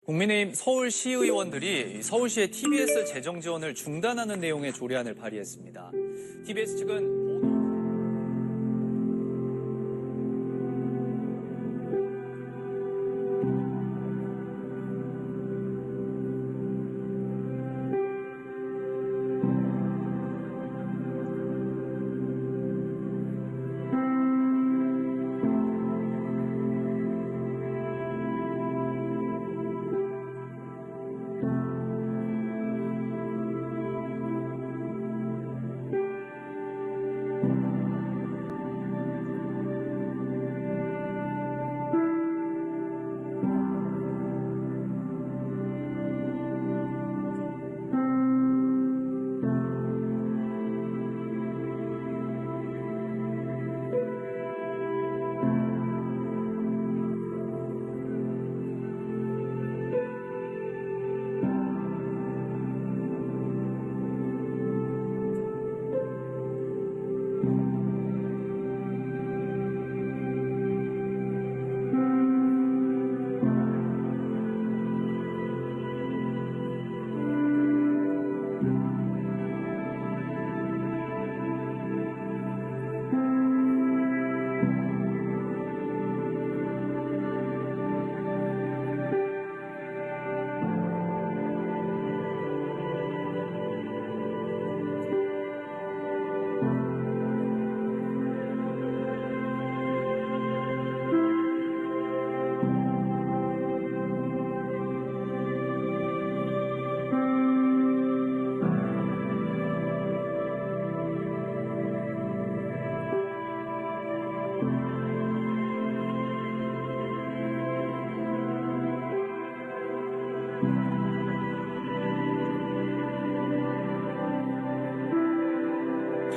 국민의힘 서울시의원들이 서울시의 TBS 재정 지원을 중단하는 내용의 조례안을 발의했습니다. TBS 측은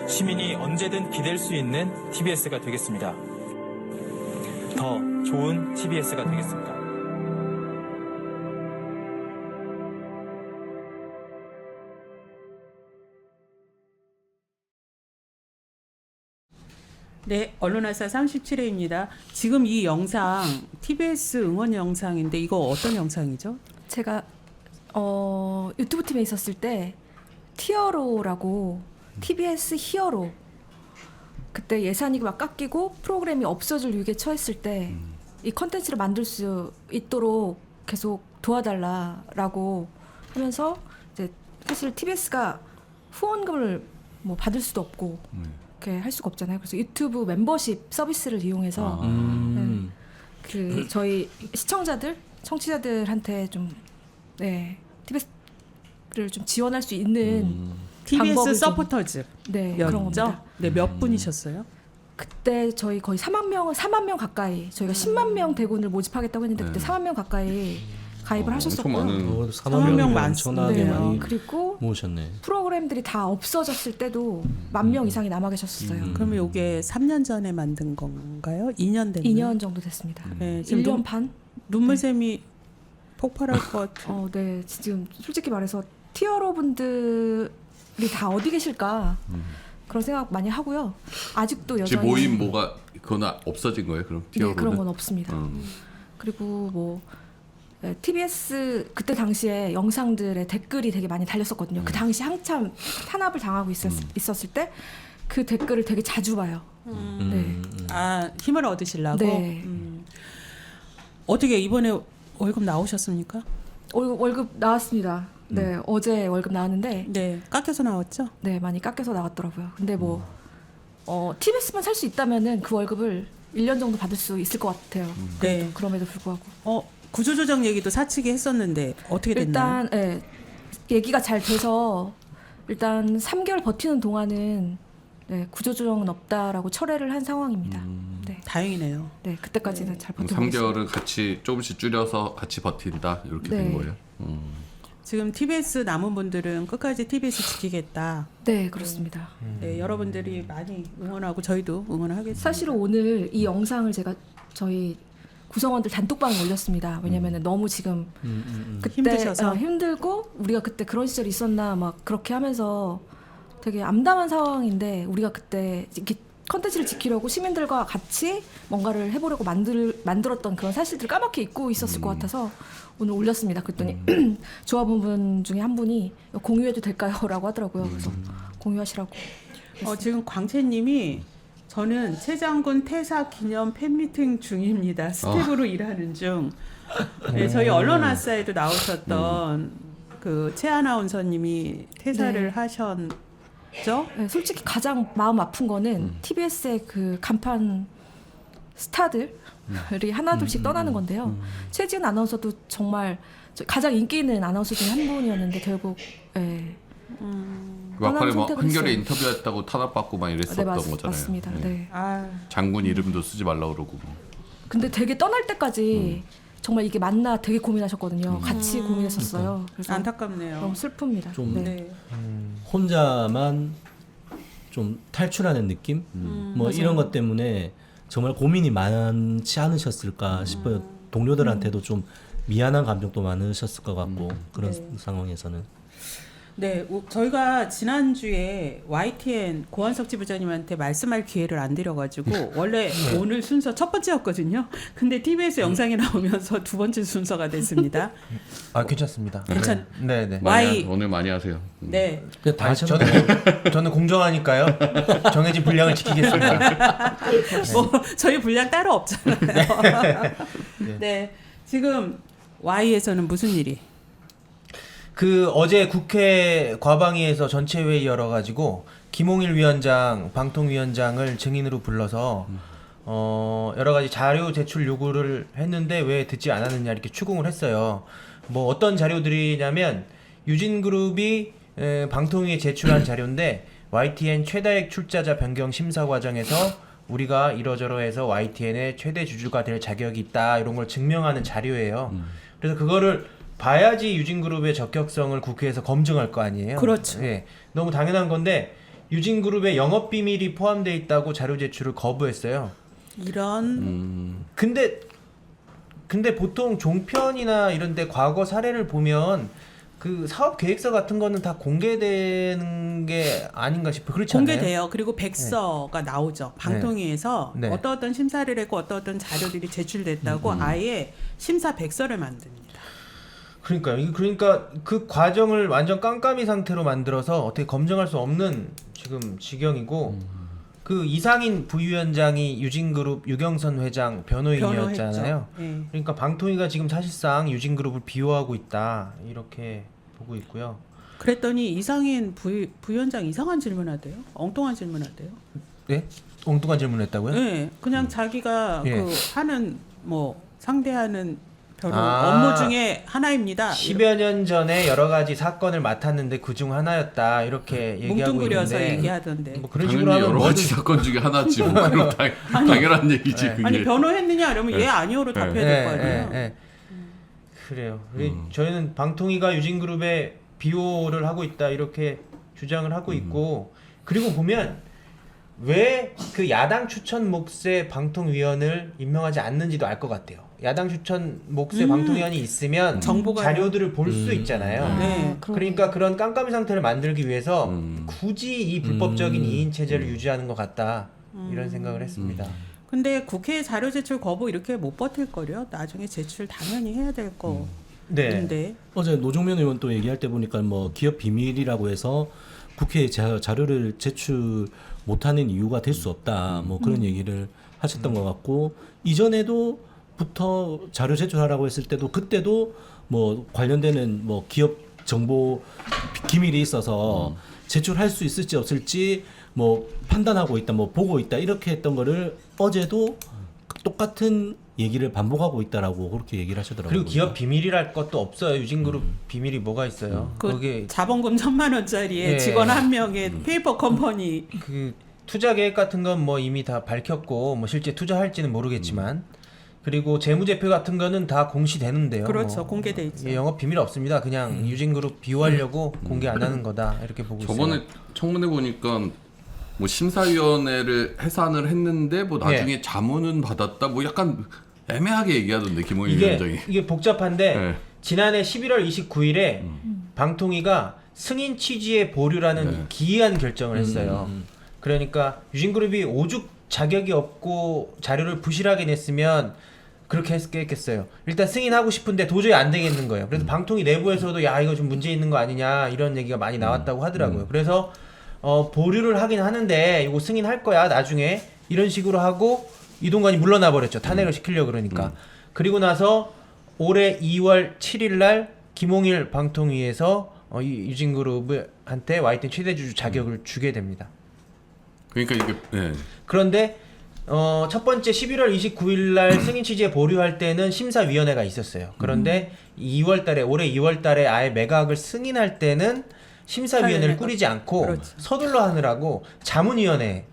시민이 언제든 기댈 수 있는 TBS가 되겠습니다. 더 좋은 TBS가 되겠습니다. 네, 언론화사 37회입니다. 지금 이 영상 TBS 응원 영상인데 이거 어떤 영상이죠? 제가 유튜브 팀에 있었을 때 티어로라고 TBS 히어로 그때 예산이 막 깎이고 프로그램이 없어질 위기에 처했을 때 이 컨텐츠를 만들 수 있도록 계속 도와달라라고 하면서 이제 사실 TBS가 후원금을 뭐 받을 수도 없고 이렇게 할 수가 없잖아요. 그래서 유튜브 멤버십 서비스를 이용해서 그 저희 시청자들, 청취자들한테 좀 TBS를 좀 지원할 수 있는 TBS 서포터즈 그런 겁니다. 네, 몇 분이셨어요? 그때 저희 거의 4만 명 가까이 저희가 10만 명 대군을 모집하겠다고 했는데 그때 4만 명 가까이 가입을 하셨었고요. 4만 명 엄청나게 많이 그리고 모으셨네. 프로그램들이 다 없어졌을 때도 10,000명 이상이 남아 계셨었어요. 그러면 이게 3년 전에 만든 건가요? 2년 됐나요? 2년 정도 됐습니다. 네, 지금 1년 반? 눈물샘이 폭발할 것 같아요. 네, 지금 솔직히 말해서 티어로 분들이 다 어디 계실까 그런 생각 많이 하고요. 아직도 여전히 지금 모임 뭐가 그거나 없어진 거예요? 그럼 네, 티어로는? 그런 건 없습니다. 그리고 뭐 TBS 그때 당시에 영상들의 댓글이 되게 많이 달렸었거든요. 그 당시 한참 탄압을 당하고 있었을 때 그 댓글을 되게 자주 봐요. 네. 아, 힘을 얻으시려고? 네. 어떻게 이번에 월급 나오셨습니까? 월급 나왔습니다. 네, 어제 월급 나왔는데 네, 깎여서 나왔죠? 네, 많이 깎여서 나왔더라고요. 근데 뭐 TBS만 살 수 있다면은 그 월급을 1년 정도 받을 수 있을 것 같아요. 네. 그럼에도 불구하고 구조조정 얘기도 사측이 했었는데 어떻게 됐나요? 일단 얘기가 잘 돼서 일단 3개월 버티는 동안은 구조조정은 없다라고 철회를 한 상황입니다. 네. 다행이네요. 네, 그때까지는 잘 버티고 3개월은 같이 조금씩 줄여서 같이 버틴다 이렇게 된 거예요. 지금 TBS 남은 분들은 끝까지 TBS 지키겠다. 네, 그렇습니다. 네, 여러분들이 많이 응원하고 저희도 응원하겠습니다. 사실은 오늘 이 영상을 제가 저희 구성원들 단톡방에 올렸습니다. 왜냐면은 너무 지금 그때 힘드셔서? 힘들고 우리가 그때 그런 시절이 있었나 막 그렇게 하면서 되게 암담한 상황인데 우리가 그때 이렇게 컨텐츠를 지키려고 시민들과 같이 뭔가를 해보려고 만들었던 그런 사실들을 까맣게 잊고 있었을 것 같아서 오늘 올렸습니다. 그랬더니 조합원 중에 한 분이 공유해도 될까요? 라고 하더라고요. 그래서 공유하시라고. 지금 광채님이 저는 최 장군 퇴사 기념 팬미팅 중입니다. 스텝으로 일하는 중. 네, 저희 언론아싸에도 나오셨던 그 최 아나운서님이 퇴사를 네. 하셨죠? 네, 솔직히 가장 마음 아픈 거는 TBS의 그 간판 스타들이 하나둘씩 떠나는 건데요. 최지은 아나운서도 정말 가장 인기 있는 아나운서 중에 한 분이었는데 결국 막판에 뭐 선택을 한겨레 했어요. 인터뷰했다고 탄압받고 막 이랬었던 거잖아요. 맞습니다. 네. 장군 이름도 쓰지 말라 그러고. 뭐. 근데 되게 떠날 때까지 정말 이게 맞나 되게 고민하셨거든요. 같이 고민했었어요. 그래서 안타깝네요. 너무 슬픕니다. 좀 네. 네. 혼자만 좀 탈출하는 느낌? 뭐 이런 것 때문에 정말 고민이 많지 않으셨을까 싶어요. 동료들한테도 좀 미안한 감정도 많으셨을 것 같고 그런 네. 상황에서는. 네, 저희가 지난주에 YTN 고한석 지부장님한테 말씀할 기회를 안 드려가지고 원래 오늘 순서 첫 번째였거든요. 근데 TBS 영상이 나오면서 두 번째 순서가 됐습니다. 괜찮습니다. 괜찮. 네네. 오늘 많이 하세요. 네, 다 하셨나요? 저는 공정하니까요. 정해진 분량을 지키겠습니다. 뭐 저희 분량 따로 없잖아요. 네, 지금 Y에서는 무슨 일이? 그 어제 국회 과방위에서 전체 회의 열어가지고 김홍일 위원장, 방통위원장을 증인으로 불러서 여러 가지 자료 제출 요구를 했는데 왜 듣지 않았느냐 이렇게 추궁을 했어요. 뭐 어떤 자료들이냐면 유진그룹이 방통위에 제출한 자료인데 YTN 최다액 출자자 변경 심사 과정에서 우리가 이러저러해서 YTN의 최대 주주가 될 자격이 있다 이런 걸 증명하는 자료예요. 그래서 그거를 봐야지 유진그룹의 적격성을 국회에서 검증할 거 아니에요. 그렇죠. 예, 너무 당연한 건데 유진그룹의 영업 비밀이 포함되어 있다고 자료 제출을 거부했어요. 이런 근데 보통 종편이나 이런데 과거 사례를 보면 그 사업 계획서 같은 거는 다 공개되는 게 아닌가 싶어요. 그렇지 않나요? 공개돼요. 그리고 백서가 나오죠. 방통위에서 네. 어떤 심사를 했고 어떤 자료들이 제출됐다고 아예 심사 백서를 만듭니다. 그러니까요. 그러니까 그 과정을 완전 깜깜이 상태로 만들어서 어떻게 검증할 수 없는 지금 지경이고 그 이상인 부위원장이 유진그룹 유경선 회장 변호인이었잖아요. 네. 그러니까 방통위가 지금 사실상 유진그룹을 비호하고 있다 이렇게 보고 있고요. 그랬더니 이상인 부위원장 이상한 질문하대요. 엉뚱한 질문하대요. 네? 엉뚱한 질문했다고요? 네, 그냥 자기가 예. 그 하는 뭐 상대하는 변호 아. 업무 중에 하나입니다. 10여 년 전에 여러 가지 사건을 맡았는데 그중 하나였다 이렇게 얘기하고 뭉뚱그려서 있는데 얘기하던데. 뭐 그런 식으로 당연히 하면 여러 가지 뭐든 사건 중에 하나지. 뭐 그럼 당연한 얘기지. 네. 그게. 아니 변호했느냐 이러면 네. 예 아니오로 답해야 네. 될 거 아니에요. 그래요. 저희는 방통위가 유진그룹에 비호를 하고 있다 이렇게 주장을 하고 있고 그리고 보면 왜 그 야당 추천 몫의 방통위원을 임명하지 않는지도 알 것 같아요. 야당 추천 몫의 방통위원이 있으면 정보가요? 자료들을 볼 수 있잖아요. 네. 그러니까 그런 깜깜이 상태를 만들기 위해서 굳이 이 불법적인 2인 체제를 유지하는 것 같다 이런 생각을 했습니다. 근데 국회 자료 제출 거부 이렇게 못 버틸 거려. 나중에 제출 당연히 해야 될 거인데. 네. 어제 노종면 의원 또 얘기할 때 보니까 뭐 기업 비밀이라고 해서 국회에 자료를 제출 못하는 이유가 될 수 없다. 뭐 그런 얘기를 하셨던 것 같고 이전에도부터 자료 제출하라고 했을 때도 그때도 뭐 관련되는 뭐 기업 정보 기밀이 있어서 제출할 수 있을지 없을지 뭐 판단하고 있다, 뭐 보고 있다 이렇게 했던 거를 어제도 똑같은 얘기를 반복하고 있다라고 그렇게 얘기를 하시더라고요. 그리고 기업 비밀이랄 것도 없어요. 유진그룹 비밀이 뭐가 있어요? 그 거기 자본금 1,000만 원짜리에 예. 직원 한 명의 페이퍼 컴퍼니. 그 투자 계획 같은 건 뭐 이미 다 밝혔고 뭐 실제 투자할지는 모르겠지만 그리고 재무제표 같은 거는 다 공시되는데요. 그렇죠. 뭐. 공개돼 있죠. 예, 영업 비밀 없습니다. 그냥 유진그룹 비호하려고 공개 안 하는 거다 이렇게 보고 있어요. 저번에 청문회 보니까 뭐 심사위원회를 해산을 했는데 뭐 나중에 자문은 받았다. 뭐 약간 애매하게 얘기하던데 김홍일 위원장이. 이게 복잡한데 네. 지난해 11월 29일에 방통위가 승인 취지의 보류라는 네. 기이한 결정을 했어요. 그러니까 유진그룹이 오죽 자격이 없고 자료를 부실하게 냈으면 그렇게 했겠어요. 일단 승인하고 싶은데 도저히 안 되겠는 거예요. 그래서 방통위 내부에서도 야 이거 좀 문제 있는 거 아니냐 이런 얘기가 많이 나왔다고 하더라고요. 그래서 보류를 하긴 하는데 이거 승인할 거야 나중에 이런 식으로 하고 이동관이 물러나 버렸죠. 탄핵을 시키려고 그러니까. 그리고 나서 올해 2월 7일 날 김홍일 방통위에서 유진그룹한테 YTN 최대주주 자격을 주게 됩니다. 그러니까 이게 네. 그런데 첫 번째 11월 29일 날 승인 취지에 보류할 때는 심사위원회가 있었어요. 그런데 2월 달에 올해 2월 달에 아예 매각을 승인할 때는 심사위원회를 꾸리지 않고 그렇죠. 서둘러 하느라고 자문위원회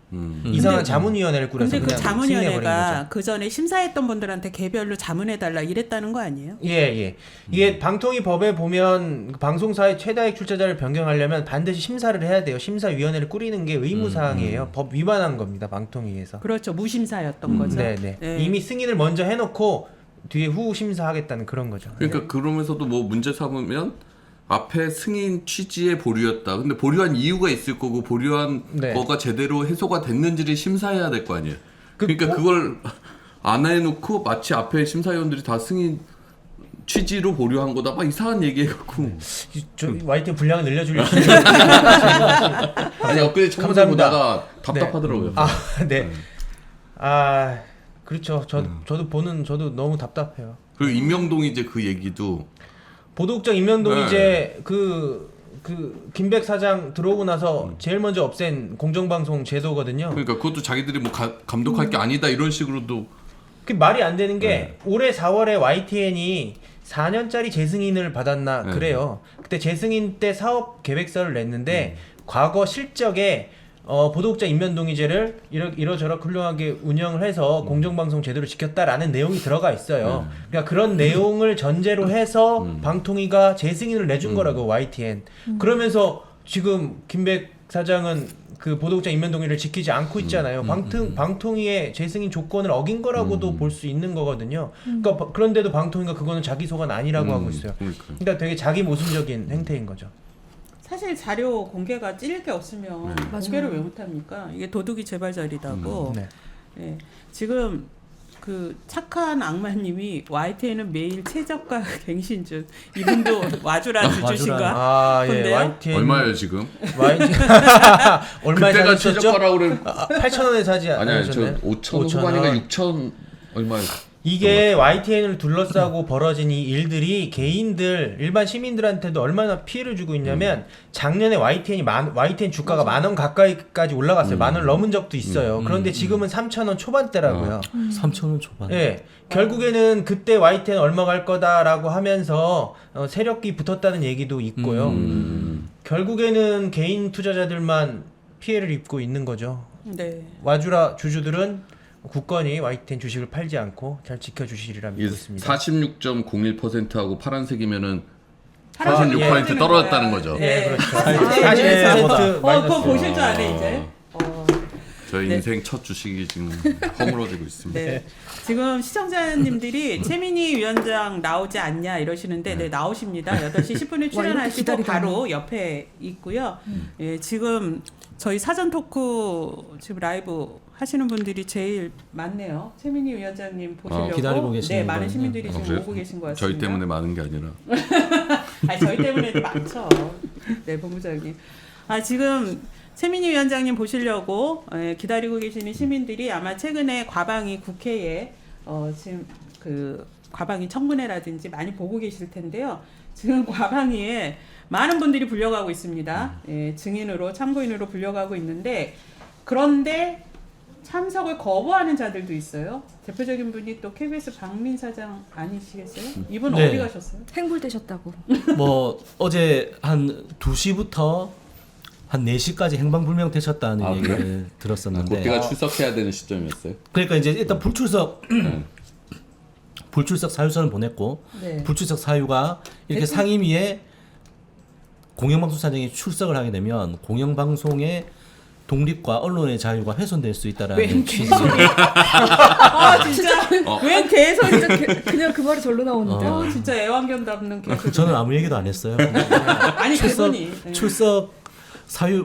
이상한 자문위원회를 꾸려서 근데 그 그냥 승인해버린 자문위원회가 거죠. 그 전에 심사했던 분들한테 개별로 자문해달라 이랬다는 거 아니에요? 예. 이게 방통위 법에 보면 그 방송사의 최다액 출자자를 변경하려면 반드시 심사를 해야 돼요. 심사위원회를 꾸리는 게 의무사항이에요. 법 위반한 겁니다. 방통위에서. 그렇죠. 무심사였던 거죠. 네네. 네. 이미 승인을 먼저 해놓고 뒤에 후 심사하겠다는 그런 거죠. 그러니까 그러면서도 뭐 문제 삼으면 앞에 승인 취지의 보류였다. 근데 보류한 이유가 있을 거고 보류한 네. 거가 제대로 해소가 됐는지를 심사해야 될 거 아니에요. 그 그러니까 그걸 안 해놓고 마치 앞에 심사위원들이 다 승인 취지로 보류한 거다. 막 이상한 얘기해갖고. 저 YTN 분량을 늘려주려고. 아니 엊그제 청문회 보다가 답답하더라고요. 네. 그렇죠. 저도 저도 답답해요. 그리고 임명동이 이제 그 얘기도 보도국장 임명동이 네. 이제 그 김백 사장 들어오고 나서 제일 먼저 없앤 공정방송 제도거든요. 그러니까 그것도 자기들이 뭐 감독할 게 아니다 이런 식으로도 그 말이 안 되는 게 올해 4월에 YTN이 4년짜리 재승인을 받았나 그래요. 그때 재승인 때 사업 계획서를 냈는데 과거 실적에 보도국장 임명동의제를 이러저러 훌륭하게 운영을 해서 공정방송 제도를 지켰다라는 내용이 들어가 있어요. 그러니까 그런 내용을 전제로 해서 방통위가 재승인을 내준 거라고 YTN. 그러면서 지금 김백 사장은 그 보도국장 임명동의를 지키지 않고 있잖아요. 방통위의 재승인 조건을 어긴 거라고도 볼 수 있는 거거든요. 그러니까 그런데도 방통위가 그거는 자기 소관 아니라고 하고 있어요. 그러니까 되게 자기 모순적인 행태인 거죠. 사실 자료 공개가 찔릴 게 없으면 공개를 왜 못합니까? 이게 도둑이 제발자리다고. 네. 네. 지금 그 착한 악마님이 YTN은 매일 최저가 갱신 중. 이분도 와주라 주주신가? 예. 근데요? YTN 얼마예요 지금? YTN 얼마에 그때가 사셨죠? 최저가라고 그래. 8,000원에 사지 아니야 저 않으셨나요? 5천 후반인가 6천 얼마예요? 이게 YTN을 둘러싸고 벌어진 이 일들이 개인들, 일반 시민들한테도 얼마나 피해를 주고 있냐면 작년에 YTN 주가가 10,000원 가까이까지 올라갔어요. 10,000원 넘은 적도 있어요. 그런데 지금은 3,000원 초반대라고요. 3,000원 초반. 예. 결국에는 그때 YTN 얼마 갈 거다라고 하면서 세력이 붙었다는 얘기도 있고요. 결국에는 개인 투자자들만 피해를 입고 있는 거죠. 네. 와주라 주주들은 국건이 YTN 주식을 팔지 않고 잘 지켜주시리라 믿고 있습니다. 46.01%하고 파란색이면은 파란색이 46% 떨어졌다는 거죠. 네, 그렇죠. 40% 마이너스. 그거 보실 줄 아네 이제. 저희 네. 인생 첫 주식이 지금 허물어지고 있습니다. 네. 지금 시청자님들이 최민희 위원장 나오지 않냐 이러시는데 네, 나오십니다. 8시 10분에 출연하시고 기다리다니. 바로 옆에 있고요. 예, 지금 저희 사전 토크 지금 라이브 하시는 분들이 제일 많네요. 최민희 위원장님 보시려고 기다리고 계시는 네, 많은 거군요. 시민들이 지금 그래요? 오고 계신 것 같습니다. 저희 때문에 많은 게 아니라 아니, 저희 때문에도 많죠. 네, 본부장님. 지금 최민희 위원장님 보시려고 기다리고 계시는 시민들이 아마 최근에 과방위 국회에 지금 그 과방위 청문회라든지 많이 보고 계실 텐데요. 지금 과방위에 많은 분들이 불려가고 있습니다. 예, 증인으로 참고인으로 불려가고 있는데 그런데 참석을 거부하는 자들도 있어요. 대표적인 분이 또 KBS 박민 사장 아니시겠어요? 이분 네. 어디 가셨어요? 행불되셨다고. 뭐 어제 한 2시부터 한 4시까지 행방불명 되셨다는 아, 얘기를 그래요? 들었었는데 그때가 출석해야 되는 시점이었어요. 그러니까 이제 일단 불출석 사유서는 보냈고 네. 불출석 사유가 이렇게 상임위에 공영방송사장이 출석을 하게 되면 공영방송의 독립과 언론의 자유가 훼손될 수 있다라는 취지. 진짜 웬 개소리. 진짜 그냥 그 말이 절로 나오는데. 진짜 애완견 담는 개소리. 저는 아무 얘기도 안 했어요. 아니 그분이 네. 출석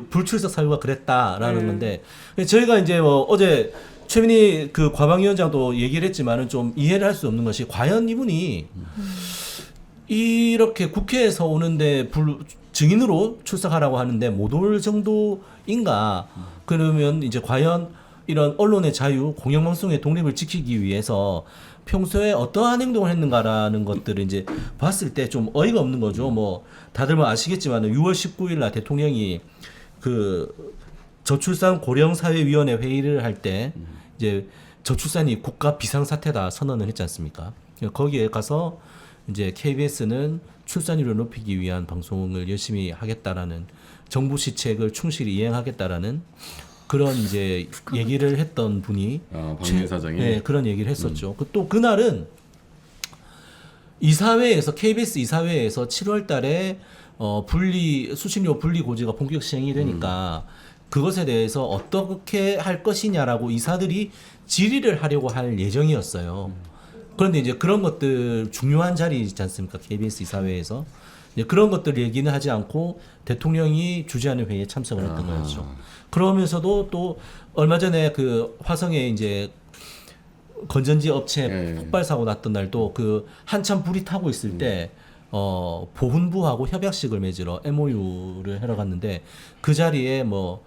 불출석 사유가 그랬다라는 건데 저희가 이제 뭐 어제 최민희 그 과방위원장도 얘기를 했지만은 좀 이해를 할 수 없는 것이 과연 이분이 이렇게 국회에서 오는데 증인으로 출석하라고 하는데 못 올 정도인가? 그러면 이제 과연 이런 언론의 자유, 공영방송의 독립을 지키기 위해서 평소에 어떠한 행동을 했는가라는 것들을 이제 봤을 때 좀 어이가 없는 거죠. 뭐 다들 뭐 아시겠지만 6월 19일 날 대통령이 그 저출산 고령사회위원회 회의를 할 때 이제 저출산이 국가 비상사태다 선언을 했지 않습니까? 거기에 가서 이제 KBS는 출산율을 높이기 위한 방송을 열심히 하겠다라는 정부 시책을 충실히 이행하겠다라는 그런 이제 얘기를 했던 분이 박민 사장이 네, 그런 얘기를 했었죠. 또 그날은 이사회에서 KBS 이사회에서 7월달에 수신료 분리 고지가 본격 시행이 되니까 그것에 대해서 어떻게 할 것이냐라고 이사들이 질의를 하려고 할 예정이었어요. 그런데 이제 그런 것들 중요한 자리이지 않습니까? KBS 이사회에서 이제 그런 것들 얘기는 하지 않고 대통령이 주재하는 회의에 참석을 했던 거였죠. 그러면서도 또 얼마 전에 그 화성에 이제 건전지 업체 폭발 사고 났던 날도 그 한참 불이 타고 있을 때 보훈부하고 협약식을 맺으러 MOU를 하러 갔는데 그 자리에 뭐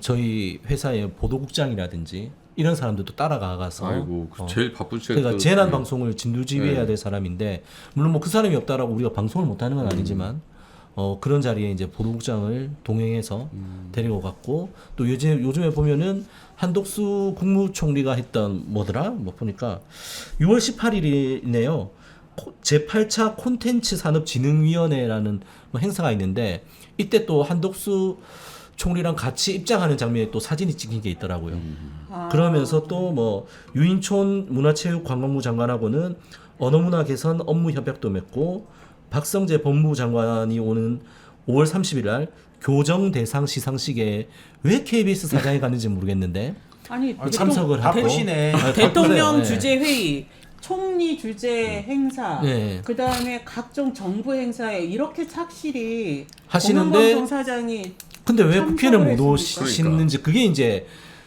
저희 회사의 보도국장이라든지 이런 사람들도 따라가서 아이고 제일 바쁘시겠다. 그러니까 재난 방송을 진두지휘해야 될 사람인데 물론 뭐 그 사람이 없다라고 우리가 방송을 못 하는 건 아니지만 그런 자리에 이제 보도국장을 동행해서 데리고 갔고 또 요즘에 보면은 한덕수 국무총리가 했던 뭐더라? 뭐 보니까 6월 18일이네요. 제8차 콘텐츠 산업진흥위원회라는 뭐 행사가 있는데 이때 또 한덕수 총리랑 같이 입장하는 장면에 또 사진이 찍힌 게 있더라고요. 그러면서 또 뭐 유인촌 문화체육관광부 장관하고는 언어문화 개선 업무 협약도 맺고 박성재 법무부 장관이 오는 5월 30일 날 교정 대상 시상식에 왜 KBS 사장이 갔는지 모르겠는데 아니 참석을 하고 바쁘시네. 대통령 네. 주재 회의, 총리 주재 행사, 네. 그다음에 각종 정부 행사에 이렇게 착실히 하시는데 공영방송 사장이 근데 왜 참석을 국회는 못 했습니까? 오시는지 그게 이제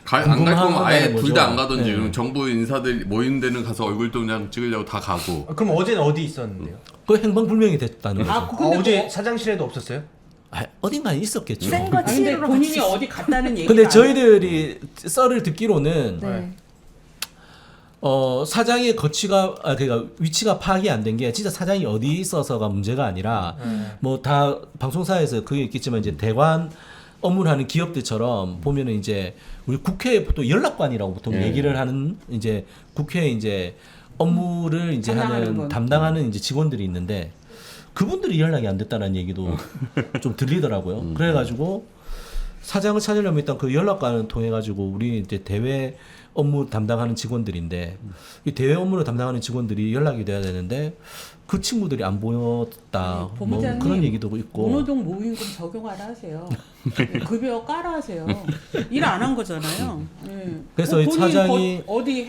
안 갈 궁금한 거면 아예 거죠. 둘 다 안 가든지 네. 그럼 정부 인사들 모이는 데는 가서 얼굴 동장 찍으려고 다 가고 그럼 어제는 어디 있었는데요? 그 행방불명이 됐다는 거죠. 아, 근데 어제 사장실에도 없었어요? 어딘가에 있었겠죠. 센거 근데 치료로 본인이 같이 어디 갔다는 얘기가 근데 저희들이 썰을 듣기로는 네. 사장의 그러니까 위치가 파악이 안 된 게 진짜 사장이 어디 있어서가 문제가 아니라 뭐 다 방송사에서 그게 있겠지만 이제 대관 업무를 하는 기업들처럼 보면은 이제 우리 국회에 또 연락관이라고 보통 얘기를 하는 이제 국회에 이제 업무를 이제 담당하는 이제 직원들이 있는데 그분들이 연락이 안 됐다는 얘기도 좀 들리더라고요. 그래가지고 사장을 찾으려면 일단 그 연락관을 통해 가지고 우리 이제 대외 업무 담당하는 직원들인데 이 대외 업무를 담당하는 직원들이 연락이 돼야 되는데 그 친구들이 안 보였다. 뭐 본부장님, 그런 얘기도 있고. 모노동 모임금 적용하라 하세요. 급여 까라 하세요. 일 안 한 거잖아요. 네. 그래서 이 본인 사장이 어디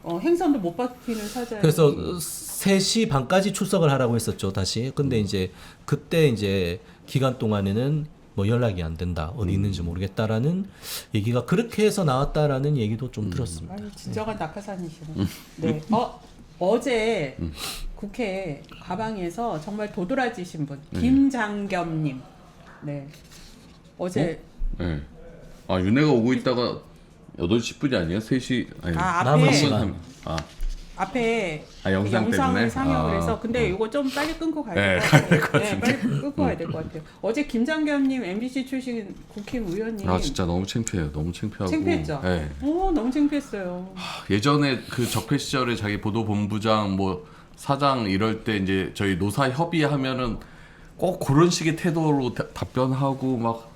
행선도 못 받히는 사장이 그래서 3시 반까지 출석을 하라고 했었죠, 다시. 근데 이제 그때 이제 기간 동안에는 뭐 연락이 안 된다, 어디 있는지 모르겠다라는 얘기가 그렇게 해서 나왔다라는 얘기도 좀 들었습니다. 아니, 진정한 낙하산이시네. 네. 어제 국회 가방에서 정말 도드라지신 분 김장겸님. 네. 어제 네. 아 윤혜가 오고 있다가 8시 10분이 아니에요? 3시 아니 남은 시간. 앞에 영상 영상을 때문에? 상영을 해서 근데 이거 좀 빨리 끊고 가야 될 것 네, 같아요. 네, 빨리 끊고 가야 될 것 같아요. 어제 김장겸님 MBC 출신 국회의원님 아 진짜 너무 창피해요. 너무 창피하고. 창피했죠? 네. 너무 창피했어요. 예전에 그 적폐 시절에 자기 보도본부장 뭐 사장 이럴 때 이제 저희 노사 협의하면은 꼭 그런 식의 태도로 답변하고 막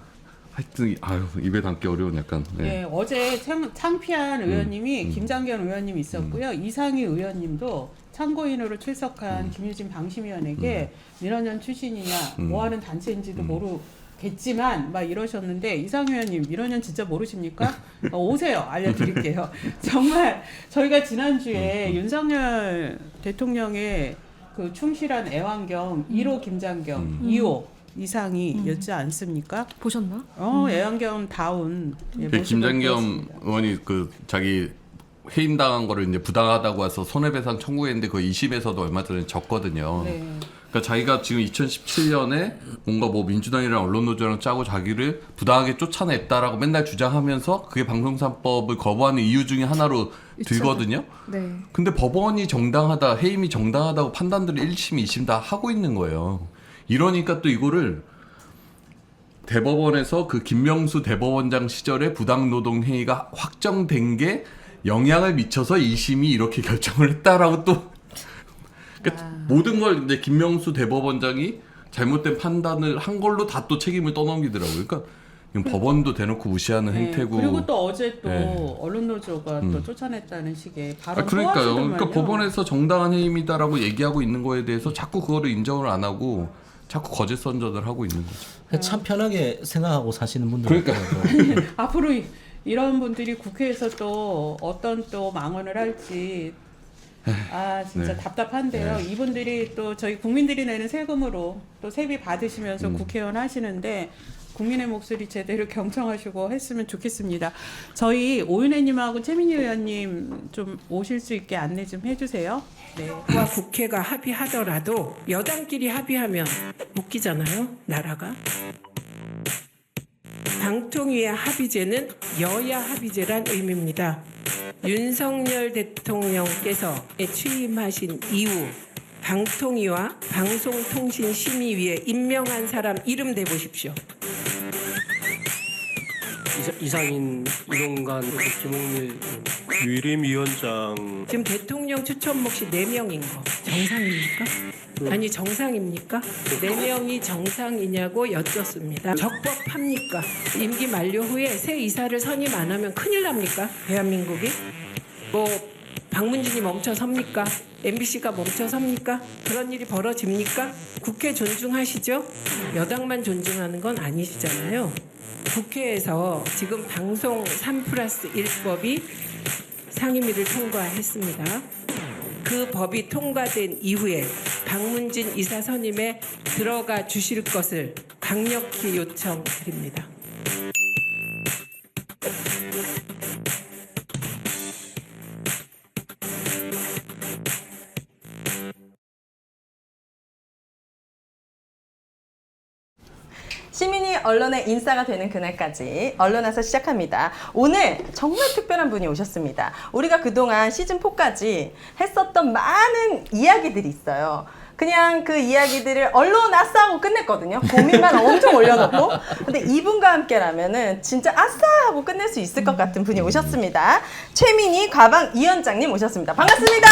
하여튼 아유 입에 담기 어려운 약간. 네. 네, 어제 창피한 의원님이 김장겸 의원님 있었고요. 이상희 의원님도 참고인으로 출석한 김유진 방심위원에게 민원연 출신이냐 뭐하는 단체인지도 모르겠지만 막 이러셨는데 이상희 의원님 민원연 진짜 모르십니까? 오세요. 알려드릴게요. 정말 저희가 지난주에 윤석열 대통령의 그 충실한 애완경 1호 김장겸, 2호 이상이었지 않습니까? 보셨나? 애완견 다운 예, 그 모습을 김장겸 보였습니다. 의원이 그 자기 해임 당한 거를 이제 부당하다고 해서 손해배상 청구했는데 그 2심에서도 얼마 전에 졌거든요. 네. 그러니까 자기가 지금 2017년에 뭔가 뭐 민주당이랑 언론노조랑 짜고 자기를 부당하게 쫓아냈다라고 맨날 주장하면서 그게 방송사법을 거부하는 이유 중에 하나로 들거든요. 네. 근데 법원이 정당하다, 해임이 정당하다고 판단들을 1심, 2심 다 하고 있는 거예요. 이러니까 또 이거를 대법원에서 그 김명수 대법원장 시절에 부당노동행위가 확정된 게 영향을 미쳐서 2심이 이렇게 결정을 했다라고 또 그러니까 모든 걸 이제 김명수 대법원장이 잘못된 판단을 한 걸로 다 또 책임을 떠넘기더라고요. 그러니까 이건 법원도 대놓고 무시하는 네, 행태고. 그리고 또 어제 또 네. 언론노조가 또 쫓아냈다는 식의 발언 그러니까요. 또 하시더만요. 그러니까 법원에서 정당한 해임이다라고 얘기하고 있는 거에 대해서 자꾸 그거를 인정을 안 하고 자꾸 거짓 선전을 하고 있는 거죠. 참 편하게 생각하고 사시는 분들. 그러니까. 앞으로 이런 분들이 국회에서 또 어떤 또 망언을 할지 진짜 네. 답답한데요. 네. 이분들이 또 저희 국민들이 내는 세금으로 또 세비 받으시면서 국회의원 하시는데 국민의 목소리 제대로 경청하시고 했으면 좋겠습니다. 저희 오윤혜님하고 최민희 의원님 좀 오실 수 있게 안내 좀 해주세요. 네. 와 국회가 합의하더라도 여당끼리 합의하면 웃기잖아요, 나라가. 방통위의 합의제는 여야 합의제란 의미입니다. 윤석열 대통령께서 취임하신 이후 방통위와 방송통신심의위에 임명한 사람 이름 대보십시오. 이상인, 이동관, 김홍일, 유림위원장. 지금 대통령 추천 몫이 4명인 거 정상입니까? 아니 정상입니까? 4명이 정상이냐고 여쭙습니다. 적법합니까? 임기 만료 후에 새 이사를 선임 안 하면 큰일 납니까? 대한민국이? 뭐 박문진이 멈춰섭니까? MBC가 멈춰섭니까? 그런 일이 벌어집니까? 국회 존중하시죠? 여당만 존중하는 건 아니시잖아요. 국회에서 지금 방송 3+1법이 상임위를 통과했습니다. 그 법이 통과된 이후에 박문진 이사 선임에 들어가 주실 것을 강력히 요청드립니다. 시민이 언론의 인싸가 되는 그날까지 언론에서 시작합니다. 오늘 정말 특별한 분이 오셨습니다. 우리가 그동안 시즌4까지 했었던 많은 이야기들이 있어요. 그냥 그 이야기들을 언론 아싸 하고 끝냈거든요. 고민만 엄청 올려놓고. 근데 이분과 함께라면은 진짜 아싸 하고 끝낼 수 있을 것 같은 분이 오셨습니다. 최민희 과방위원장님 오셨습니다. 반갑습니다.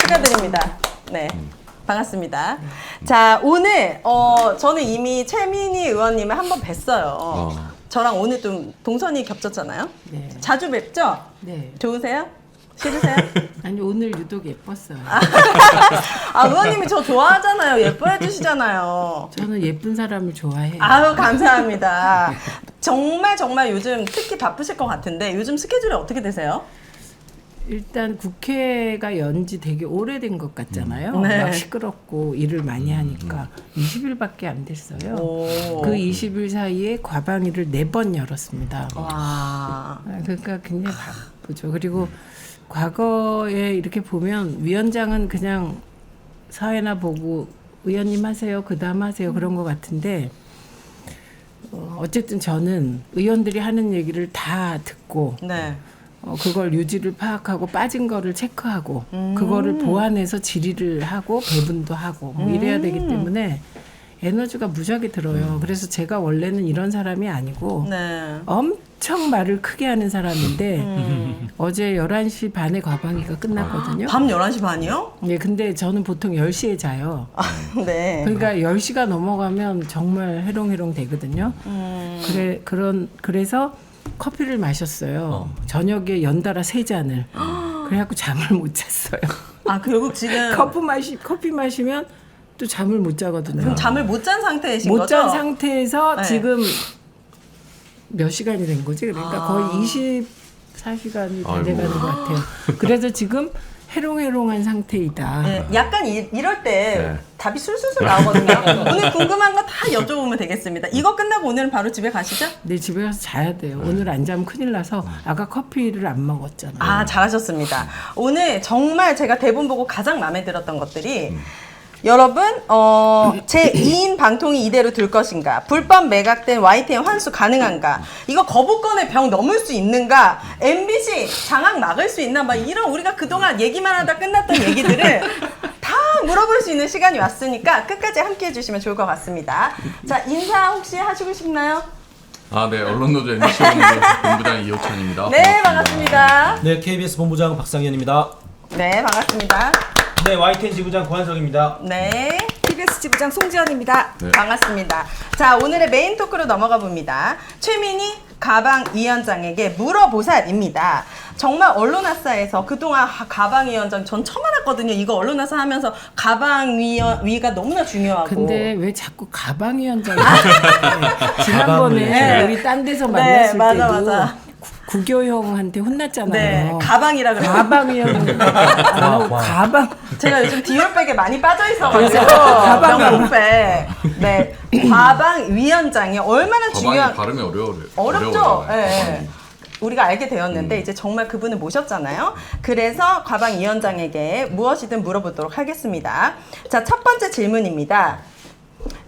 축하드립니다. 네. 반갑습니다. 자, 오늘 저는 이미 최민희 의원님을 한번 뵀어요. 저랑 오늘 좀 동선이 겹쳤잖아요. 네. 자주 뵙죠? 네. 좋으세요? 싫으세요? 아니 오늘 유독 예뻤어요. 의원님이 저 좋아하잖아요. 예뻐해 주시잖아요. 저는 예쁜 사람을 좋아해요. 아유, 감사합니다. 정말 요즘 특히 바쁘실 것 같은데 요즘 스케줄이 어떻게 되세요? 일단 국회가 연지 되게 오래된 것 같잖아요. 네. 막 시끄럽고 일을 많이 하니까 20일밖에 안 됐어요. 오. 그 20일 사이에 과방위를 4번 열었습니다. 와. 그러니까 굉장히 바쁘죠. 그리고 과거에 이렇게 보면 위원장은 그냥 사회나 보고 의원님 하세요, 그다음 하세요 그런 것 같은데 어쨌든 저는 의원들이 하는 얘기를 다 듣고 네. 그걸 유지를 파악하고 빠진 거를 체크하고 그거를 보완해서 질의를 하고 배분도 하고 뭐 이래야 되기 때문에 에너지가 무지하게 들어요. 그래서 제가 원래는 이런 사람이 아니고 네. 엄청 말을 크게 하는 사람인데 어제 11시 반에 과방위가 끝났거든요. 밤 11시 반이요? 네, 근데 저는 보통 10시에 자요. 네. 그러니까 10시가 넘어가면 정말 해롱해롱 되거든요. 그래서 커피를 마셨어요. 저녁에 연달아 3잔을. 그래갖고 잠을 못 잤어요. 결국 지금 커피 마시면 또 잠을 못 자거든요. 그럼 잠을 못 잔 상태이신 거죠? 못 잔 상태에서 네. 지금 몇 시간이 된 거지? 그러니까 거의 24시간이 다 돼가는 것 같아요. 그래서 지금 해롱해롱한 상태이다. 네, 약간 이럴 때 네. 답이 술술술 나오거든요. 오늘 궁금한 거 다 여쭤보면 되겠습니다. 이거 끝나고 오늘은 바로 집에 가시죠? 내 집에 가서 자야 돼요. 오늘 안 자면 큰일 나서 아까 커피를 안 먹었잖아요. 아, 잘하셨습니다. 오늘 정말 제가 대본 보고 가장 마음에 들었던 것들이 여러분, 제 2인 방통위 이대로 둘 것인가? 불법 매각된 YTN 환수 가능한가? 이거 거부권의 벽 넘을 수 있는가? MBC 장악 막을 수 있나? 막 이런 우리가 그동안 얘기만 하다 끝났던 얘기들을 다 물어볼 수 있는 시간이 왔으니까 끝까지 함께 해주시면 좋을 것 같습니다. 자, 인사 혹시 하시고 싶나요? 아, 네. 언론노조 MBC 본부장 이호찬입니다. 네, 반갑습니다. 네, KBS 본부장 박상현입니다. 네, 반갑습니다. 네, YTN 지부장 고한석입니다. 네. TBS 지부장 송지연입니다. 네. 반갑습니다. 자, 오늘의 메인 토크로 넘어가 봅니다. 최민희 가방위원장에게 물어보살입니다. 정말 언론아싸에서 그동안 가방위원장 전 처음 알았거든요. 이거 언론아싸 하면서 가방위가 너무나 중요하고. 근데 왜 자꾸 가방위원장이 지난번에 네. 우리 딴 데서 만났을 맞아, 때도 맞아. 구교형한테 혼났잖아요. 네, 가방이라 그래요. 가방위원장. 가방. 제가 요즘 디올백에 많이 빠져 있어가지고 그래서 가방. 명품백. 네, 가방위원장이 얼마나 가방이 중요한. 발음이 어렵죠. 어려워요. 예, 예. 우리가 알게 되었는데 이제 정말 그분을 모셨잖아요. 그래서 가방위원장에게 무엇이든 물어보도록 하겠습니다. 자, 첫 번째 질문입니다.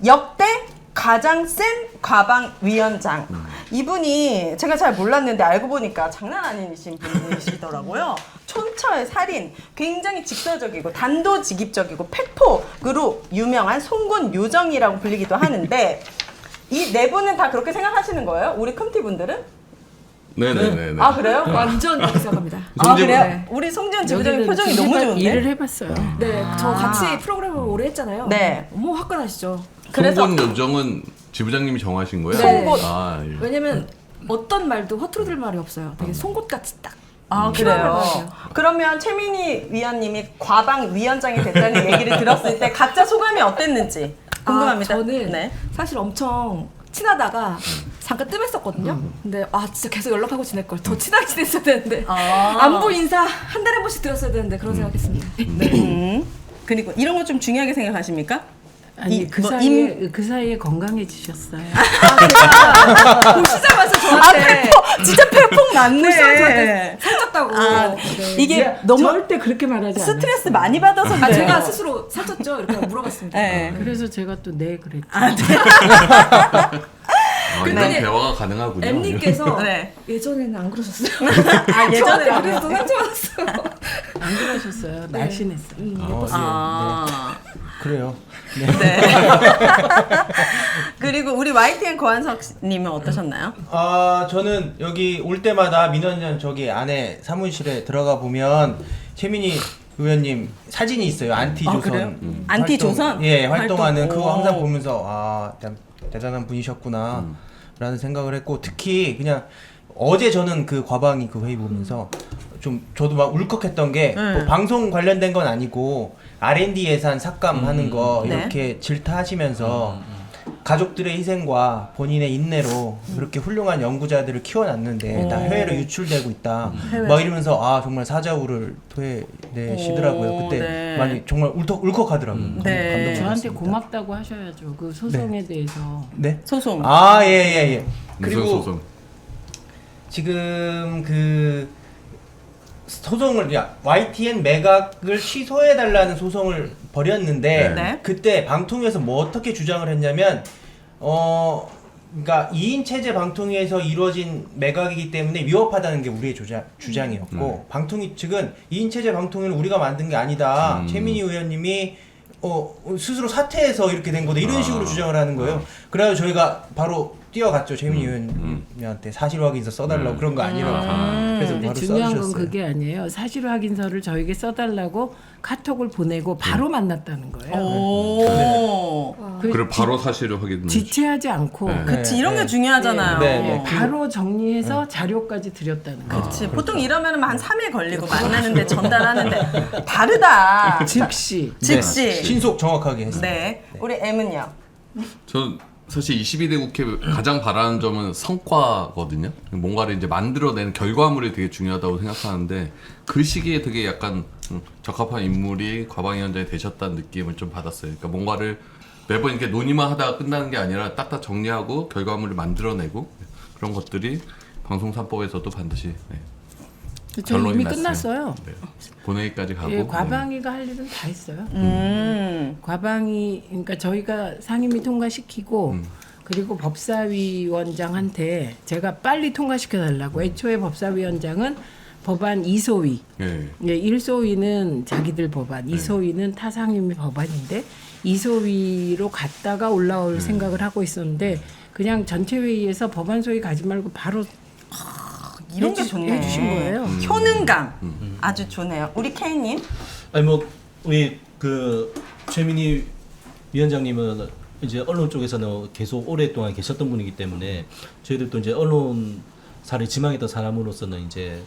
역대 가장 센 가방위원장. 이분이 제가 잘 몰랐는데 알고 보니까 장난 아니신 분이시더라고요. 촌철 살인, 굉장히 직설적이고 단도직입적이고 팩폭으로 유명한 송군 요정이라고 불리기도 하는데 이 네 분은 다 그렇게 생각하시는 거예요? 우리 컴티 분들은? 네네네. 아, 그래요? 완전 그렇게 생각합니다. 아, 그래요? 네. 우리 송지연 지부장님 여기는 표정이 좀 너무 좋은데? 일을 해봤어요. 네, 저 같이 프로그램을 오래 했잖아요. 네. 너무 화끈하시죠. 그래서 송곳 요정은 지부장님이 정하신 거예요? 송곳. 아, 예. 왜냐면 어떤 말도 허투루 들 말이 없어요. 되게 송곳같이 딱. 아, 필요한 그래요? 말이에요. 그러면 최민희 위원님이 과방위원장이 됐다는 얘기를 들었을 때 각자 소감이 어땠는지 궁금합니다. 저는 네. 사실 엄청 친하다가 잠깐 뜸했었거든요. 근데 진짜 계속 연락하고 지낼 걸. 더 친하게 지냈어야 되는데 안부 인사 한 달에 한 번씩 드렸어야 되는데 그런 생각했습니다. 그리고 이런 거 좀 중요하게 생각하십니까? 아니 그 뭐 사이에 그 사이에 건강해지셨어요. 제가 보시자마자 저한테 진짜 팩폭 맞네. 저한테 살쪘다고. 이게 너무 절대 그렇게 말하지 않아요. 스트레스 많이 받아서 그래요. 제가 스스로 살쪘죠? 이렇게 물어봤습니다. 네. 그래서 제가 또 네 그랬죠. 이런 대화가 가능하군요. 엠님께서 네. 예전에는 안 그러셨어요. 예전에 안 그래서 상처받았어요. 안 그러셨어요. 날씬했어요. 그래요. 네. 그리고 우리 YTN 고한석님은 어떠셨나요? 저는 여기 올 때마다 민원전 저기 안에 사무실에 들어가 보면 최민희 의원님 사진이 있어요. 안티조선. 그래요? 안티조선? 예, 활동하는 활동. 그거 항상 보면서 대단한 분이셨구나 라는 생각을 했고, 특히 그냥 어제 저는 그 과방위 그 회의 보면서 좀 저도 막 울컥했던 게 뭐 방송 관련된 건 아니고 R&D 예산 삭감하는 거 이렇게 질타하시면서 가족들의 희생과 본인의 인내로 그렇게 훌륭한 연구자들을 키워놨는데 다 해외로 유출되고 있다. 막 이러면서 정말 사자우를 토해내시더라고요. 그때 많이 정말 울컥하더라고요. 감동받았습니다. 저한테 고맙다고 하셔야죠. 그 소송에 대해서. 네? 소송. 예. 무슨 소송? 지금 그 소송을 YTN 매각을 취소해달라는 소송을 벌였는데 네. 그때 방통위에서 뭐 어떻게 주장을 했냐면 그러니까 2인 체제 방통위에서 이루어진 매각이기 때문에 위협하다는 게 우리의 주장이었고 방통위 측은 2인 체제 방통위는 우리가 만든 게 아니다. 최민희 의원님이 스스로 사퇴해서 이렇게 된 거다 이런 식으로 주장을 하는 거예요. 그래서 저희가 바로 뛰어갔죠. 최민희 의원님한테 사실 확인서 써달라고 그런 거 아니라고. 그래서 근데 바로 중요한 건 써주셨어요. 그게 아니에요. 사실 확인서를 저에게 써달라고 카톡을 보내고 바로 만났다는 거예요. 오. 그리고 바로 사실을 확인. 지체하지 않고 그치, 이런 게 중요하잖아요. 네. 바로 정리해서 자료까지 드렸다는 거예요. 그치. 보통 이러면 한 3일 걸리고 만나는데 전달하는데 다르다. 즉시. 즉시. 신속 정확하게 했어요. 네. 우리 M은요? 저는 사실 22대 국회 가장 바라는 점은 성과거든요. 뭔가를 이제 만들어내는 결과물이 되게 중요하다고 생각하는데 그 시기에 되게 약간 적합한 인물이 과방위원장이 되셨다는 느낌을 좀 받았어요. 그러니까 뭔가를 매번 이렇게 논의만 하다가 끝나는 게 아니라 딱딱 정리하고 결과물을 만들어내고 그런 것들이 방송 3법에서도 반드시 저 이미 결론이 났어요. 끝났어요. 네. 본회의까지 가고. 예, 과방위가 할 일은 다 했어요. 과방위, 그러니까 저희가 상임위 통과시키고 그리고 법사위원장한테 제가 빨리 통과시켜 달라고. 애초에 법사위원장은 법안 2소위, 예. 예, 1소위는 자기들 법안, 2소위는 타 상임위 법안인데 2소위로 갔다가 올라올 생각을 하고 있었는데 그냥 전체 회의에서 법안 소위 가지 말고 바로 이런 게 좋네. 해주신 거예요. 효능감 아주 좋네요. 우리 K님. 아니 뭐 우리 그 최민희 위원장님은 이제 언론 쪽에서는 계속 오랫동안 계셨던 분이기 때문에 저희들도 이제 언론사를 지망했던 사람으로서는 이제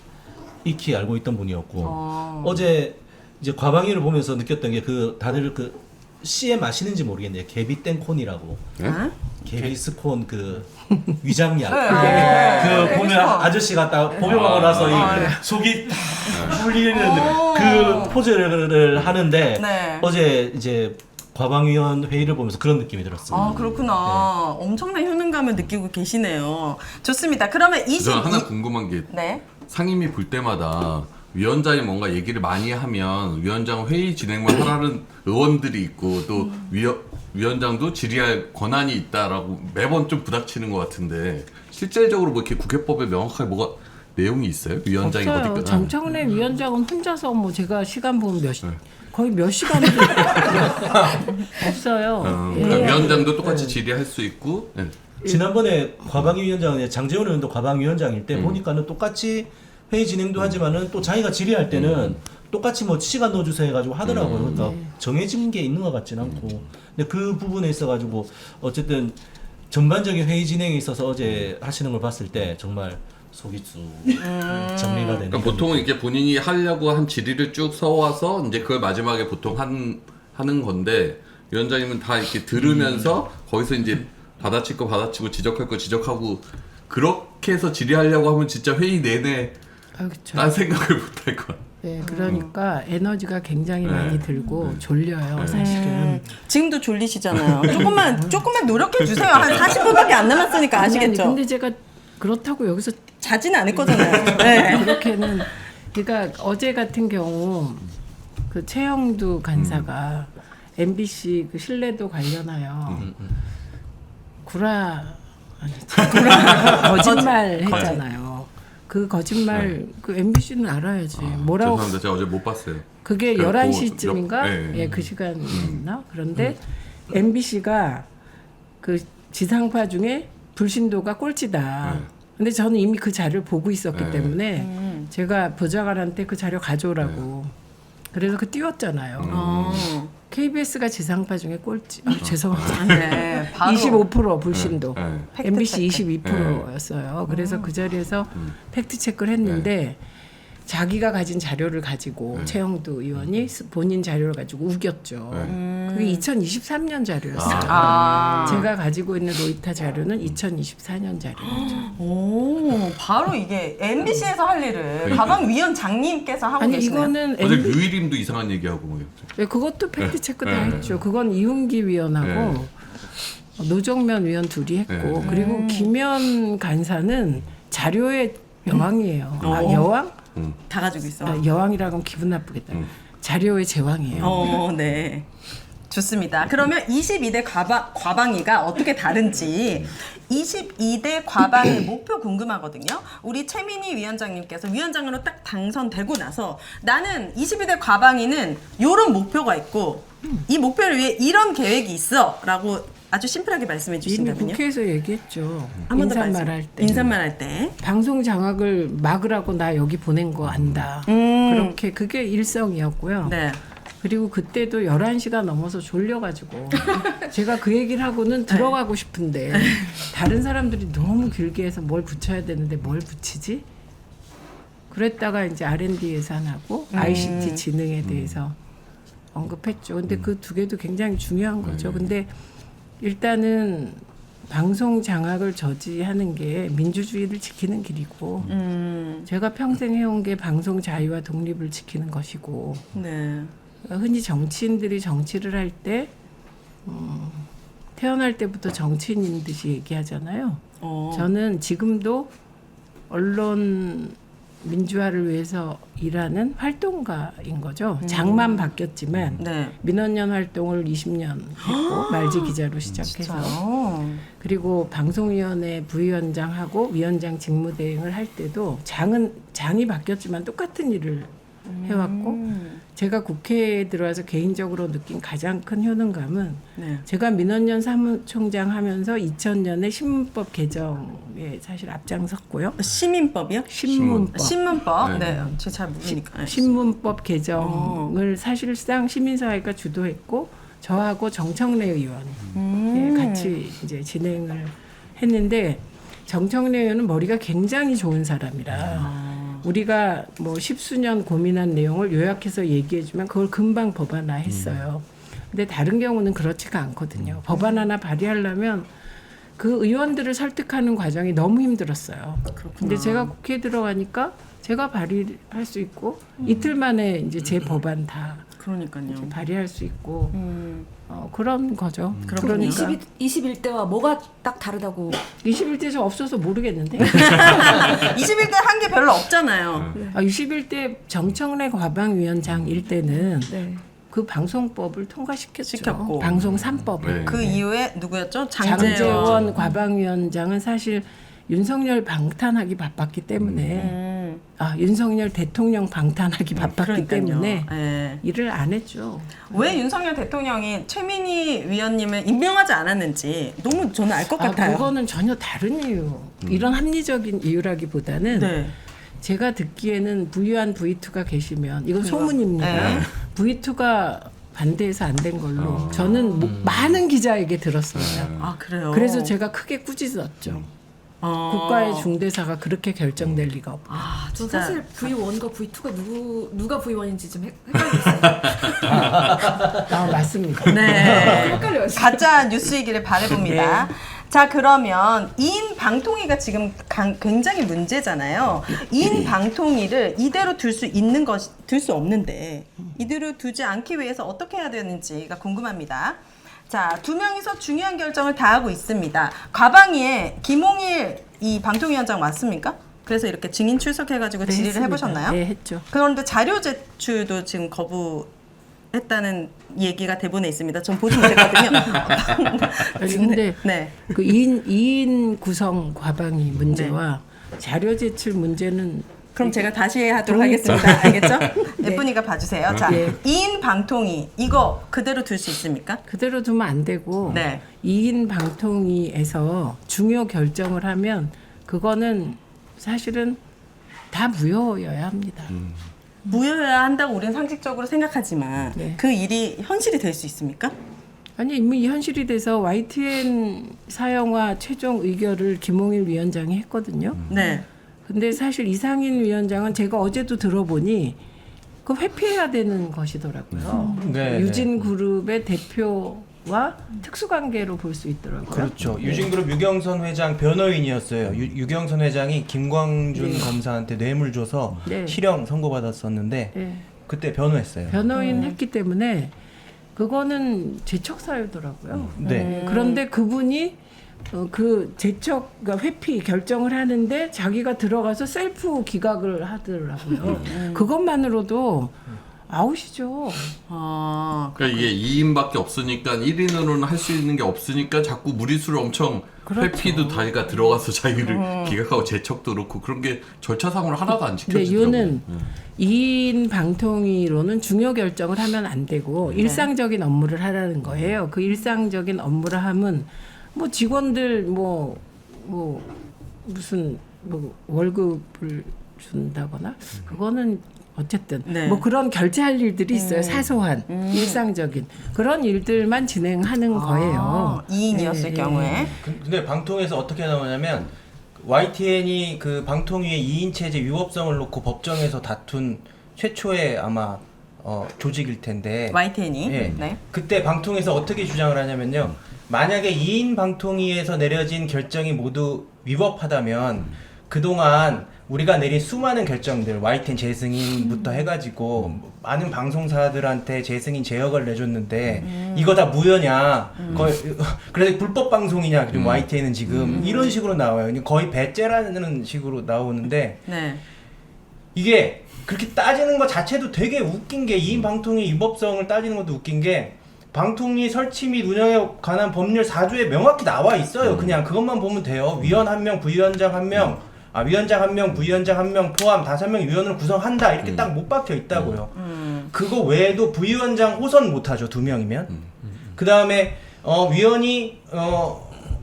익히 알고 있던 분이었고 어제 이제 과방위를 보면서 느꼈던 게 그 다들 그 CM 아시는지 모르겠네요. 개비땡콘이라고. 개비스콘 그 위장약. 그 보면 아저씨가 딱 복용하고 나서 이 속이 딱 풀리는 그 포즈를 하는데 네. 어제 이제 과방위원 회의를 보면서 그런 느낌이 들었어요. 아 그렇구나. 엄청난 효능감을 느끼고 계시네요. 좋습니다. 그러면 저는 하나 궁금한 게 네. 상임위 볼 때마다 위원장이 뭔가 얘기를 많이 하면 위원장 회의 진행만 하라는 의원들이 있고 또 위원장도 질의할 권한이 있다라고 매번 좀 부닥치는 것 같은데 실질적으로 뭐 이렇게 국회법에 명확하게 뭐가 내용이 있어요? 위원장이 없어요. 어디 정청래 위원장은 혼자서 뭐 제가 시간 보면 거의 몇 시간을 없어요. 그러니까 예. 위원장도 똑같이 질의할 수 있고 지난번에 과방위 위원장은 장제원 의원도 과방위 위원장일 때 보니까는 똑같이 회의 진행도 하지만은 또 자기가 질의할 때는 똑같이 뭐 시간 넣어주세요 해가지고 하더라고요. 그러니까 정해진 게 있는 것 같지는 않고. 근데 그 부분에 있어가지고 어쨌든 전반적인 회의 진행에 있어서 어제 하시는 걸 봤을 때 정말 속이 쭉 정리가 되는. 그러니까 보통은 이렇게 본인이 하려고 한 질의를 쭉 써와서 이제 그걸 마지막에 보통 하는 건데 위원장님은 다 이렇게 들으면서 거기서 이제 받아칠 거 받아치고 지적할 거 지적하고 그렇게 해서 질의하려고 하면 진짜 회의 내내 딴 생각을 못 할 것 같아요. 네, 그러니까 에너지가 굉장히 많이 들고 졸려요, 사실은. 지금도 졸리시잖아요. 조금만 노력해 주세요. 한 40분밖에 안 남았으니까 아시겠죠? 근데 제가 그렇다고 여기서 자지는 않을 거잖아요. 네. 그렇게는 그러니까 어제 같은 경우 그 최영두 간사가 MBC 그 신뢰도 관련하여 거짓말 했잖아요. 그 거짓말 그 MBC는 알아야지. 뭐라고? 죄송합니다. 제가 어제 못 봤어요. 그게 그 11시쯤인가? 네. 예, 그 시간이었나? 그런데 MBC가 그 지상파 중에 불신도가 꼴찌다. 근데 저는 이미 그 자료를 보고 있었기 때문에 제가 보좌관한테 그 자료 가져오라고. 그래서 그 띄웠잖아요. KBS가 지상파 중에 꼴찌. 죄송합니다. 네, 바로 25% 불신도. MBC 팩트체크. 22%였어요. 그래서 그 자리에서 팩트 체크를 했는데 자기가 가진 자료를 가지고 최영두 의원이 본인 자료를 가지고 우겼죠. 그게 2023년 자료였어요. 제가 가지고 있는 로이터 자료는 2024년 자료였죠. 오, 바로 이게 MBC에서 할 일을 가방위원장님께서 하고 아니 계시네요. 이거는 어제 류일임도 이상한 얘기하고 뭐 네, 그것도 팩트 체크 다 했죠. 그건 이훈기 위원하고 노정면 위원 둘이 했고 그리고 김현 간사는 자료의 여왕이에요. 여왕? 다 가지고 있어. 여왕이라고 하면 기분 나쁘겠다. 자료의 제왕이에요. 네. 좋습니다. 그러면 22대 과방위가 어떻게 다른지 22대 과방위 목표 궁금하거든요. 우리 최민희 위원장님께서 위원장으로 딱 당선되고 나서 나는 22대 과방위는 이런 목표가 있고 이 목표를 위해 이런 계획이 있어 라고 아주 심플하게 말씀해 이미 주신다면요. 국회에서 얘기했죠. 한번 더 인사말 할 때. 인사말 할 때. 방송 장악을 막으라고 나 여기 보낸 거 안다. 그렇게 그게 일성이었고요. 네. 그리고 그때도 11시가 넘어서 졸려가지고 제가 그 얘기를 하고는 들어가고 싶은데 다른 사람들이 너무 길게 해서 뭘 붙여야 되는데 뭘 붙이지? 그랬다가 이제 R&D 예산하고 ICT 진흥에 대해서 언급했죠. 근데 그 두 개도 굉장히 중요한 거죠. 근데 일단은 방송 장악을 저지하는 게 민주주의를 지키는 길이고 제가 평생 해온 게 방송 자유와 독립을 지키는 것이고 네. 흔히 정치인들이 정치를 할 때 태어날 때부터 정치인인 듯이 얘기하잖아요. 저는 지금도 언론 민주화를 위해서 일하는 활동가인 거죠. 장만 바뀌었지만 네. 민원연 활동을 20년 했고 말지 기자로 시작해서 그리고 방송위원회 부위원장하고 위원장 직무대행을 할 때도 장이 바뀌었지만 똑같은 일을 해왔고 제가 국회에 들어와서 개인적으로 느낀 가장 큰 효능감은 네. 제가 민원연 사무총장 하면서 2000년에 신문법 개정에 사실 앞장섰고요. 시민법이요? 신문법. 신문법. 네. 네. 제가 잘 모르니까. 신문법 개정을 사실상 시민사회가 주도했고 저하고 정청래 의원이 같이 이제 진행을 했는데 정청래 의원은 머리가 굉장히 좋은 사람이라 우리가 뭐 십수년 고민한 내용을 요약해서 얘기해주면 그걸 금방 법안화했어요. 근데 다른 경우는 그렇지가 않거든요. 법안 하나 발의하려면 그 의원들을 설득하는 과정이 너무 힘들었어요. 근데 제가 국회에 들어가니까 제가 발의할 수 있고 이틀 만에 이제 제 법안 다 그러니까요. 이제 발의할 수 있고 그런 거죠. 그러니까 21대와 뭐가 딱 다르다고 21대 저 없어서 모르겠는데 21대 한 게 별로 없잖아요. 21대 정청래 과방위원장일 때는 네. 그 방송법을 통과시켰죠. 시켰고. 방송 3법을. 네. 그 이후에 누구였죠? 장제원 과방위원장은 사실 윤석열 방탄하기 바빴기 때문에 윤석열 대통령 방탄하기 바빴기 그러니까요. 때문에 네. 일을 안 했죠. 왜 윤석열 대통령이 최민희 위원님을 임명하지 않았는지 너무 저는 알 것 같아요. 그거는 전혀 다른 이유. 이런 합리적인 이유라기보다는 네. 제가 듣기에는 V1, V2가 계시면 이건 소문입니다. 네. V2가 반대해서 안 된 걸로 저는 많은 기자에게 들었습니다. 아 그래요. 그래서 제가 크게 꾸짖었죠. 국가의 중대사가 그렇게 결정될 리가 없다. 저 진짜. 사실 V1과 V2가 누가 V1인지 좀 헷갈렸어요. 맞습니다. 네. 헷갈려요. 가짜 뉴스이기를 바라봅니다. 자 그러면 2인 방통위가 지금 굉장히 문제잖아요. 2인 방통위를 이대로 둘 수 있는 것이 둘 수 없는데 이대로 두지 않기 위해서 어떻게 해야 되는지가 궁금합니다. 자, 두 명이서 중요한 결정을 다 하고 있습니다. 과방위에 김홍일 이 방통위원장 맞습니까? 그래서 이렇게 증인 출석해가지고 질의를 했습니다. 해보셨나요? 네, 했죠. 그런데 자료 제출도 지금 거부했다는 얘기가 대본에 있습니다. 전 보지 못했거든요. 그런데 네. 그 2인 구성 과방위 문제와 자료 제출 문제는 그럼 제가 다시 하도록 하겠습니다. 알겠죠? 예쁜이가 봐주세요. 자, 2인 방통위 이거 그대로 둘 수 있습니까? 그대로 두면 안 되고 네. 2인 방통위에서 중요 결정을 하면 그거는 사실은 다 무효여야 합니다. 무효해야 한다고 우리는 상식적으로 생각하지만 네. 그 일이 현실이 될 수 있습니까? 아니 이미 현실이 돼서 YTN 사형화 최종 의결을 김홍일 위원장이 했거든요. 네. 근데 사실 이상인 위원장은 제가 어제도 들어보니 그 회피해야 되는 것이더라고요. 네, 유진 그룹의 대표와 특수관계로 볼 수 있더라고요. 그렇죠. 유진그룹 유경선 회장 변호인이었어요. 유경선 회장이 김광준 검사한테 뇌물 줘서 네. 실형 선고받았었는데 네. 그때 변호했어요. 변호인 했기 때문에 그거는 재척 사유더라고요. 네. 그런데 그분이 그 재척, 그러니까 회피 결정을 하는데 자기가 들어가서 셀프 기각을 하더라고요. 그것만으로도 아웃이죠. 그러니까 이게 2인밖에 없으니까 1인으로는 할 수 있는 게 없으니까 자꾸 무리수를 엄청 그렇죠. 회피도 자기가 들어가서 자기를 기각하고 재척도 그렇고 그런 게 절차상으로 하나도 안 근데 지켜지더라고요. 이유는 2인 방통위로는 중요 결정을 하면 안 되고 일상적인 업무를 하라는 거예요. 그 일상적인 업무를 하면 뭐 직원들 무슨 월급을 준다거나 그거는 어쨌든 네. 뭐 그런 결제할 일들이 있어요. 사소한 일상적인 그런 일들만 진행하는 거예요. 2인이었을 네. 경우에 근데 방통에서 어떻게 나오냐면 YTN이 그 방통위의 2인 체제 위법성을 놓고 법정에서 다툰 최초의 아마 조직일 텐데 YTN이. 예. 네. 그때 방통위에서 어떻게 주장을 하냐면요. 만약에 2인 방통위에서 내려진 결정이 모두 위법하다면 그동안 우리가 내린 수많은 결정들, YTN 재승인부터 해가지고 많은 방송사들한테 재승인 제역을 내줬는데 이거 다 무효냐? 거의 그래서 불법 방송이냐? 지금 YTN은 지금 이런 식으로 나와요. 거의 배째라는 식으로 나오는데 네. 이게 그렇게 따지는 것 자체도 되게 웃긴 게 2인 방통위 위법성을 따지는 것도 웃긴 게 방통위 설치 및 운영에 관한 법률 4조에 명확히 나와 있어요. 그냥 그것만 보면 돼요. 위원 1명, 부위원장 1명, 위원장 1명, 부위원장 1명 포함 5명의 위원을 구성한다. 이렇게 딱 못 박혀 있다고요. 그거 외에도 부위원장 호선 못 하죠. 2명이면. 그 다음에 위원이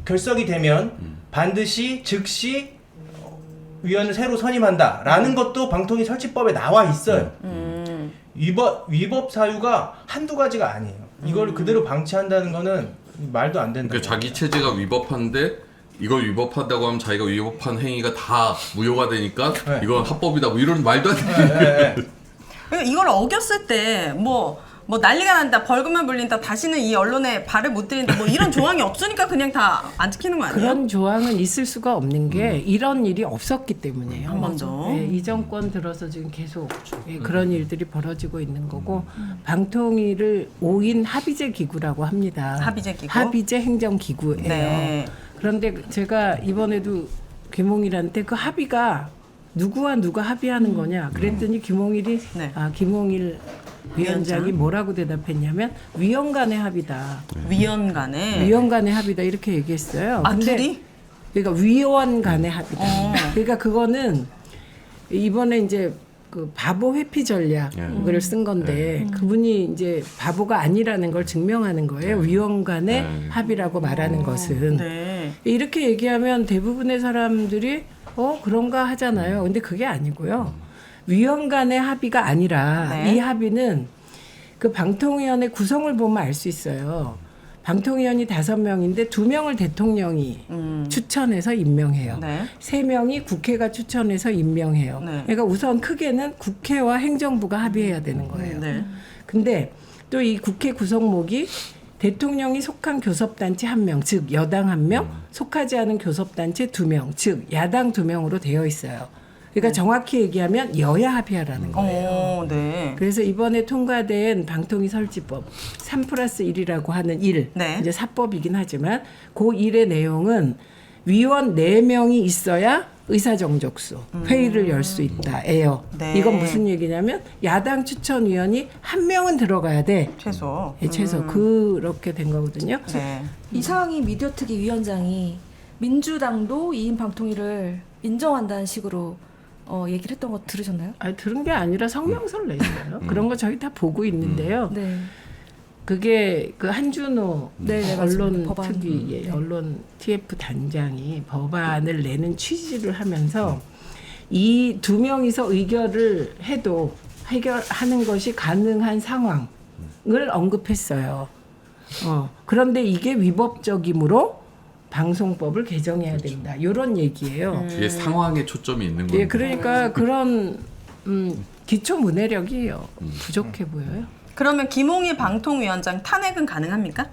결석이 되면 반드시 즉시 위원을 새로 선임한다라는 것도 방통위 설치법에 나와 있어요. 위법 사유가 한두 가지가 아니에요. 이걸 그대로 방치한다는 거는 말도 안 된다. 그러니까 자기 체제가 위법한데 이걸 위법하다고 하면 자기가 위법한 행위가 다 무효가 되니까 네. 이건 합법이다 뭐 이런 말도 안 되는 그러니까 이걸 어겼을 때 뭐 난리가 난다, 벌금을 물린다, 다시는 이 언론에 발을 못 들인다, 뭐 이런 조항이 없으니까 그냥 다 안 지키는 거 아니에요? 그런 조항은 있을 수가 없는 게 이런 일이 없었기 때문이에요. 한 번도. 예, 이 정권 들어서 지금 계속 그런 일들이 벌어지고 있는 거고 방통위를 5인 합의제 기구라고 합니다. 합의제 기구? 합의제 행정기구예요. 네. 그런데 제가 이번에도 김홍일한테 그 합의가 누구와 누가 합의하는 거냐 그랬더니 김홍일이 네. 김홍일 위원장이 위원장? 뭐라고 대답했냐면 위원 간의 합의다. 위원 간에. 위원 간의 합의다 이렇게 얘기했어요. 아, 근데 둘이? 그러니까 위원 간의 합의다. 어. 그러니까 그거는 이번에 이제 그 바보 회피 전략을 쓴 건데 그분이 이제 바보가 아니라는 걸 증명하는 거예요. 위원 간의 합의라고 말하는 것은. 네. 이렇게 얘기하면 대부분의 사람들이 그런가 하잖아요. 근데 그게 아니고요. 위원 간의 합의가 아니라 네. 이 합의는 그 방통위원회 구성을 보면 알 수 있어요. 방통위원이 5명인데 2명을 대통령이 추천해서 임명해요. 네. 3명이 국회가 추천해서 임명해요. 네. 그러니까 우선 크게는 국회와 행정부가 합의해야 되는 거예요. 네. 근데 또 이 국회 구성목이 대통령이 속한 교섭단체 1명, 즉 여당 1명, 속하지 않은 교섭단체 2명, 즉 야당 2명으로 되어 있어요. 그러니까 정확히 얘기하면 여야 합의하라는 거예요. 네. 그래서 이번에 통과된 방통위 설치법 3+1이라고 하는 일, 네. 이제 사법이긴 하지만 그 일의 내용은 위원 4명이 있어야 의사정족수 회의를 열 수 있다예요. 네. 이건 무슨 얘기냐면 야당 추천위원이 1명은 들어가야 돼. 최소. 예, 최소 그렇게 된 거거든요. 네. 이상희 미디어특위 위원장이 민주당도 2인 방통위를 인정한다는 식으로 얘기를 했던 거 들으셨나요? 아니, 들은 게 아니라 성명서를 냈어요. 그런 거 저희 다 보고 있는데요. 네. 그게 그 한준호 네, 언론 맞습니다. 법안. 특위 언론 TF 단장이 법안을 내는 취지를 하면서 이 2명이서 의결을 해도 해결하는 것이 가능한 상황을 언급했어요. 그런데 이게 위법적이므로 방송법을 개정해야 된다. 이런 얘기예요. 뒤에 상황에 초점이 있는 거예요. 예, 그러니까 그런 기초 문해력이 부족해 보여요. 그러면 김홍일 방통위원장 탄핵은 가능합니까?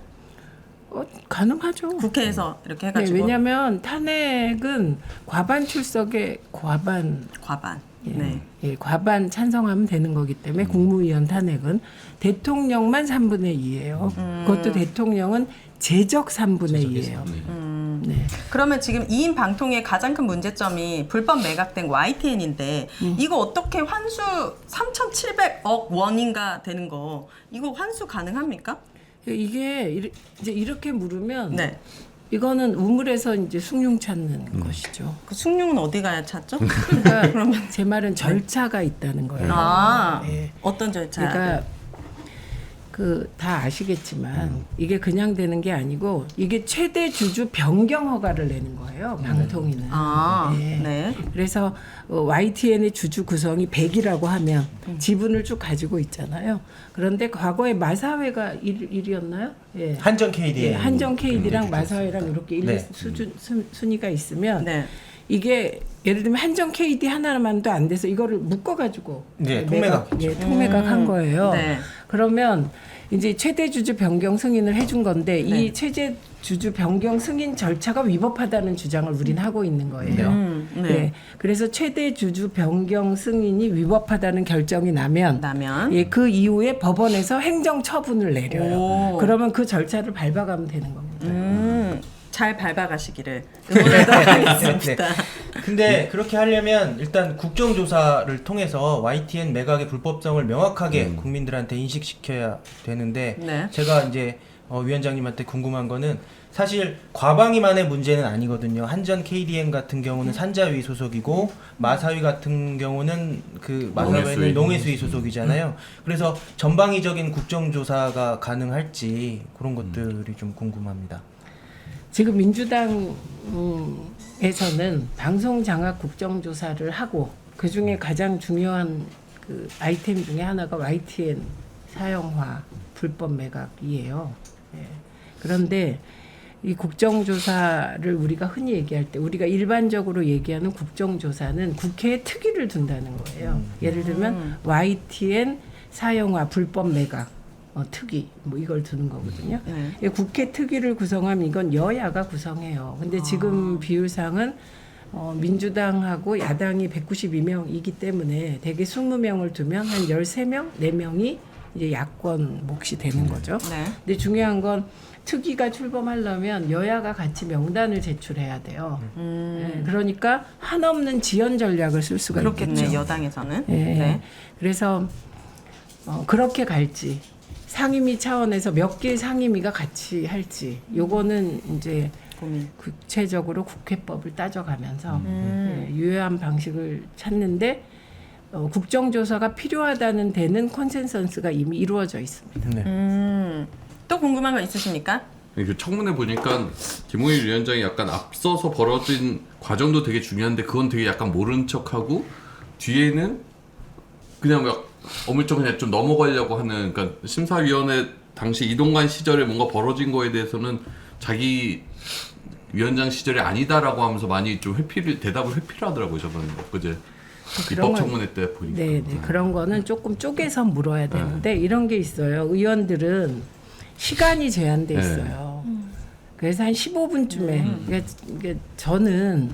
가능하죠. 국회에서 이렇게 네, 해가지고. 왜냐하면 탄핵은 과반 출석에 과반 네. 예, 과반 찬성하면 되는 거기 때문에 국무위원 탄핵은 대통령만 3분의 2예요. 그것도 대통령은 제적 3분의 2예요. 네. 그러면 지금 2인 방통위의 가장 큰 문제점이 불법 매각된 YTN인데 이거 어떻게 환수 3,700억 원인가 되는 거 이거 환수 가능합니까? 이게 이제 이렇게 물으면 네. 이거는 우물에서 이제 숭늉 찾는 것이죠. 그 숭늉은 어디 가야 찾죠? 그러니까 제 말은 절차가 있다는 거예요. 네. 어떤 절차? 그러니까 그 다 아시겠지만 이게 그냥 되는 게 아니고 이게 최대 주주 변경 허가를 내는 거예요. 방통위는. 네. 네. 그래서 YTN의 주주 구성이 100이라고 하면 지분을 쭉 가지고 있잖아요. 그런데 과거에 마사회가 1이었나요? 예. 한정 KD. 예, 한정 KD랑 마사회랑 이렇게 네. 순위가 있으면 네. 이게 예를 들면 한정 KD 하나만도 안 돼서 이거를 묶어가지고 네, 통매각. 예, 통매각 한 거예요. 네. 그러면 이제 최대 주주 변경 승인을 해준 건데 네. 이 최대 주주 변경 승인 절차가 위법하다는 주장을 우린 하고 있는 거예요. 네. 네. 그래서 최대 주주 변경 승인이 위법하다는 결정이 나면 예, 그 이후에 법원에서 행정 처분을 내려요. 오. 그러면 그 절차를 밟아가면 되는 겁니다. 잘 밟아가시기를 응원하도록 하겠습니다. 근데 그렇게 하려면 일단 국정조사를 통해서 YTN 매각의 불법성을 명확하게 국민들한테 인식시켜야 되는데 네. 제가 이제 위원장님한테 궁금한 거는 사실 과방위만의 문제는 아니거든요. 한전 KDM 같은 경우는 산자위 소속이고 마사위 같은 경우는 그 마사위는 농해수위 소속이잖아요. 그래서 전방위적인 국정조사가 가능할지 그런 것들이 좀 궁금합니다. 지금 민주당에서는 방송 장악 국정조사를 하고 그 중에 가장 중요한 그 아이템 중에 하나가 YTN 사형화 불법 매각이에요. 예. 그런데 이 국정조사를 우리가 흔히 얘기할 때 우리가 일반적으로 얘기하는 국정조사는 국회에 특위를 둔다는 거예요. 예를 들면 YTN 사형화 불법 매각 특위 뭐 이걸 두는 거거든요. 예, 국회 특위를 구성하면 이건 여야가 구성해요. 근데 지금 비율상은 민주당하고 야당이 192명이기 때문에 대개 20명을 두면 한 13명, 4명이 이제 야권 몫이 되는 거죠. 근데 중요한 건 특위가 출범하려면 여야가 같이 명단을 제출해야 돼요. 예, 그러니까 한없는 지연 전략을 쓸 수가 그렇겠네, 있겠죠. 여당에서는. 예, 네. 그래서 그렇게 갈지 상임위 차원에서 몇 개의 상임위가 같이 할지 요거는 이제 고민. 구체적으로 국회법을 따져가면서 유효한 방식을 찾는데 국정조사가 필요하다는 데는 컨센서스가 이미 이루어져 있습니다. 네. 또 궁금한 거 있으십니까? 그 청문회 보니까 김홍일 위원장이 약간 앞서서 벌어진 과정도 되게 중요한데 그건 되게 약간 모른 척하고 뒤에는 그냥 막 어물쩍 그냥 좀 넘어가려고 하는, 그러니까 심사위원회 당시 이동관 시절에 뭔가 벌어진 거에 대해서는 자기 위원장 시절이 아니다라고 하면서 많이 좀 대답을 회피를 하더라고요. 저번에 그제 입법 청문회 때 보니까. 네, 그런 거는 조금 쪼개서 물어야 되는데 이런 게 있어요. 의원들은 시간이 제한돼 있어요. 그래서 한 15분쯤에 그러니까 저는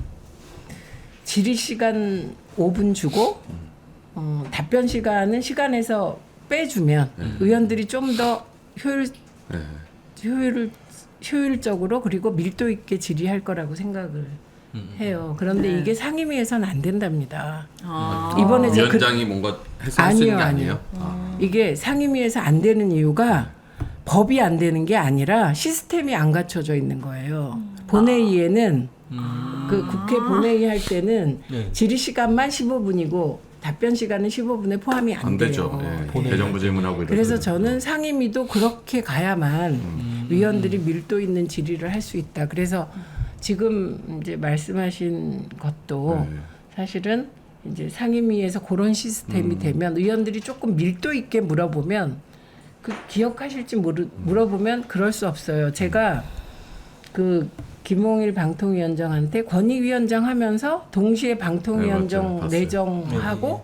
질의 시간 5분 주고 답변 시간은 시간에서 빼주면 의원들이 좀 더 효율적으로 그리고 밀도 있게 질의할 거라고 생각을 해요. 그런데 이게 상임위에서는 안 된답니다. 이번에 위원장이 뭔가 해서 할 수 있는 게 아니에요? 이게 상임위에서 안 되는 이유가 법이 안 되는 게 아니라 시스템이 안 갖춰져 있는 거예요. 본회의에는 그 국회 본회의 할 때는 질의 시간만 15분이고 답변 시간은 15분에 포함이 안 돼요. 되죠. 대정부 질문하고 그래서 저는 상임위도 그렇게 가야만 위원들이 밀도 있는 질의를 할 수 있다. 그래서 지금 이제 말씀하신 것도 사실은 이제 상임위에서 그런 시스템이 되면 의원들이 조금 밀도 있게 물어보면 그 기억하실지 물어보면 그럴 수 없어요. 제가 그 김홍일 방통위원장한테 권익위원장 하면서 동시에 방통위원장 내정하고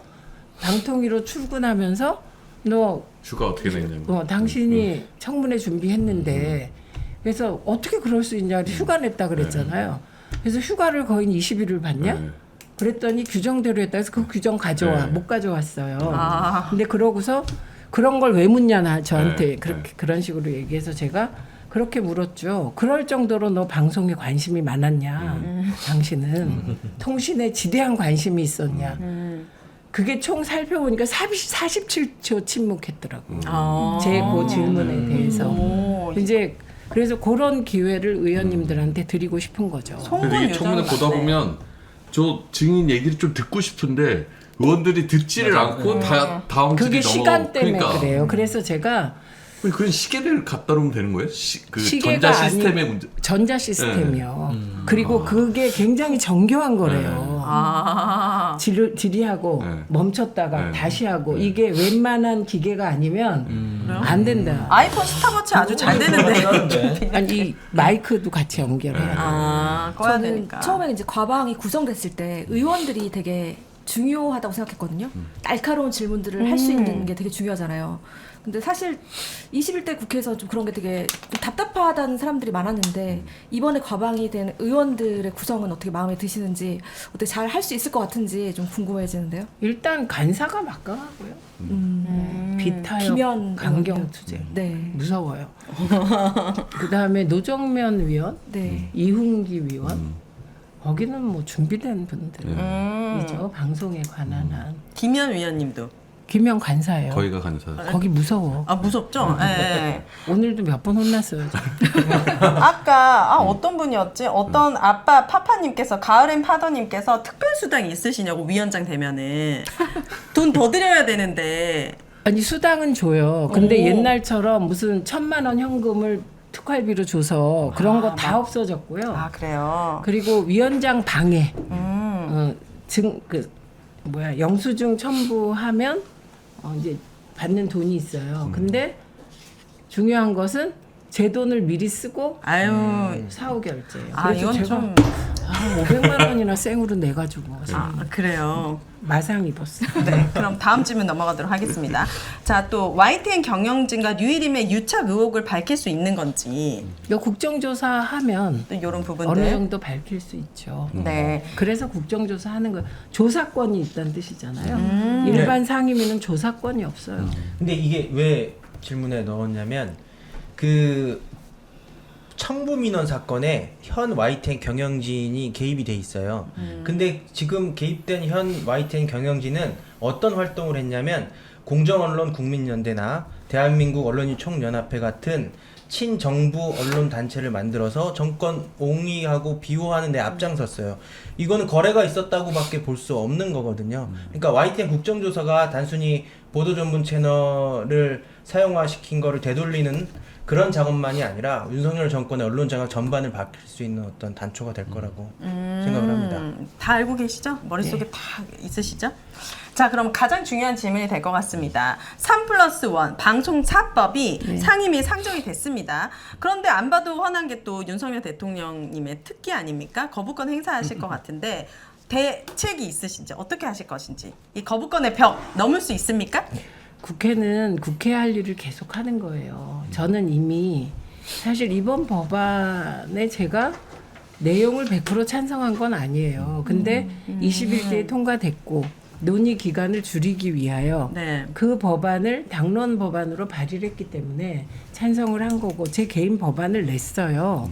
방통위로 출근하면서 너 휴가 어떻게 냈냐고. 당신이 청문회 준비했는데 그래서 어떻게 그럴 수 있냐 휴가 냈다 그랬잖아요. 그래서 휴가를 거의 20일을 받냐? 그랬더니 규정대로 했다 해서 그 규정 가져와 못 가져왔어요. 근데 그러고서 그런 걸 왜 묻냐 저한테 그렇게 그런 식으로 얘기해서 제가 그렇게 물었죠. 그럴 정도로 너 방송에 관심이 많았냐? 당신은 통신에 지대한 관심이 있었냐? 그게 총 살펴보니까 47초 침묵했더라고요. 제 그 질문에 대해서. 이제 그래서 그런 기회를 의원님들한테 드리고 싶은 거죠. 근데 이 청문회 보다 보면 저 증인 얘기를 좀 듣고 싶은데 의원들이 듣지를 않고 다음 그게 질이 시간 때문에 그러니까. 그래요. 그래서 제가 그건 시계를 갖다 놓으면 되는 거예요? 그 시계가 전자 시스템의 문제. 전자 시스템이요. 그리고 그게 굉장히 정교한 거래요. 질의하고 멈췄다가 다시 하고 이게 웬만한 기계가 아니면 안 된다. 아이폰 스탑워치 아주 잘 되는데. 아니 마이크도 같이 연결해야 돼. 아, 꺼야 저는 되니까. 처음에 이제 과방이 구성됐을 때 의원들이 되게 중요하다고 생각했거든요. 날카로운 질문들을 할 수 있는 게 되게 중요하잖아요. 근데 사실 21대 국회에서 좀 그런 게 되게 좀 답답하다는 사람들이 많았는데 이번에 과방이 된 의원들의 구성은 어떻게 마음에 드시는지 어떻게 잘 할 수 있을 것 같은지 좀 궁금해지는데요. 일단 간사가 막강하고요. 비타협, 김현 강경 투쟁. 네. 무서워요. 그 다음에 노정면 위원, 네. 이훈기 위원. 거기는 뭐 준비된 분들이죠. 방송에 관한 한. 김현 위원님도. 김영 간사예요. 거기가 간사. 거기 무서워. 아, 무섭죠? 예. 오늘도 몇 번 혼났어요. 아까 어떤 분이었지? 어떤 아빠 파파님께서 가을엔 파더님께서 특별수당이 있으시냐고 위원장 되면은 돈 더 드려야 되는데. 아니 수당은 줘요. 근데 오. 옛날처럼 무슨 1,000만 원 현금을 특활비로 줘서 그런 거 다 없어졌고요. 아, 그래요? 그리고 위원장 방해, 영수증 첨부하면 이제 받는 돈이 있어요. 근데 중요한 것은 제 돈을 미리 쓰고 사후 결제예요. 아, 그래서 이건 제가 좀 500만 원이나 생으로 내가지고 그래요. 마상 입었어요. 네, 그럼 다음 질문 넘어가도록 하겠습니다. 자, 또 YTN 경영진과 류일임의 유착 의혹을 밝힐 수 있는 건지. 이거 국정조사하면 또 이런 부분들. 어느 정도 밝힐 수 있죠. 네. 그래서 국정조사하는 거 조사권이 있다는 뜻이잖아요. 일반 상임위는 조사권이 없어요. 근데 이게 왜 질문에 넣었냐면 그 청부민원 사건에 현 YTN 경영진이 개입이 돼 있어요. 근데 지금 개입된 현 YTN 경영진은 어떤 활동을 했냐면 공정언론 국민연대나 대한민국 언론인 총연합회 같은 친정부 언론 단체를 만들어서 정권 옹이하고 비호하는 데 앞장섰어요. 이거는 거래가 있었다고밖에 볼 수 없는 거거든요. 그러니까 YTN 국정조사가 단순히 보도전문 채널을 사용화시킨 거를 되돌리는 그런 작업만이 아니라 윤석열 정권의 언론 장악 전반을 바뀔 수 있는 어떤 단초가 될 거라고 생각을 합니다. 다 알고 계시죠? 머릿속에 다 있으시죠? 자, 그럼 가장 중요한 질문이 될 것 같습니다. 3+1 방송사법이 상임위에 상정이 됐습니다. 그런데 안 봐도 훤한 게 또 윤석열 대통령님의 특기 아닙니까? 거부권 행사하실 것 같은데 대책이 있으신지 어떻게 하실 것인지 이 거부권의 벽 넘을 수 있습니까? 국회는 국회 할 일을 계속 하는 거예요. 저는 이미 사실 이번 법안에 제가 내용을 100% 찬성한 건 아니에요. 근데 21대에 통과됐고 논의 기간을 줄이기 위하여 그 법안을 당론 법안으로 발의를 했기 때문에 찬성을 한 거고 제 개인 법안을 냈어요.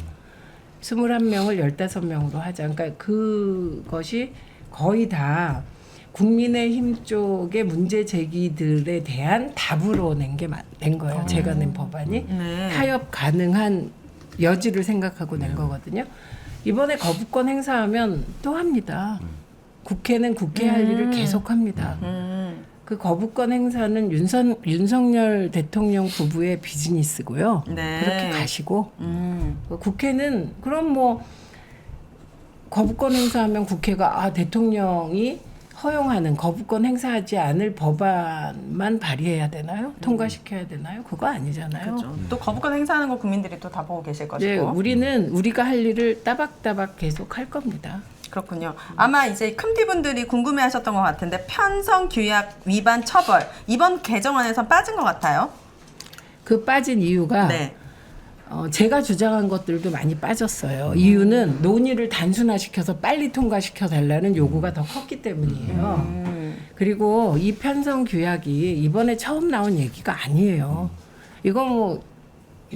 21명을 15명으로 하자. 그러니까 그것이 거의 다 국민의힘 쪽의 문제 제기들에 대한 답으로 낸 거예요. 제가 낸 법안이 타협 가능한 여지를 생각하고 낸 거거든요. 이번에 거부권 행사하면 또 합니다. 국회는 국회 할 일을 계속합니다. 그 거부권 행사는 윤석열 대통령 부부의 비즈니스고요. 그렇게 가시고 국회는 그럼 뭐 거부권 행사하면 국회가 대통령이 허용하는 거부권 행사하지 않을 법안만 발의해야 되나요? 통과시켜야 되나요? 그거 아니잖아요. 그렇죠. 또 거부권 행사하는 거 국민들이 또 다 보고 계실 것이고. 네, 우리가 할 일을 따박따박 계속 할 겁니다. 그렇군요. 아마 이제 큼티분들이 궁금해하셨던 것 같은데 편성규약 위반 처벌 이번 개정안에서 빠진 것 같아요. 그 빠진 이유가 제가 주장한 것들도 많이 빠졌어요. 이유는 논의를 단순화시켜서 빨리 통과시켜 달라는 요구가 더 컸기 때문이에요. 그리고 이 편성규약이 이번에 처음 나온 얘기가 아니에요. 이거 뭐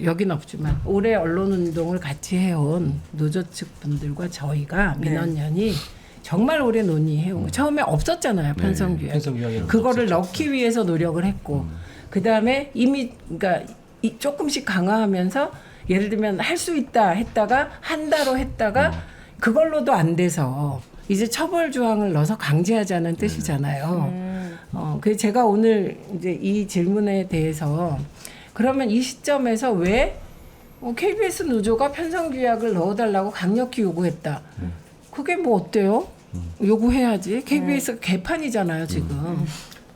여긴 없지만 올해 언론운동을 같이 해온 노조 측 분들과 저희가 민원연이 정말 오래 논의해온 거. 처음에 없었잖아요. 편성규약. 그거를 넣기 위해서 노력을 했고 그 다음에 이미 그러니까 조금씩 강화하면서 예를 들면 할 수 있다 했다가 한다로 했다가 그걸로도 안 돼서 이제 처벌 조항을 넣어서 강제하자는 뜻이잖아요. 그래서 제가 오늘 이제 이 질문에 대해서 그러면 이 시점에서 왜 KBS 노조가 편성규약을 넣어달라고 강력히 요구했다. 그게 뭐 어때요? 요구해야지. KBS가 개판이잖아요 지금.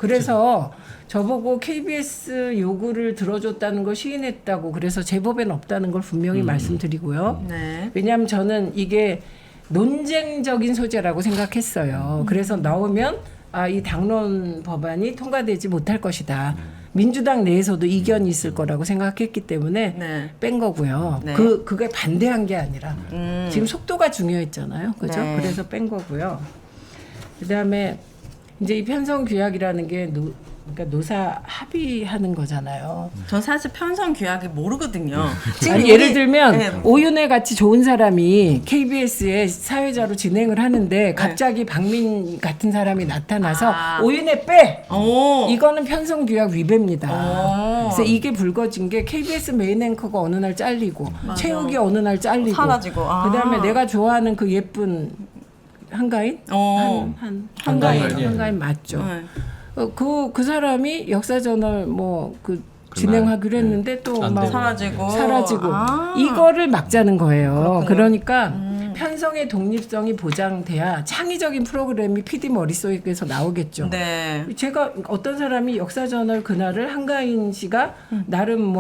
그래서 저보고 KBS 요구를 들어줬다는 걸 시인했다고 그래서 제법엔 없다는 걸 분명히 말씀드리고요. 네. 왜냐하면 저는 이게 논쟁적인 소재라고 생각했어요. 그래서 나오면 이 당론 법안이 통과되지 못할 것이다. 민주당 내에서도 이견이 있을 거라고 생각했기 때문에 네. 뺀 거고요. 네. 그게 반대한 게 아니라 지금 속도가 중요했잖아요. 그죠? 네. 그래서 뺀 거고요. 그다음에 이제 이 편성 규약이라는 게 그러니까 노사 합의하는 거잖아요. 전 사실 편성 규약을 모르거든요. 아니, 예를 들면 네. 오윤회 같이 좋은 사람이 KBS에 사회자로 진행을 하는데 갑자기 박민 같은 사람이 나타나서 오윤회 빼! 이거는 편성 규약 위배입니다. 그래서 이게 불거진 게 KBS 메인 앵커가 어느 날 잘리고 최욱이 어느 날 잘리고 사라지고. 그다음에 내가 좋아하는 그 예쁜 한가인? 한가인 맞죠. 네. 그 사람이 역사저널 진행하기로 했는데 또 막 사라지고. 이거를 막자는 거예요. 그러니까 편성의 독립성이 보장돼야 창의적인 프로그램이 PD 머릿속에서 나오겠죠. 네. 제가 어떤 사람이 역사저널 그날을 한가인 씨가 나름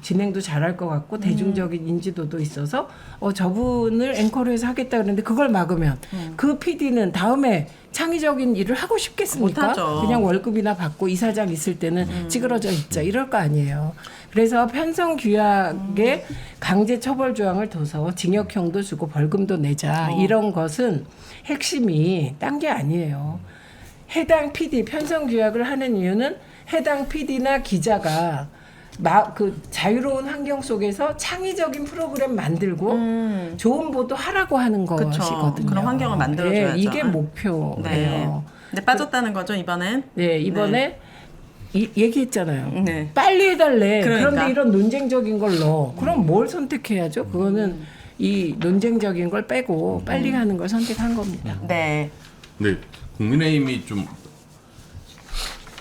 진행도 잘할 것 같고 대중적인 인지도도 있어서 저분을 앵커로 해서 하겠다 그랬는데 그걸 막으면 그 PD는 다음에 창의적인 일을 하고 싶겠습니까? 못하죠. 그냥 월급이나 받고 이사장 있을 때는 찌그러져 있자 이럴 거 아니에요. 그래서 편성 규약에 강제 처벌 조항을 둬서 징역형도 주고 벌금도 내자 이런 것은 핵심이 딴 게 아니에요. 해당 PD 편성 규약을 하는 이유는 해당 PD나 기자가 그 자유로운 환경 속에서 창의적인 프로그램 만들고 좋은 보도 하라고 하는 것이거든요. 그런 환경을 만들어줘야죠. 네, 이게 목표예요. 네. 근데 빠졌다는 거죠 이번엔? 네, 이번에 얘기했잖아요. 네. 빨리 해달래. 그러니까. 그런데 이런 논쟁적인 걸 넣어. 그럼 뭘 선택해야죠? 그거는 이 논쟁적인 걸 빼고 빨리 가는 걸 선택한 겁니다. 네. 네, 국민의힘이 좀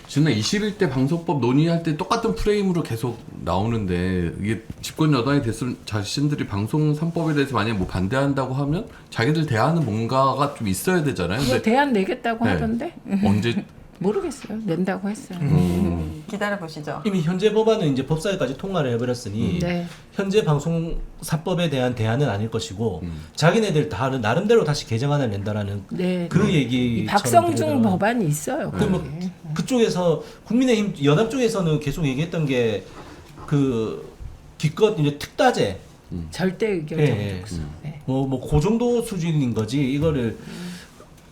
지난 21대 방송법 논의할 때 똑같은 프레임으로 계속 나오는데 이게 집권 여당이 됐을 자신들이 방송 3법에 대해서 만약에 반대한다고 하면 자기들 대안은 뭔가가 좀 있어야 되잖아요. 그거 대안 내겠다고 네. 하던데 언제 모르겠어요. 낸다고 했어요. 기다려 보시죠. 이미 현재 법안은 이제 법사위까지 통과를 해버렸으니 네. 현재 방송사법에 대한 대안은 아닐 것이고 자기네들 다 나름대로 다시 개정안을 낸다라는 네. 그 얘기. 박성중 법안이 있어요. 그럼 그쪽에서 국민의힘 여당 쪽에서는 계속 얘기했던 게 그 기껏 이제 특다제 절대 의견 예, 정독수. 네. 그 정도 수준인 거지 이거를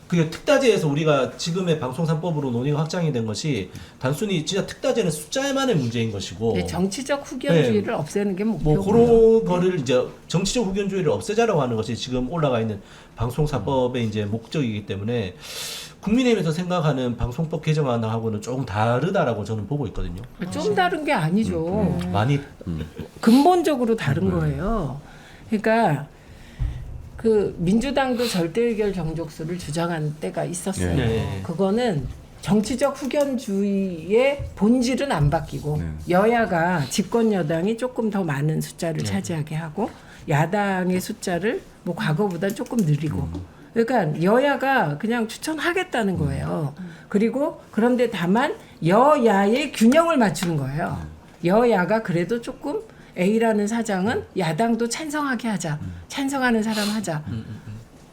그게 특다제에서 우리가 지금의 방송 3법으로 논의가 확장이 된 것이 단순히 진짜 특다제는 숫자만의 문제인 것이고 네, 정치적 후견주의를 없애는 게 목표고요. 그런 거를 이제 정치적 후견주의를 없애자라고 하는 것이 지금 올라가 있는 방송 4법의 이제 목적이기 때문에 국민의힘에서 생각하는 방송법 개정안하고는 조금 다르다라고 저는 보고 있거든요. 좀 다른 게 아니죠. 많이 근본적으로 다른 거예요. 그러니까 그 민주당도 절대 의결 정족수를 주장한 때가 있었어요. 네. 그거는 정치적 후견주의의 본질은 안 바뀌고 여야가 집권 여당이 조금 더 많은 숫자를 차지하게 하고 야당의 숫자를 과거보다 조금 늘리고 그러니까 여야가 그냥 추천하겠다는 거예요. 그리고 그런데 다만 여야의 균형을 맞추는 거예요. 여야가 그래도 조금 A라는 사장은 야당도 찬성하게 하자. 찬성하는 사람 하자.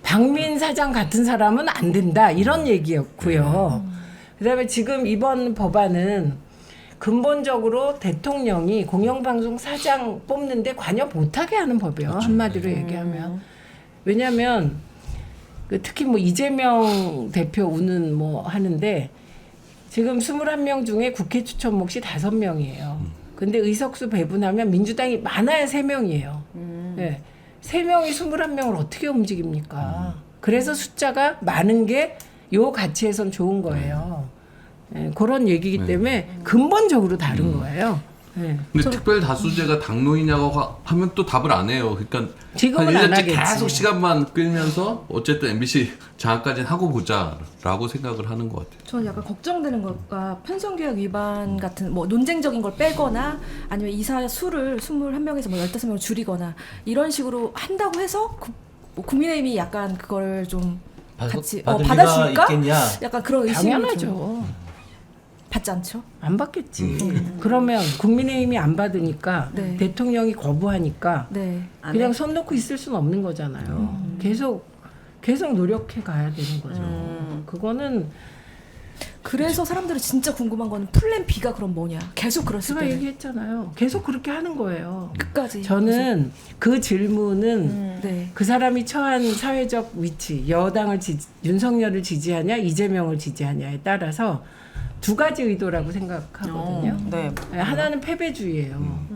박민 사장 같은 사람은 안 된다. 이런 얘기였고요. 그다음에 지금 이번 법안은 근본적으로 대통령이 공영방송 사장 뽑는데 관여 못하게 하는 법이에요. 한마디로 얘기하면. 왜냐하면 특히 이재명 대표 우는 하는데 지금 21명 중에 국회 추천 몫이 5명이에요. 근데 의석수 배분하면 민주당이 많아야 3명이에요. 네. 3명이 21명을 어떻게 움직입니까? 그래서 숫자가 많은 게 요 가치에선 좋은 거예요. 네. 그런 얘기이기 때문에 근본적으로 다른 거예요. 네. 근데 특별 다수제가 당론이냐고 하면 또 답을 안 해요. 그러니까 지금은 한 안 1년째 하겠지. 계속 시간만 끌면서 어쨌든 MBC 장악까지는 하고 보자라고 생각을 하는 것 같아요. 저는 약간 걱정되는 거가 편성규약 위반 같은 논쟁적인 걸 빼거나 아니면 이사 수를 21명에서 15명으로 줄이거나 이런 식으로 한다고 해서 국민의힘이 약간 그걸 좀 같이 받을 받아줄까? 리가 있겠냐? 약간 그런 의심이 당연하죠. 받지 않죠? 안 받겠지. 그러면 국민의힘이 안 받으니까 네. 대통령이 거부하니까 네. 그냥 손 놓고 있을 수는 없는 거잖아요. 계속 노력해 가야 되는 거죠. 그거는 그래서 사람들이 진짜 궁금한 거는 플랜 B가 그럼 뭐냐? 계속 그랬을 제가 때는 얘기했잖아요. 계속 그렇게 하는 거예요. 끝까지. 저는 그 질문은 네. 그 사람이 처한 사회적 위치, 윤석열을 지지하냐, 이재명을 지지하냐에 따라서 두 가지 의도라고 생각하거든요. 네. 하나는 패배주의예요.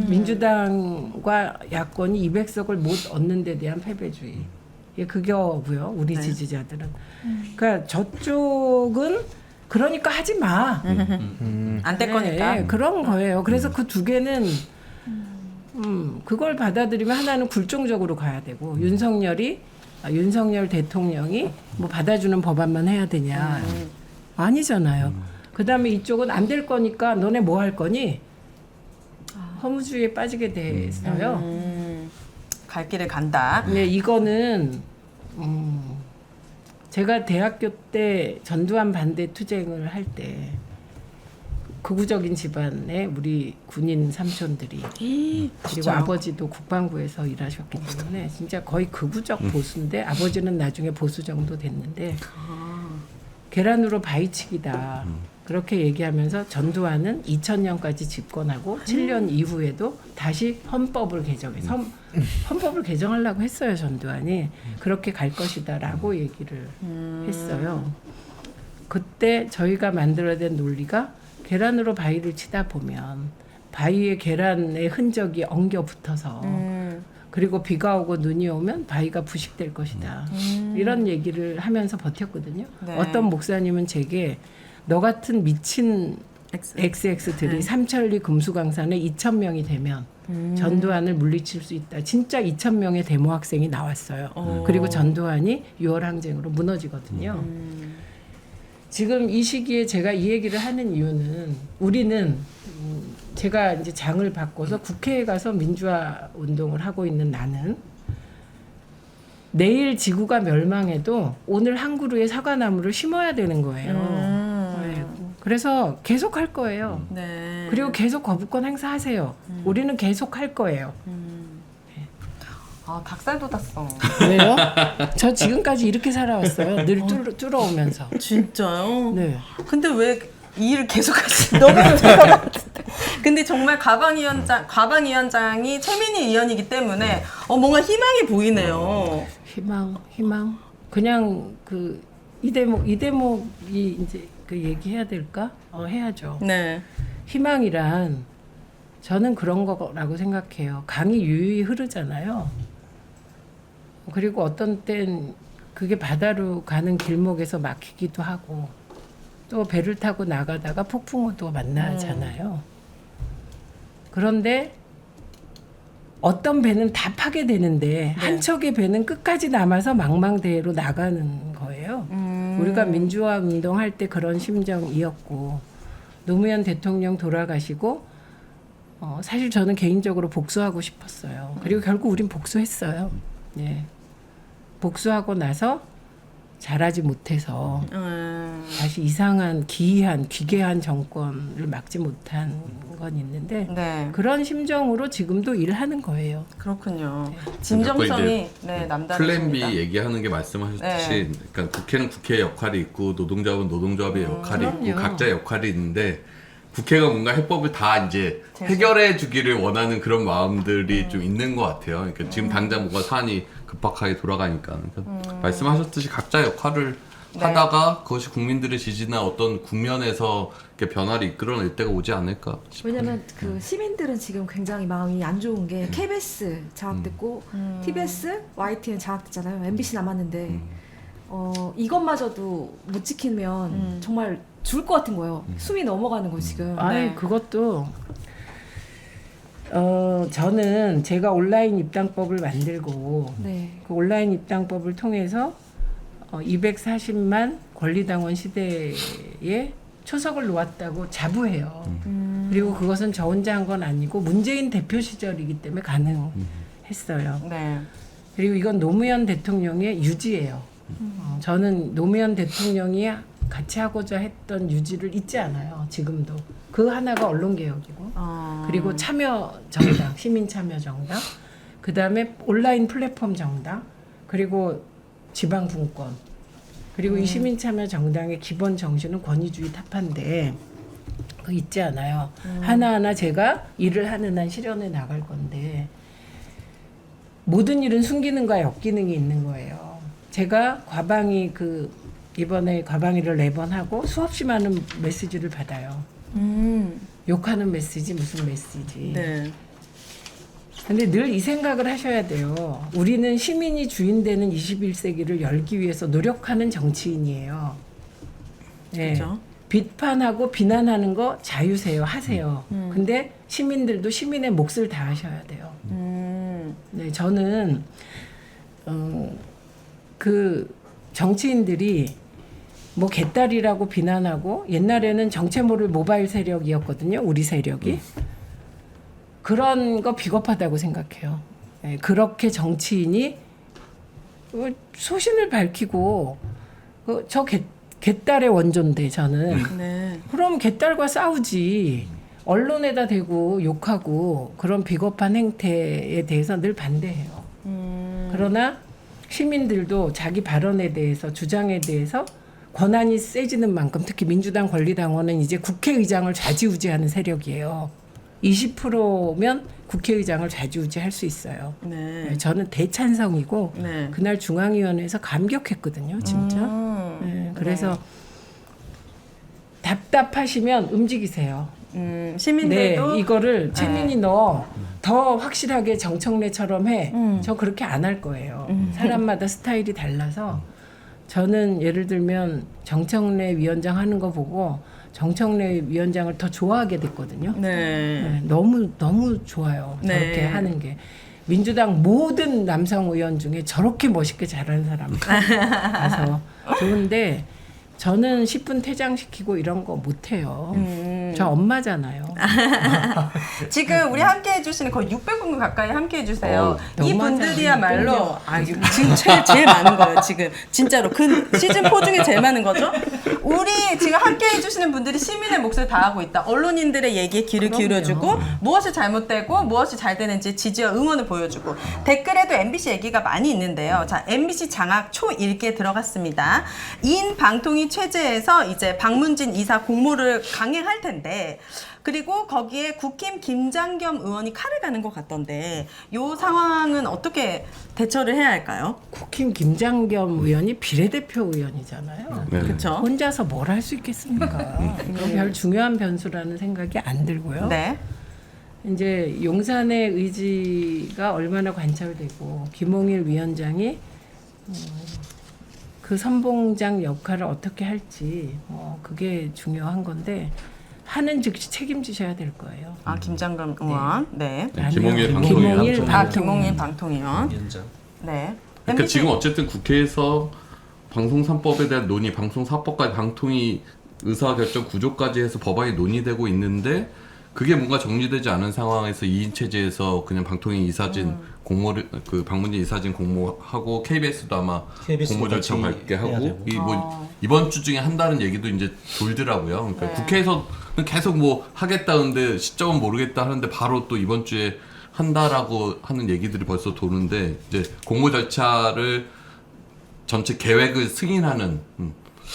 민주당과 야권이 200석을 못 얻는 데 대한 패배주의. 이게 그거고요. 우리 네. 지지자들은. 그러니까 저쪽은 그러니까 하지 마. 안 될 거니까. 네, 그런 거예요. 그래서 그 두 개는 그걸 받아들이면 하나는 굴종적으로 가야 되고 윤석열 대통령이 뭐 받아주는 법안만 해야 되냐. 아니잖아요. 그다음에 이쪽은 안 될 거니까 너네 뭐 할 거니? 허무주의에 빠지게 됐어요. 갈 길을 간다. 네, 이거는 제가 대학교 때 전두환 반대 투쟁을 할 때 극우적인 집안의 우리 군인 삼촌들이 그리고 진짜요? 아버지도 국방부에서 일하셨기 때문에 진짜 거의 극우적 보수인데 아버지는 나중에 보수 정도 됐는데 계란으로 바위치기다 그렇게 얘기하면서 전두환은 2000년까지 집권하고 7년 이후에도 다시 헌법을 개정해서 헌법을 개정하려고 했어요. 전두환이 그렇게 갈 것이다라고 얘기를 했어요. 그때 저희가 만들어낸 논리가 계란으로 바위를 치다 보면 바위에 계란의 흔적이 엉겨 붙어서 그리고 비가 오고 눈이 오면 바위가 부식될 것이다. 이런 얘기를 하면서 버텼거든요. 네. 어떤 목사님은 제게 너 같은 미친 XX들이 네. 삼천리 금수강산에 2,000명이 되면 전두환을 물리칠 수 있다. 진짜 2,000명의 데모 학생이 나왔어요. 그리고 전두환이 6월 항쟁으로 무너지거든요. 지금 이 시기에 제가 이 얘기를 하는 이유는 우리는 제가 이제 장을 바꿔서 국회에 가서 민주화 운동을 하고 있는 나는 내일 지구가 멸망해도 오늘 한 그루의 사과나무를 심어야 되는 거예요. 네. 그래서 계속 할 거예요. 네. 그리고 계속 거부권 행사하세요. 우리는 계속 할 거예요. 아, 닭살 돋았어. 왜요? 저 지금까지 이렇게 살아왔어요. 늘 뚫어오면서. 진짜요? 네. 근데 왜 이 일을 계속 하시? 너무 힘들 것 같은데. 근데 정말 과방 위원장이 최민희 의원이기 때문에 뭔가 희망이 보이네요. 희망. 그냥 그 이 대목이 이제 그 얘기해야 될까? 해야죠. 네. 희망이란 저는 그런 거라고 생각해요. 강이 유유히 흐르잖아요. 그리고 어떤 땐 그게 바다로 가는 길목에서 막히기도 하고 또 배를 타고 나가다가 폭풍우도 만나잖아요. 그런데 어떤 배는 다 파괴되는데 한 척의 배는 끝까지 남아서 망망대해로 나가는 거예요. 우리가 민주화 운동할 때 그런 심정이었고 노무현 대통령 돌아가시고 사실 저는 개인적으로 복수하고 싶었어요. 그리고 결국 우린 복수했어요. 예. 복수하고 나서 잘하지 못해서 다시 이상한 기괴한 정권을 막지 못한 건 있는데 네. 그런 심정으로 지금도 일하는 거예요. 그렇군요. 진정성이 남다르십니다. 플랜 B 얘기하는 게 말씀하셨듯이 네. 그러니까 국회는 국회의 역할이 있고 노동조합은 노동조합의 역할이 있고 그럼요. 각자의 역할이 있는데 국회가 뭔가 해법을 다 이제 해결해 주기를 원하는 그런 마음들이 좀 있는 것 같아요. 그러니까 지금 당장 뭔가 사안이 급박하게 돌아가니까 그러니까 말씀하셨듯이 각자의 역할을 하다가 그것이 국민들의 지지나 어떤 국면에서 이렇게 변화를 이끌어낼 때가 오지 않을까 싶어요. 왜냐면 그 시민들은 지금 굉장히 마음이 안 좋은 게 KBS 장악됐고 TBS, YTN 장악됐잖아요. MBC 남았는데 이것마저도 못 지키면 정말 죽을 것 같은 거예요. 숨이 넘어가는 거 지금. 아니 그것도 저는 제가 온라인 입당법을 만들고 네. 그 온라인 입당법을 통해서 240만 권리당원 시대에 초석을 놓았다고 자부해요. 그리고 그것은 저 혼자 한 건 아니고 문재인 대표 시절이기 때문에 가능했어요. 네. 그리고 이건 노무현 대통령의 유지예요. 저는 노무현 대통령이 같이 하고자 했던 유지를 잊지 않아요. 지금도. 그 하나가 언론개혁이고 그리고 참여정당, 시민참여정당, 그 다음에 온라인 플랫폼 정당, 그리고 지방분권, 그리고 이 시민참여정당의 기본 정신은 권위주의 타파인데 그거 잊지 않아요. 하나하나 제가 일을 하는 한 실현해 나갈 건데 모든 일은 순기능과 역기능이 있는 거예요. 제가 과방위 이번에 과방위를 4번 하고 수없이 많은 메시지를 받아요. 욕하는 메시지 무슨 메시지. 네. 근데 늘 이 생각을 하셔야 돼요. 우리는 시민이 주인되는 21세기를 열기 위해서 노력하는 정치인이에요. 네. 그렇죠. 비판하고 비난하는 거 자유세요. 하세요. 근데 시민들도 시민의 몫을 다하셔야 돼요. 네, 저는 그 정치인들이 뭐 개딸이라고 비난하고 옛날에는 정체 모를 모바일 세력이었거든요. 우리 세력이. 그런 거 비겁하다고 생각해요. 네, 그렇게 정치인이 소신을 밝히고 저 개딸의 원조인데 저는 네. 그럼 개딸과 싸우지 언론에다 대고 욕하고 그런 비겁한 행태에 대해서 늘 반대해요. 그러나 시민들도 자기 발언에 대해서 주장에 대해서 권한이 세지는 만큼 특히 민주당 권리당원은 이제 국회의장을 좌지우지하는 세력이에요. 20%면 국회의장을 좌지우지할 수 있어요. 네. 저는 대찬성이고 네. 그날 중앙위원회에서 감격했거든요. 진짜. 네, 그래서 답답하시면 움직이세요. 시민들도 네, 이거를 채민이 너 더 확실하게 정청래처럼 해. 저 그렇게 안 할 거예요. 사람마다 스타일이 달라서 저는 예를 들면 정청래 위원장 하는 거 보고 정청래 위원장을 더 좋아하게 됐거든요. 네. 네, 너무 좋아요. 저렇게 네. 하는 게. 민주당 모든 남성 의원 중에 저렇게 멋있게 잘하는 사람 봐서 좋은데 저는 10분 퇴장시키고 이런 거 못해요. 저 엄마잖아요. 지금 우리 함께 해주시는 거의 600분 가까이 함께 해주세요. 이 너무하잖아요. 분들이야말로 지금 제일 많은 거예요. 지금 진짜로 시즌 4 중에 제일 많은 거죠. 우리 지금 함께 해주시는 분들이 시민의 몫을 다하고 있다. 언론인들의 얘기에 귀를 기울여주고 무엇이 잘못되고 무엇이 잘 되는지 지지와 응원을 보여주고 댓글에도 MBC 얘기가 많이 있는데요. 자, MBC 장악 초 1개 들어갔습니다. 인 방통위 체제에서 이제 박문진 이사 공모를 강행할 텐데 그리고 거기에 국힘 김장겸 의원이 칼을 가는 것 같던데 이 상황은 어떻게 대처를 해야 할까요? 국힘 김장겸 의원이 비례대표 의원이잖아요. 네. 그렇죠. 혼자서 뭘 할 수 있겠습니까? 이거 별 중요한 변수라는 생각이 안 들고요. 네. 이제 용산의 의지가 얼마나 관철되고 김홍일 위원장이 그 선봉장 역할을 어떻게 할지 그게 중요한 건데 하는 즉시 책임지셔야 될 거예요. 아 김장겸 의원. 네. 김홍일 방통위원. 김홍일 방통위원. 위원장. 네. 그러니까 MBC. 지금 어쨌든 국회에서 방송 3법에 대한 논의, 방송 4법까지 방통위 의사결정 구조까지 해서 법안이 논의되고 있는데 그게 뭔가 정리되지 않은 상황에서 2인 체제에서 그냥 방통위 이사진 공모를 박문진 이사진 공모하고 KBS도 아마 공모 절차 밟게 하고 이번 주 중에 한다는 얘기도 이제 돌더라고요. 그러니까 국회에서 계속 뭐 하겠다는데 시점은 모르겠다 하는데 바로 또 이번 주에 한다라고 하는 얘기들이 벌써 도는데 이제 공모 절차를 전체 계획을 승인하는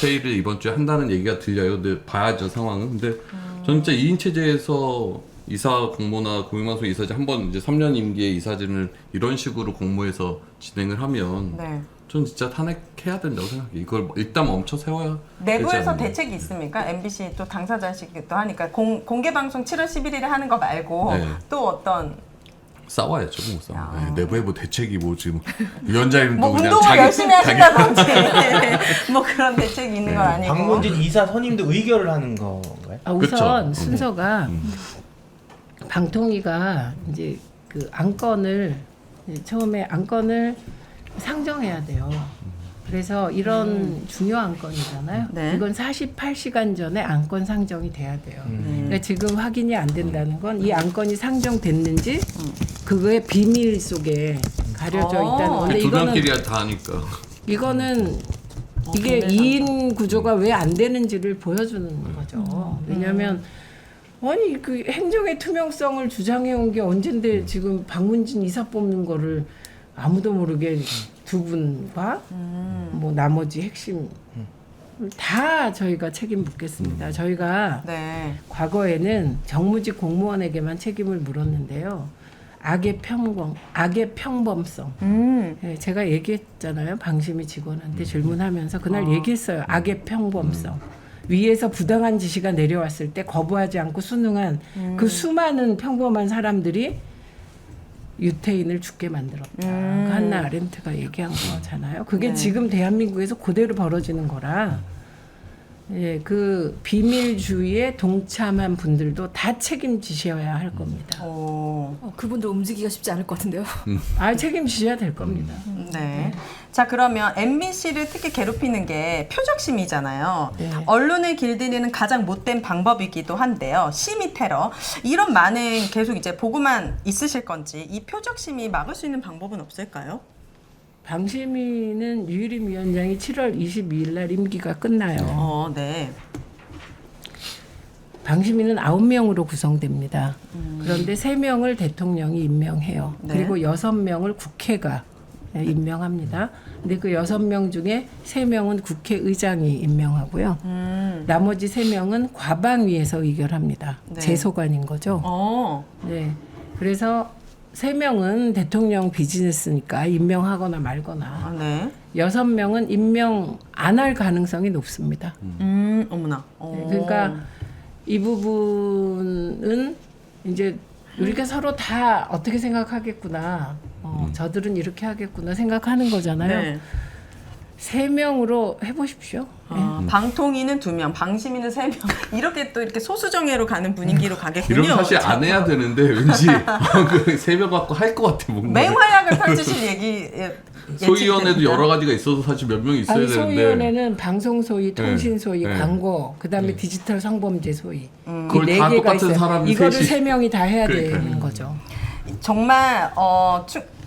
회의를 이번 주에 한다는 얘기가 들려요. 근데 봐야죠 상황은. 근데 전체 2인 체제에서 이사 공모나 공영방송 이사진 한번 이제 3년 임기의 이사진을 이런 식으로 공모해서 진행을 하면 네. 전 진짜 탄핵해야 된다고 생각해요. 이걸 일단 멈춰 세워야 내부에서 되지 않나. 대책이 있습니까? MBC 또 당사자시기도 하니까 공개 방송 7월 11일에 하는 거 말고 네. 또 어떤 싸워야죠, 뭐 싸워. 네, 내부에 뭐 대책이 뭐 지금 위원장님도 뭐 그냥 운동을 열심히 하신다든지 자기 뭐 그런 대책이 있는 건 아니고. 박문진 이사 선임도 의결을 하는 건가요? 우선 그쵸. 순서가 방통위가 이제 그 안건을 처음에 안건을 상정해야 돼요. 그래서 이런 중요한 안건이잖아요. 네. 이건 48시간 전에 안건 상정이 돼야 돼요. 그러니까 지금 확인이 안 된다는 건 이 안건이 상정됐는지 그거의 비밀 속에 가려져 있다는 건데 두 이거는 명끼리 다 하니까. 이거는 이게 동네 2인 구조가 왜 안 되는지를 보여주는 거죠. 왜냐하면 아니 그 행정의 투명성을 주장해온 게 언젠데 지금 박문진 이사 뽑는 거를 아무도 모르게 두 분과 뭐 나머지 핵심 다 저희가 책임 묻겠습니다. 저희가 네. 과거에는 정무직 공무원에게만 책임을 물었는데요. 악의 평범성. 네, 제가 얘기했잖아요. 방심위 직원한테 질문하면서 그날 얘기했어요. 악의 평범성. 위에서 부당한 지시가 내려왔을 때 거부하지 않고 순응한 그 수많은 평범한 사람들이 유태인을 죽게 만들었다. 그 한나 아렌트가 얘기한 거잖아요. 그게 네. 지금 대한민국에서 그대로 벌어지는 거라. 예, 그 비밀주의에 동참한 분들도 다 책임지셔야 할 겁니다. 그분도 움직이기가 쉽지 않을 것 같은데요. 책임지셔야 될 겁니다. 네. 자, 그러면 MBC를 특히 괴롭히는 게 표적심이잖아요. 네. 언론을 길들이는 가장 못된 방법이기도 한데요. 심의 테러. 이런 많은 계속 이제 보고만 있으실 건지 이 표적심이 막을 수 있는 방법은 없을까요? 방심위는 유일임 위원장이 7월 22일 날 임기가 끝나요. 네. 방심위는 9명으로 구성됩니다. 그런데 3명을 대통령이 임명해요. 네. 그리고 6명을 국회가 임명합니다. 근데 그 6명 중에 3명은 국회의장이 임명하고요. 나머지 3명은 과방위에서 의결합니다. 네. 재소관인 거죠. 네. 그래서 3명은 대통령 비즈니스니까 임명하거나 말거나. 네. 6명은 임명 안 할 가능성이 높습니다. 어머나. 네, 그러니까 이 부분은 이제 우리가 서로 다 어떻게 생각하겠구나. 저들은 이렇게 하겠구나 생각하는 거잖아요. 네. 3명으로 해보십시오. 방통위는 2명, 방심위는 3명. 이렇게 또 이렇게 소수정예로 가는 분위기로 가겠군요. 이러면 사실 안 해야 되는데 왠지 그 3명 갖고 할 것 같아 뭔가. 맹활약을 펼치실 얘기. 소위원회도 여러 가지가 있어서 사실 몇 명 있어야 되는데. 소위원회는 방송 소위, 통신 소위, 네. 광고, 그다음에 디지털 성범죄 소위. 그걸 이 다 4개가 똑같은 있어요. 사람이 이거를 셋이- 3명이 다 해야 그러니까요. 되는 거죠. 정말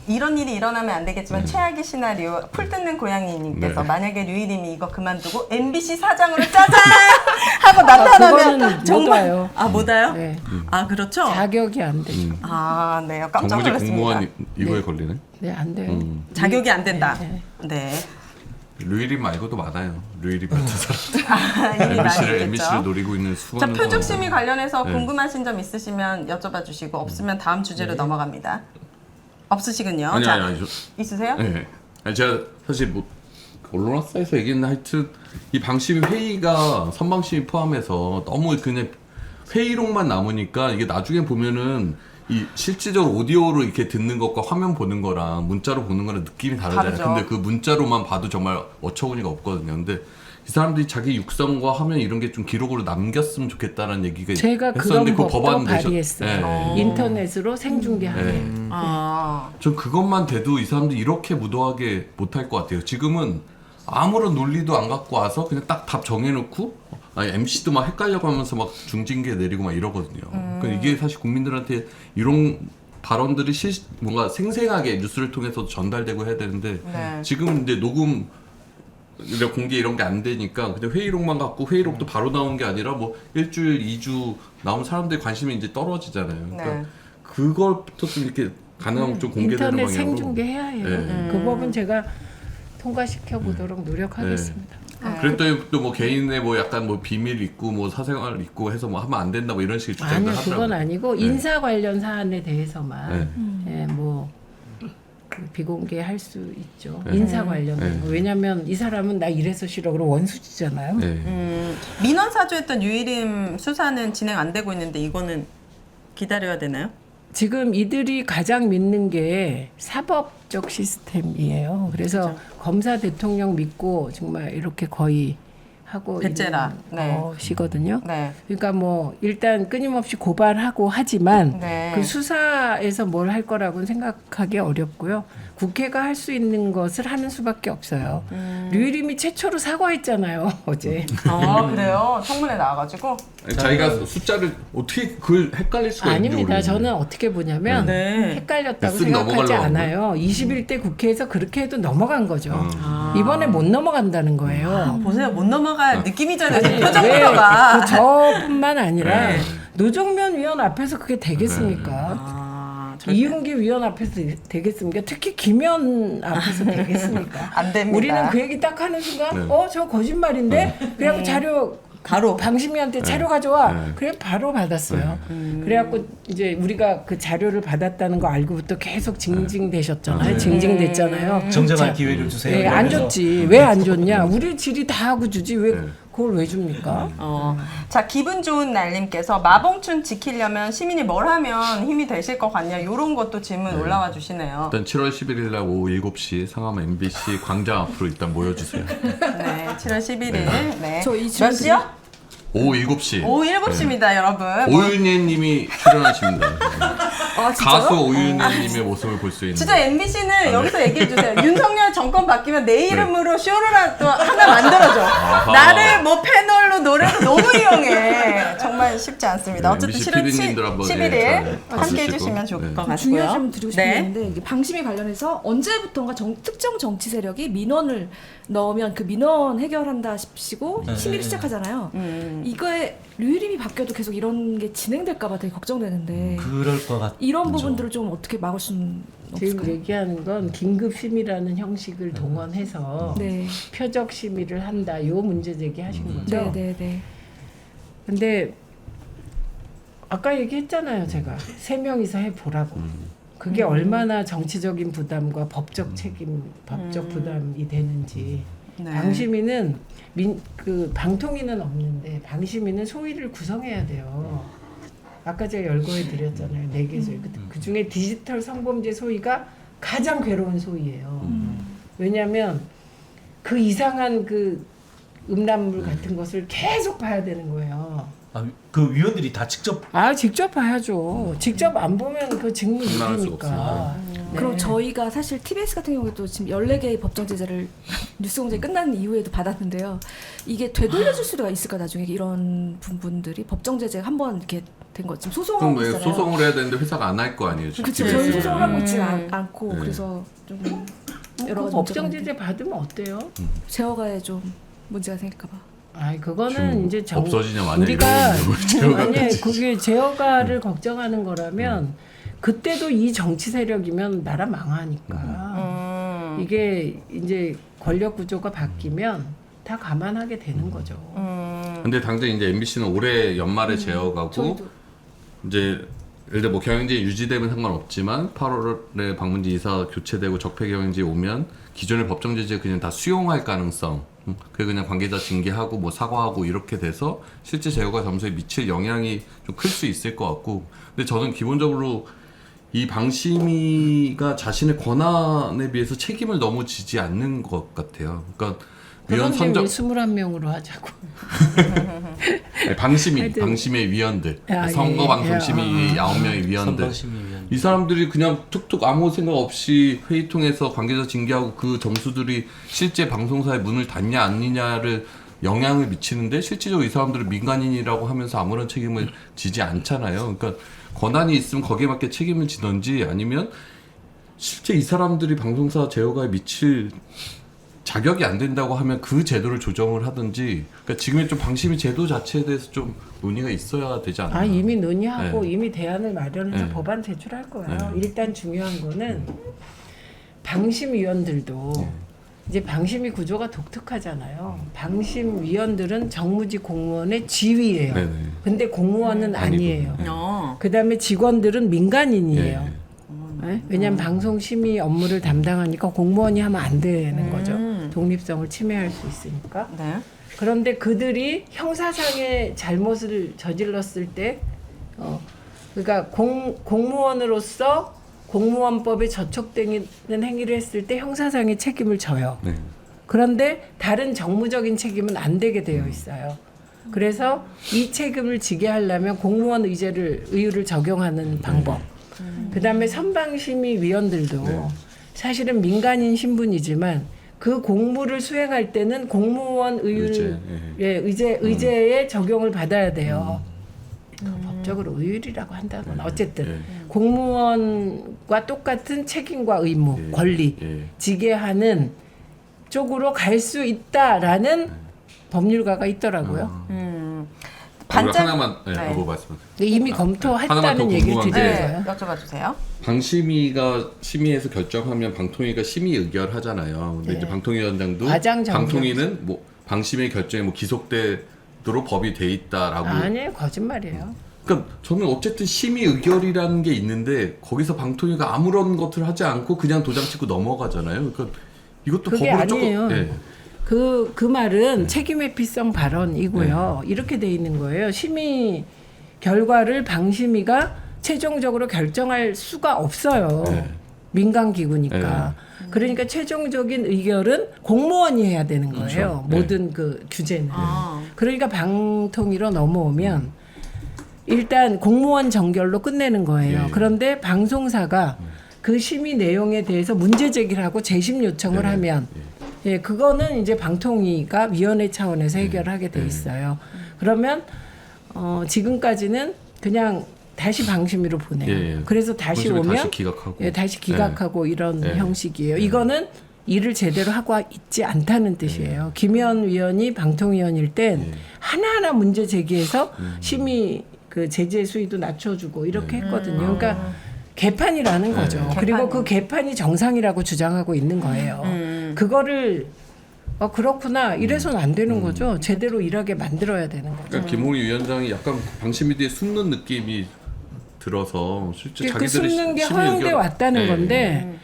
이런 일이 일어나면 안 되겠지만 최악의 시나리오 풀 뜯는 고양이님께서 네. 만약에 류일임이 이거 그만두고 MBC 사장으로 짜잔 하고 나타나면 그거는 못 정말 와요. 못 와요? 네. 그렇죠? 자격이 안 되죠. 네, 깜짝 정무직 놀랐습니다. 공무원 이거에 걸리네. 네, 안 돼요. 자격이 안 된다. 네. 네. 류일임 말고도 많아요. 류일임 같은 사람. 이미 많이 있겠죠. MBC를 노리고 있는 자, 수많은 표적심의 관련해서 네. 궁금하신 점 있으시면 여쭤봐 주시고 없으면 다음 주제로 넘어갑니다. 없으시군요. 아니, 자, 아니, 있으세요? 네. 아니, 제가 사실 뭐 언론사에서 얘기했나 하여튼 이 방심위 회의가 선방심위 포함해서 너무 그냥 회의록만 남으니까 이게 나중에 보면은 이 실질적으로 오디오로 이렇게 듣는 것과 화면 보는 거랑 문자로 보는 거랑 느낌이 다르잖아요. 다르죠. 근데 그 문자로만 봐도 정말 어처구니가 없거든요. 근데 이 사람들이 자기 육성과 화면 이런 게 좀 기록으로 남겼으면 좋겠다는 얘기가 제가 그런 했었는데 그 법도 법안 발의했어요. 인터넷으로 생중계하게. 전 그것만 돼도 이 사람들이 이렇게 무도하게 못할 것 같아요. 지금은 아무런 논리도 안 갖고 와서 그냥 딱 답 정해놓고 MC도 막 헷갈려고 하면서 막 중징계 내리고 막 이러거든요. 그러니까 이게 사실 국민들한테 이런 발언들이 뭔가 생생하게 뉴스를 통해서 전달되고 해야 되는데 네. 지금 이제 녹음 공개 이런 게 안 되니까 그냥 회의록만 갖고 회의록도 바로 나온 게 아니라 뭐 일주일, 2주 나온 사람들의 관심이 이제 떨어지잖아요. 그러니까 네. 그걸부터 좀 이렇게 가능하면 좀 공개되는 인터넷 방향으로. 생중계해야 해요. 네. 그 법은 제가 통과시켜 보도록 노력하겠습니다. 그랬더니 또 뭐 개인의 뭐 약간 뭐 비밀 있고 뭐 사생활 있고 해서 뭐 하면 안 된다 뭐 이런 식의 주장들 아니요, 하더라고요. 그건 아니고 인사 관련 사안에 대해서만 뭐 비공개할 수 있죠. 인사 관련된 거. 왜냐하면 이 사람은 나 이래서 싫어. 그럼 원수지잖아요. 민원 사주했던 유일임 수사는 진행 안 되고 있는데 이거는 기다려야 되나요? 지금 이들이 가장 믿는 게 사법적 시스템이에요. 그래서 검사 대통령 믿고 정말 이렇게 거의 하고 배째라. 있는 것이거든요. 네. 그러니까 뭐 일단 끊임없이 고발하고 하지만 네. 그 수사에서 뭘 할 거라고는 생각하기 어렵고요. 국회가 할 수 있는 것을 하는 수밖에 없어요. 류일임이 최초로 사과했잖아요 어제. 그래요? 청문회 나와가지고. 자기가 숫자를 어떻게 그걸 헷갈릴 수가 있는지 아닙니다. 모르겠네요. 저는 어떻게 보냐면 네. 헷갈렸다고 쓱 생각하지 넘어가려고 않아요. 21대 국회에서 그렇게 해도 넘어간 거죠. 이번에 못 넘어간다는 거예요. 보세요. 못 넘어갈 느낌이잖아요. 아니, 표정부터가. 왜 저뿐만 아니라 네. 노정면 위원 앞에서 그게 되겠습니까? 이윤기 위원 앞에서 되겠습니까? 특히 김현 앞에서 되겠습니까? 안 됩니다. 우리는 그 얘기 딱 하는 순간 네. 저 거짓말인데 그래갖고 자료 바로. 방심이한테 자료 가져와. 네. 그래 바로 받았어요. 그래갖고 이제 우리가 그 자료를 받았다는 거 알고부터 계속 징징대셨잖아요. 징징댔잖아요. 정정할 자, 기회를 주세요. 네, 안 줬지. 왜 안 줬냐? 우리 질의 다 하고 주지 왜 그걸 왜 줍니까? 자, 기분 좋은 날님께서 마봉춘 지키려면 시민이 뭘 하면 힘이 되실 것 같냐 이런 것도 질문 올라와 주시네요. 일단 7월 11일 날 오후 7시 상암 MBC 광장 앞으로 일단 모여주세요. 네, 7월 11일. 네. 저이 몇 질문 시요? 오후 7시. 오후 7시입니다, 여러분. 오윤혜 님이 출연하십니다. 아, 진짜요? 가수 오윤혜 님의 모습을 볼 수 있는. 진짜 MBC는 여기서 얘기해 주세요. 윤석열 정권 바뀌면 내 이름으로 쇼를 또 하나 만들어줘. 나를 뭐 패널로 노래로 너무 이용해. 정말 쉽지 않습니다. 어쨌든 MBC 7월 PD님들 한번 11일 함께 해주시고. 해주시면 좋을 것 같고요. 중요한 질문 드리고 싶은 게 네. 있는데 이게 방심에 관련해서 언제부턴가 특정 정치 세력이 민원을 넣으면 그 민원 해결한다 싶시고 심의를 시작하잖아요. 이거에 류일임이 바뀌어도 계속 이런 게 진행될까봐 되게 걱정되는데 그럴 것 같. 이런 부분들을 좀 어떻게 막을 수는 지금 없을까요? 얘기하는 건 긴급 심의라는 형식을 동원해서 네, 표적 심의를 한다. 요 문제 제기하신 거죠. 네, 네, 네. 근데 아까 얘기했잖아요, 제가 3명이서 해보라고. 그게 얼마나 정치적인 부담과 법적 책임, 법적 부담이 되는지. 네. 방심위는 그 방통위는 없는데 방심위는 소위를 구성해야 돼요. 아까 제가 열거해 드렸잖아요, 4개 소위. 그 중에 디지털 성범죄 소위가 가장 괴로운 소위예요. 왜냐하면 그 이상한 그 음란물 같은 것을 계속 봐야 되는 거예요. 그 위원들이 다 직접 직접 봐야죠. 직접 안 보면 그 직무 판단할 수가 유리니까. 그럼 저희가 사실 TBS 같은 경우에도 지금 14개의 법정 제재를 뉴스공장이 끝난 이후에도 받았는데요. 이게 되돌려줄 수가 있을까 나중에 이런 부분들이 법정 제재가 한번 이렇게 된 것 지금 소송하고 그럼 왜 있잖아요. 소송을 해야 되는데 회사가 안 할 거 아니에요? 지금 그렇죠. TBS 는. 저희 소송을 하고 있지는 않고 네. 그래서 좀 그 여러 가지 법정 문제가 제재 받으면 어때요? 제어가에 좀 문제가 생길까봐. 그거는 이제 없어지냐 마냐 우리가 이런 아니 그게 제어가를 걱정하는 거라면 그때도 이 정치 세력이면 나라 망하니까 이게 이제 권력 구조가 바뀌면 다 감안하게 되는 거죠. 근데 당장 이제 MBC는 올해 연말에 제어가고 저희도. 이제 예를 들어 뭐 경영진이 유지되면 상관없지만 8월에 방문지 이사 교체되고 적폐 경영진이 오면 기존의 법정 제재 그냥 다 수용할 가능성. 그게 그냥 관계자 징계하고 뭐 사과하고 이렇게 돼서 실제 제어가 점수에 미칠 영향이 좀 클 수 있을 것 같고. 근데 저는 기본적으로 이 방심위가 자신의 권한에 비해서 책임을 너무 지지 않는 것 같아요. 그러니까 위원 선정 21명으로 하자고. 방심의 위원들, 아, 선거방송심의 9명의 위원들, 선거심의위원. 이 사람들이 그냥 툭툭 아무 생각 없이 회의 통해서 관계자 징계하고 그 점수들이 실제 방송사의 문을 닫냐 아니냐를 영향을 미치는데 실질적으로 이 사람들은 민간인이라고 하면서 아무런 책임을 지지 않잖아요. 그러니까 권한이 있으면 거기에 맞게 책임을 지던지 아니면 실제 이 사람들이 방송사 제어가에 미칠 자격이 안 된다고 하면 그 제도를 조정을 하든지. 그러니까 지금의 좀 방심위 제도 자체에 대해서 좀 논의가 있어야 되지 않나. 이미 논의하고 네. 이미 대안을 마련해서 네. 법안 제출할 거예요. 네. 일단 중요한 거는 방심위원들도 이제 방심위 구조가 독특하잖아요. 방심위원들은 정무직 공무원의 지위예요. 네네. 근데 공무원은 아니에요. 어. 그다음에 직원들은 민간인이에요. 네. 네? 왜냐하면 방송 심의 업무를 담당하니까 공무원이 하면 안 되는 거죠. 독립성을 침해할 수 있으니까. 네. 그런데 그들이 형사상의 잘못을 저질렀을 때, 그러니까 공무원으로서 공무원법에 저촉되는 행위를 했을 때 형사상의 책임을 져요. 네. 그런데 다른 정무적인 책임은 안 되게 되어 있어요. 그래서 이 책임을 지게 하려면 공무원 의율을 적용하는 방법. 그다음에 선방심의위원들도 사실은 민간인 신분이지만 그 공무를 수행할 때는 공무원 의제의 적용을 받아야 돼요. 법적으로 의율이라고 한다거나 어쨌든 공무원과 똑같은 책임과 의무, 권리, 지게 하는 쪽으로 갈 수 있다라는 법률가가 있더라고요. 하나만 네. 하고 말씀하세요. 이미 하나만 검토했다는 더 얘기를 궁금한 게 드려요. 여쭤봐 주세요. 방심위가 심의해서 결정하면 방통위가 심의 의결하잖아요. 근데 이제 방통위원장도 과장 정지. 방통위는 뭐 방심위 결정이 뭐 기속되도록 법이 돼 있다라고. 아니에요, 거짓말이에요. 그러니까 저는 어쨌든 심의 의결이라는 게 있는데 거기서 방통위가 아무런 것을 하지 않고 그냥 도장 찍고 넘어가잖아요. 그러니까 이것도 그게 법으로 아니에요. 조금 그 말은 책임회피성 발언이고요. 이렇게 돼 있는 거예요. 심의 결과를 방심위가 최종적으로 결정할 수가 없어요. 민간 기구니까. 그러니까 최종적인 의결은 공무원이 해야 되는 거예요. 그렇죠. 모든 그 규제는. 그러니까 방통위로 넘어오면 일단 공무원 정결로 끝내는 거예요. 그런데 방송사가 그 심의 내용에 대해서 문제 제기를 하고 재심 요청을 하면 그거는 이제 방통위가 위원회 차원에서 해결하게 돼 있어요. 그러면 지금까지는 그냥 다시 방심위로 보내요. 그래서 다시 오면 다시 기각하고 이런 형식이에요. 이거는 일을 제대로 하고 있지 않다는 뜻이에요. 김현 위원이 방통위원일 땐 하나하나 문제 제기해서 심의 그 제재 수위도 낮춰주고 이렇게 했거든요. 그러니까 개판이라는 거죠. 그리고 그 개판이 정상이라고 주장하고 있는 거예요. 그거를 그렇구나 이래서는 안 되는 거죠. 제대로 일하게 만들어야 되는 거죠. 그러니까 김홍희 위원장이 약간 방심위 뒤에 숨는 느낌이 들어서 실제 그 자기들이 숨는 게 심의 허용돼 의결- 왔다는 건데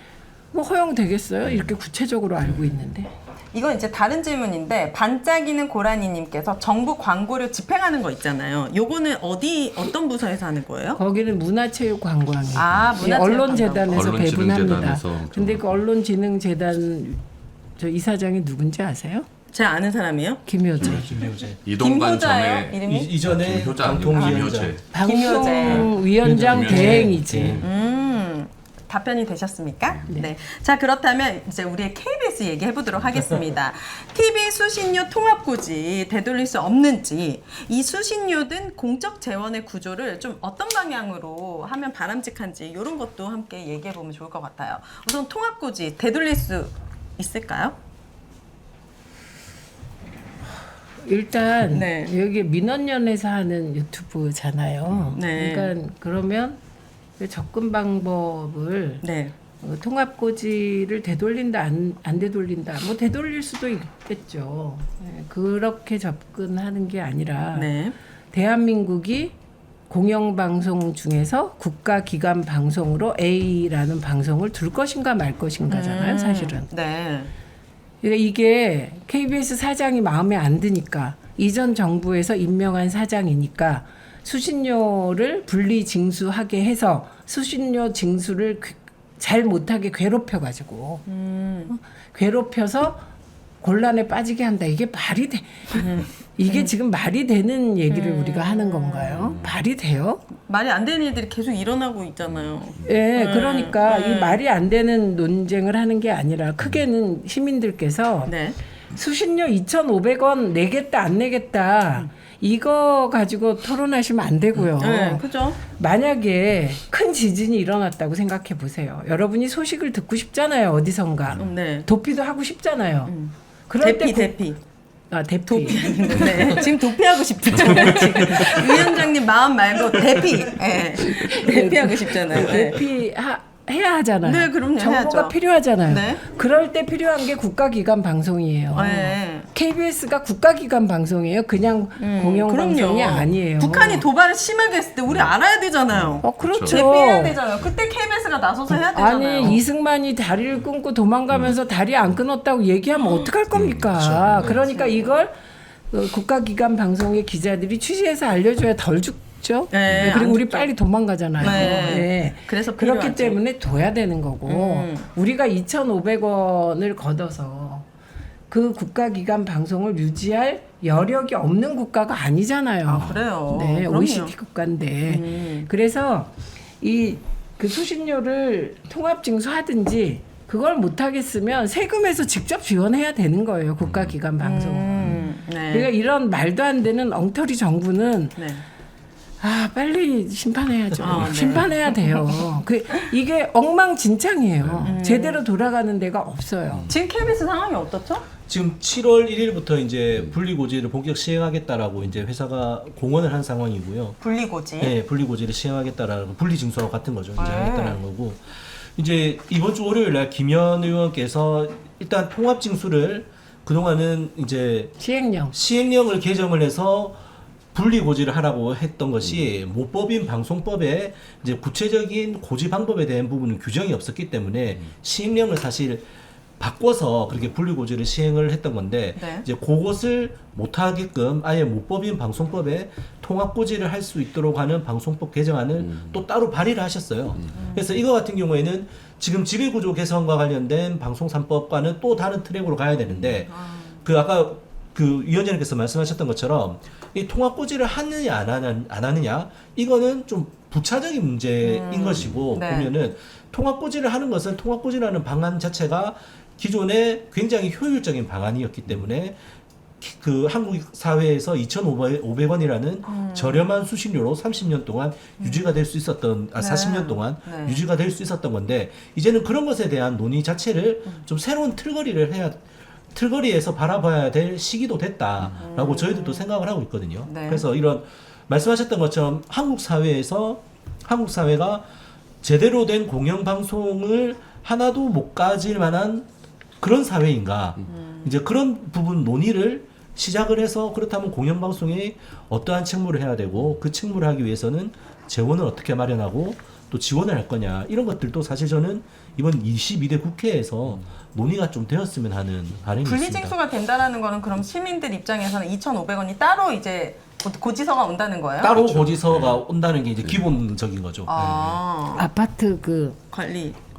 뭐 허용되겠어요? 이렇게 구체적으로 알고 있는데. 이건 이제 다른 질문인데 반짝이는 고라니님께서 정부 광고료 집행하는 거 있잖아요. 요거는 어떤 부서에서 하는 거예요? 거기는 문화체육관광이에요. 문화체육관광. 언론재단에서 배분합니다. 언론진흥재단에서 근데 그 언론진흥재단 저 이사장이 누군지 아세요? 제가 아는 사람이에요? 김효재. 이동관 김효자예요, 전에 이름이? 이전에 김효자 아니고 방통위원장. 방송위원장 김효재. 대행이지. 답변이 되셨습니까? 네. 자, 그렇다면 이제 우리의 KBS 얘기해 보도록 하겠습니다. TV 수신료 통합고지 되돌릴 수 없는지, 이 수신료 등 공적 재원의 구조를 좀 어떤 방향으로 하면 바람직한지 이런 것도 함께 얘기해 보면 좋을 것 같아요. 우선 통합고지 되돌릴 수 있을까요? 일단 네. 여기 민원연에서 하는 유튜브잖아요. 네. 그러니까 그러면 그 접근 방법을 통합고지를 되돌린다 안 되돌린다 뭐 되돌릴 수도 있겠죠. 그렇게 접근하는 게 아니라 대한민국이 공영방송 중에서 국가기관 방송으로 A라는 방송을 둘 것인가 말 것인가잖아요, 사실은. 그러니까 이게 KBS 사장이 마음에 안 드니까 이전 정부에서 임명한 사장이니까 수신료를 분리 징수하게 해서 수신료 징수를 잘 못하게 괴롭혀가지고 괴롭혀서 곤란에 빠지게 한다. 이게 말이 돼. 이게 지금 말이 되는 얘기를 우리가 하는 건가요? 말이 돼요? 말이 안 되는 일들이 계속 일어나고 있잖아요. 그러니까 이 말이 안 되는 논쟁을 하는 게 아니라 크게는 시민들께서 수신료 2,500원 내겠다 안 내겠다 이거 가지고 토론하시면 안 되고요. 그죠? 만약에 큰 지진이 일어났다고 생각해 보세요. 여러분이 소식을 듣고 싶잖아요. 어디선가. 도피도 하고 싶잖아요. 그럴 때 대피. 대피. 지금 도피하고 싶잖아요. 지금 위원장님 마음 말고 대피. 대피하고 싶잖아요. 해야 하잖아요. 네, 그럼요. 정보가 해야죠. 필요하잖아요. 그럴 때 필요한 게 국가기관 방송이에요. KBS가 국가기관 방송이에요. 그냥 공영방송이 아니에요. 북한이 도발을 심하게 했을 때 우리 알아야 되잖아요. 그렇죠. 대피해야 되잖아요. 그때 KBS가 나서서 해야 되잖아요. 아니 이승만이 다리를 끊고 도망가면서 다리 안 끊었다고 얘기하면 어떡할 겁니까? 그러니까 이걸 국가기관 방송의 기자들이 취재해서 알려줘야 덜 죽죠. 그리고 우리 빨리 도망가잖아요. 그래서 그렇기 필요하지. 때문에 둬야 되는 거고 우리가 2,500원을 걷어서 그 국가기관 방송을 유지할 여력이 없는 국가가 아니잖아요. 아, 그래요. 네, 그럼요. OECD 국가인데. 그래서 그 수신료를 통합징수하든지 그걸 못하겠으면 세금에서 직접 지원해야 되는 거예요. 국가기관 방송은. 네. 그러니까 이런 말도 안 되는 엉터리 정부는 네. 빨리 심판해야죠. 네. 심판해야 돼요. 이게 엉망진창이에요. 제대로 돌아가는 데가 없어요. 지금 KBS 상황이 어떻죠? 지금 7월 1일부터 이제 분리고지를 본격 시행하겠다라고 이제 회사가 공언을 한 상황이고요. 분리고지. 네, 분리고지를 시행하겠다라는 분리징수하고 같은 거죠. 이제 하겠다라는 거고. 이제 이번 주 월요일 날 김현 의원께서 일단 통합징수를 그동안은 이제 시행령을 개정을 해서 분리고지를 하라고 했던 것이 모법인 방송법에 이제 구체적인 고지 방법에 대한 부분은 규정이 없었기 때문에 시행령을 사실 바꿔서 그렇게 분리고지를 시행을 했던 건데 네. 이제 그것을 못하게끔 아예 모법인 방송법에 통합고지를 할 수 있도록 하는 방송법 개정안을 또 따로 발의를 하셨어요. 그래서 이거 같은 경우에는 지금 지배구조 개선과 관련된 방송 3법과는 또 다른 트랙으로 가야 되는데 그 아까 그 위원장님께서 말씀하셨던 것처럼 이 통합고지를 하느냐 안 하느냐 이거는 좀 부차적인 문제인 것이고 네. 보면은 통합고지를 하는 것은 통합고지라는 방안 자체가 기존에 굉장히 효율적인 방안이었기 때문에 그 한국 사회에서 2,500원이라는 저렴한 수신료로 30년 동안 유지가 될 수 있었던 40년 동안 네. 유지가 될 수 있었던 건데 이제는 그런 것에 대한 논의 자체를 좀 새로운 틀거리에서 바라봐야 될 시기도 됐다라고 저희들도 생각을 하고 있거든요. 네. 그래서 이런 말씀하셨던 것처럼 한국 사회가 제대로 된 공영방송을 하나도 못 가질 만한 그런 사회인가 이제 그런 부분 논의를 시작을 해서 그렇다면 공영방송에 어떠한 책무를 해야 되고 그 책무를 하기 위해서는 재원을 어떻게 마련하고 또 지원을 할 거냐 이런 것들도 사실 저는 이번 22대 국회에서 논의가 좀 되었으면 하는 바람이 있습니다. 분리징수가 된다라는 거는 그럼 시민들 입장에서는 2,500원이 따로 이제 고지서가 온다는 거예요? 따로 고지서가 온다는 게 이제 기본적인 거죠. 아파트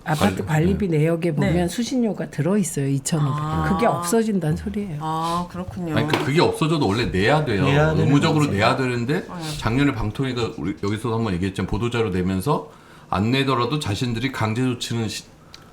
아파트 관리비 내역에 보면 네. 수신료가 들어있어요. 2,500원. 그게 없어진다는 소리예요. 아, 그렇군요. 아니, 그게 없어져도 원래 내야 돼요. 내야 되는 의무적으로 거지. 내야 되는데 작년에 방통위가 우리 여기서도 한번 얘기했지만 보도자료 내면서 안 내더라도 자신들이 강제 조치는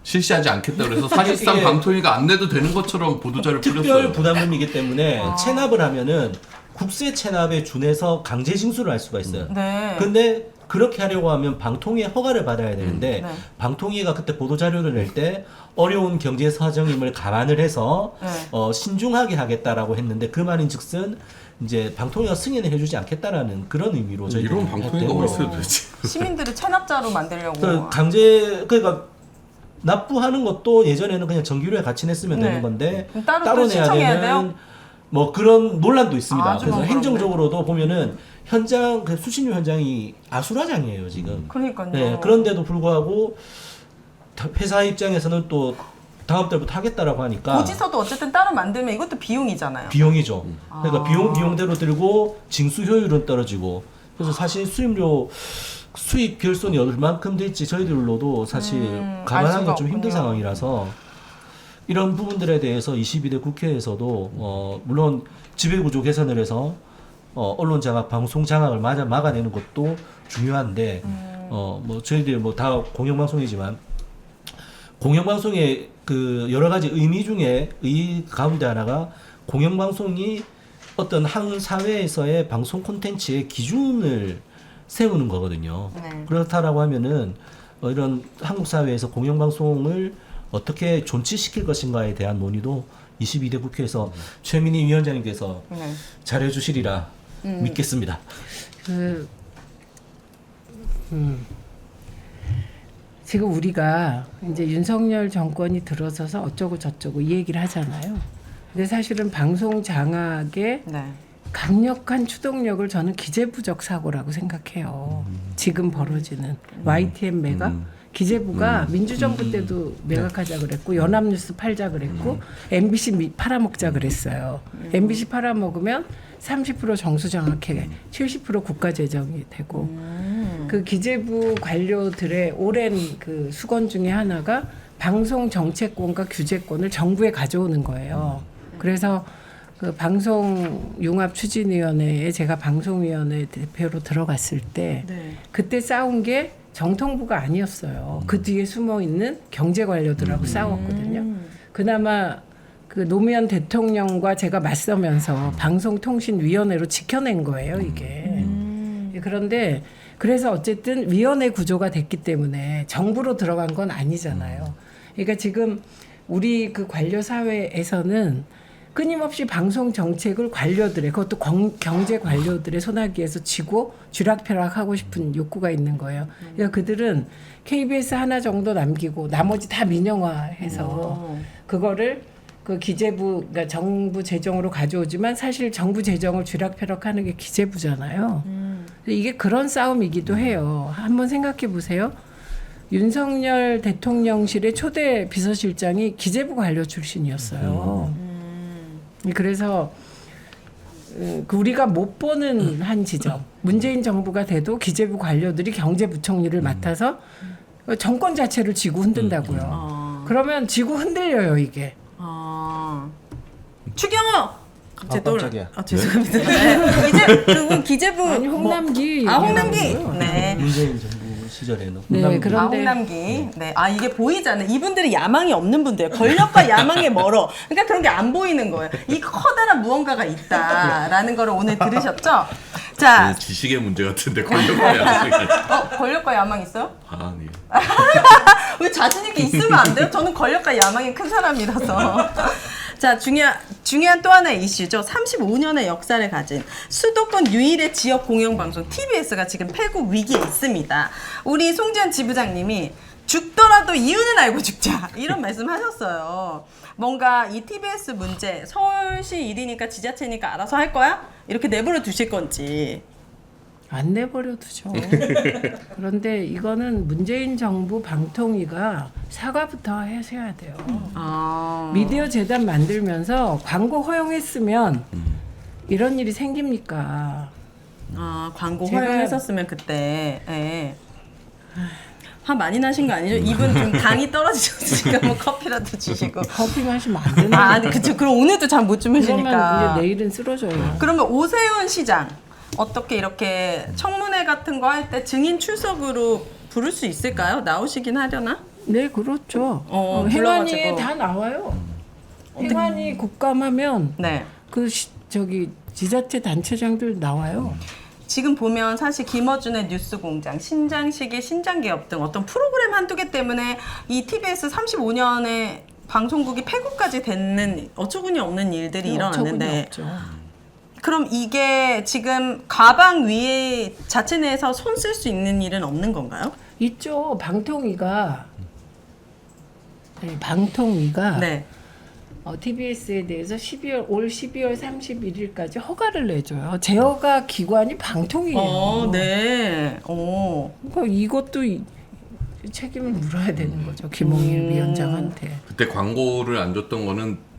실시하지 않겠다 그래서 사실상 이게 방통위가 안 내도 되는 것처럼 보도자료 특별 뿌렸어요. 부담금이기 때문에 체납을 하면은 국세 체납에 준해서 강제 징수를 할 수가 있어요. 네. 근데 그렇게 하려고 하면 방통위의 허가를 받아야 되는데 네. 방통위가 그때 보도자료를 낼 때 어려운 경제 사정임을 감안을 해서 네. 신중하게 하겠다라고 했는데 그 말인즉슨 이제 방통위가 승인을 해주지 않겠다라는 그런 의미로 저희들이 이런 방통위가 했대요. 어디 있어요 도대체. 시민들을 체납자로 만들려고. 그러니까 납부하는 것도 예전에는 그냥 정기료에 같이 냈으면 네. 되는 건데 그럼 따로 따로 또 내야 신청해야 되는 돼요? 뭐 그런 논란도 있습니다. 아주 그래서 그런데. 행정적으로도 보면은 현장 그 수신료 현장이 아수라장이에요 지금. 그러니까요. 네, 그런데도 불구하고 회사 입장에서는 또 다음 달부터 하겠다라고 하니까 고지서도 어쨌든 따로 만들면 이것도 비용이잖아요. 비용이죠. 그러니까 비용대로 들고 징수 효율은 떨어지고 그래서 사실 수입 결손이 얼만큼 될지 저희들로도 사실 알 감안하기가 수가 좀 힘든 없군요. 상황이라서 이런 부분들에 대해서 22대 국회에서도 물론 지배구조 개선을 해서 언론 장악, 방송 장악을 막아내는 것도 중요한데 뭐 저희들 뭐 다 공영방송이지만 공영방송의 그 여러 가지 의미 중에 가운데 하나가 공영방송이 어떤 한 사회에서의 방송 콘텐츠의 기준을 세우는 거거든요. 네. 그렇다라고 하면은 이런 한국 사회에서 공영방송을 어떻게 존치시킬 것인가에 대한 논의도 22대 국회에서 최민희 위원장님께서 네. 잘해주시리라 믿겠습니다. 지금 우리가 이제 윤석열 정권이 들어서서 어쩌고 저쩌고 이 얘기를 하잖아요. 근데 사실은 방송 장악의 네. 강력한 추동력을 저는 기재부적 사고라고 생각해요. 지금 벌어지는 YTN 매각 기재부가 민주정부 때도 매각하자 그랬고 연합뉴스 팔자 그랬고 MBC 팔아먹자 그랬어요. MBC 팔아먹으면 30% 정수장악해 70% 국가재정이 되고 그 기재부 관료들의 오랜 그 수건 중에 하나가 방송 정책권과 규제권을 정부에 가져오는 거예요. 그래서 그 방송융합추진위원회에 제가 방송위원회 대표로 들어갔을 때 네. 그때 싸운 게 정통부가 아니었어요. 그 뒤에 숨어 있는 경제 관료들하고 싸웠거든요. 그나마 그 노무현 대통령과 제가 맞서면서 방송통신위원회로 지켜낸 거예요, 이게. 그런데 그래서 어쨌든 위원회 구조가 됐기 때문에 정부로 들어간 건 아니잖아요. 그러니까 지금 우리 그 관료 사회에서는 끊임없이 방송 정책을 관료들의, 그것도 경제 관료들의 손아귀에서 쥐고 쥐락펴락하고 싶은 욕구가 있는 거예요. 그러니까 그들은 KBS 하나 정도 남기고 나머지 다 민영화해서 그거를 그 기재부, 그러니까 정부 재정으로 가져오지만 사실 정부 재정을 쥐락펴락하는 게 기재부잖아요. 이게 그런 싸움이기도 해요. 한번 생각해 보세요. 윤석열 대통령실의 초대 비서실장이 기재부 관료 출신이었어요. 그래서 우리가 못 보는 한 지점, 문재인 정부가 돼도 기재부 관료들이 경제부총리를 맡아서 정권 자체를 지고 흔든다고요. 그러면 지고 흔들려요, 이게. 추경호. 깜짝이야. 죄송합니다. 네. 이제 그분 기재부 아니 홍남기. 홍남기. 네. 문재인 정부 시절에는. 네, 그런데 홍남기. 네. 이게 보이잖아요. 이분들이 야망이 없는 분들이에요. 권력과 야망에 멀어. 그러니까 그런 게 안 보이는 거예요. 이 커다란 무언가가 있다라는 거를 오늘 들으셨죠? 자, 지식의 문제 같은데 권력과 야망이. 권력과 야망 있어요? 네. 왜 자신 있게 있으면 안 돼요? 저는 권력과 야망이 큰 사람이라서. 자, 중요한 또 하나의 이슈죠. 35년의 역사를 가진 수도권 유일의 지역 공영방송 TBS가 지금 폐국 위기에 있습니다. 우리 송지현 지부장님이 죽더라도 이유는 알고 죽자 이런 말씀하셨어요. 뭔가 이 TBS 문제 서울시 일이니까 지자체니까 알아서 할 거야? 이렇게 내버려 두실 건지. 안 내버려 두죠. 그런데 이거는 문재인 정부 방통위가 사과부터 하셔야 돼요. 미디어 재단 만들면서 광고 허용했으면 이런 일이 생깁니까? 광고 허용했었으면 그때. 예. 화 많이 나신 거 아니죠? 이분 좀 당이 떨어지셔서 지금 뭐 커피라도 주시고. 커피 마시면 안 되나? 그쵸. 그럼 오늘도 잠 못 주무시니까. 그러면 이제 내일은 쓰러져요. 그러면 오세훈 시장 어떻게 이렇게 청문회 같은 거 할 때 증인 출석으로 부를 수 있을까요? 나오시긴 하려나? 네, 그렇죠. 행안위에 불러가지고. 다 나와요. 행안위 국감하면 네. 지자체 단체장들 나와요. 지금 보면 사실 김어준의 뉴스공장, 신장시계, 신장기업 등 어떤 프로그램 한두 개 때문에 이 TBS 35년의 방송국이 폐국까지 되는 어처구니 없는 일들이 일어났는데 그럼 이게 지금 가방 위에 자체 내에서 손 쓸 수 있는 일은 없는 건가요? 있죠. 방통위가 네. TBS에 대해서 올 12월 31일까지 허가를 내줘요. 제허가 기관이 방통위예요. 네. 그러니까 이것도 책임을 물어야 되는 거죠. 김홍일 위원장한테. 그때 광고를 안 줬던 거는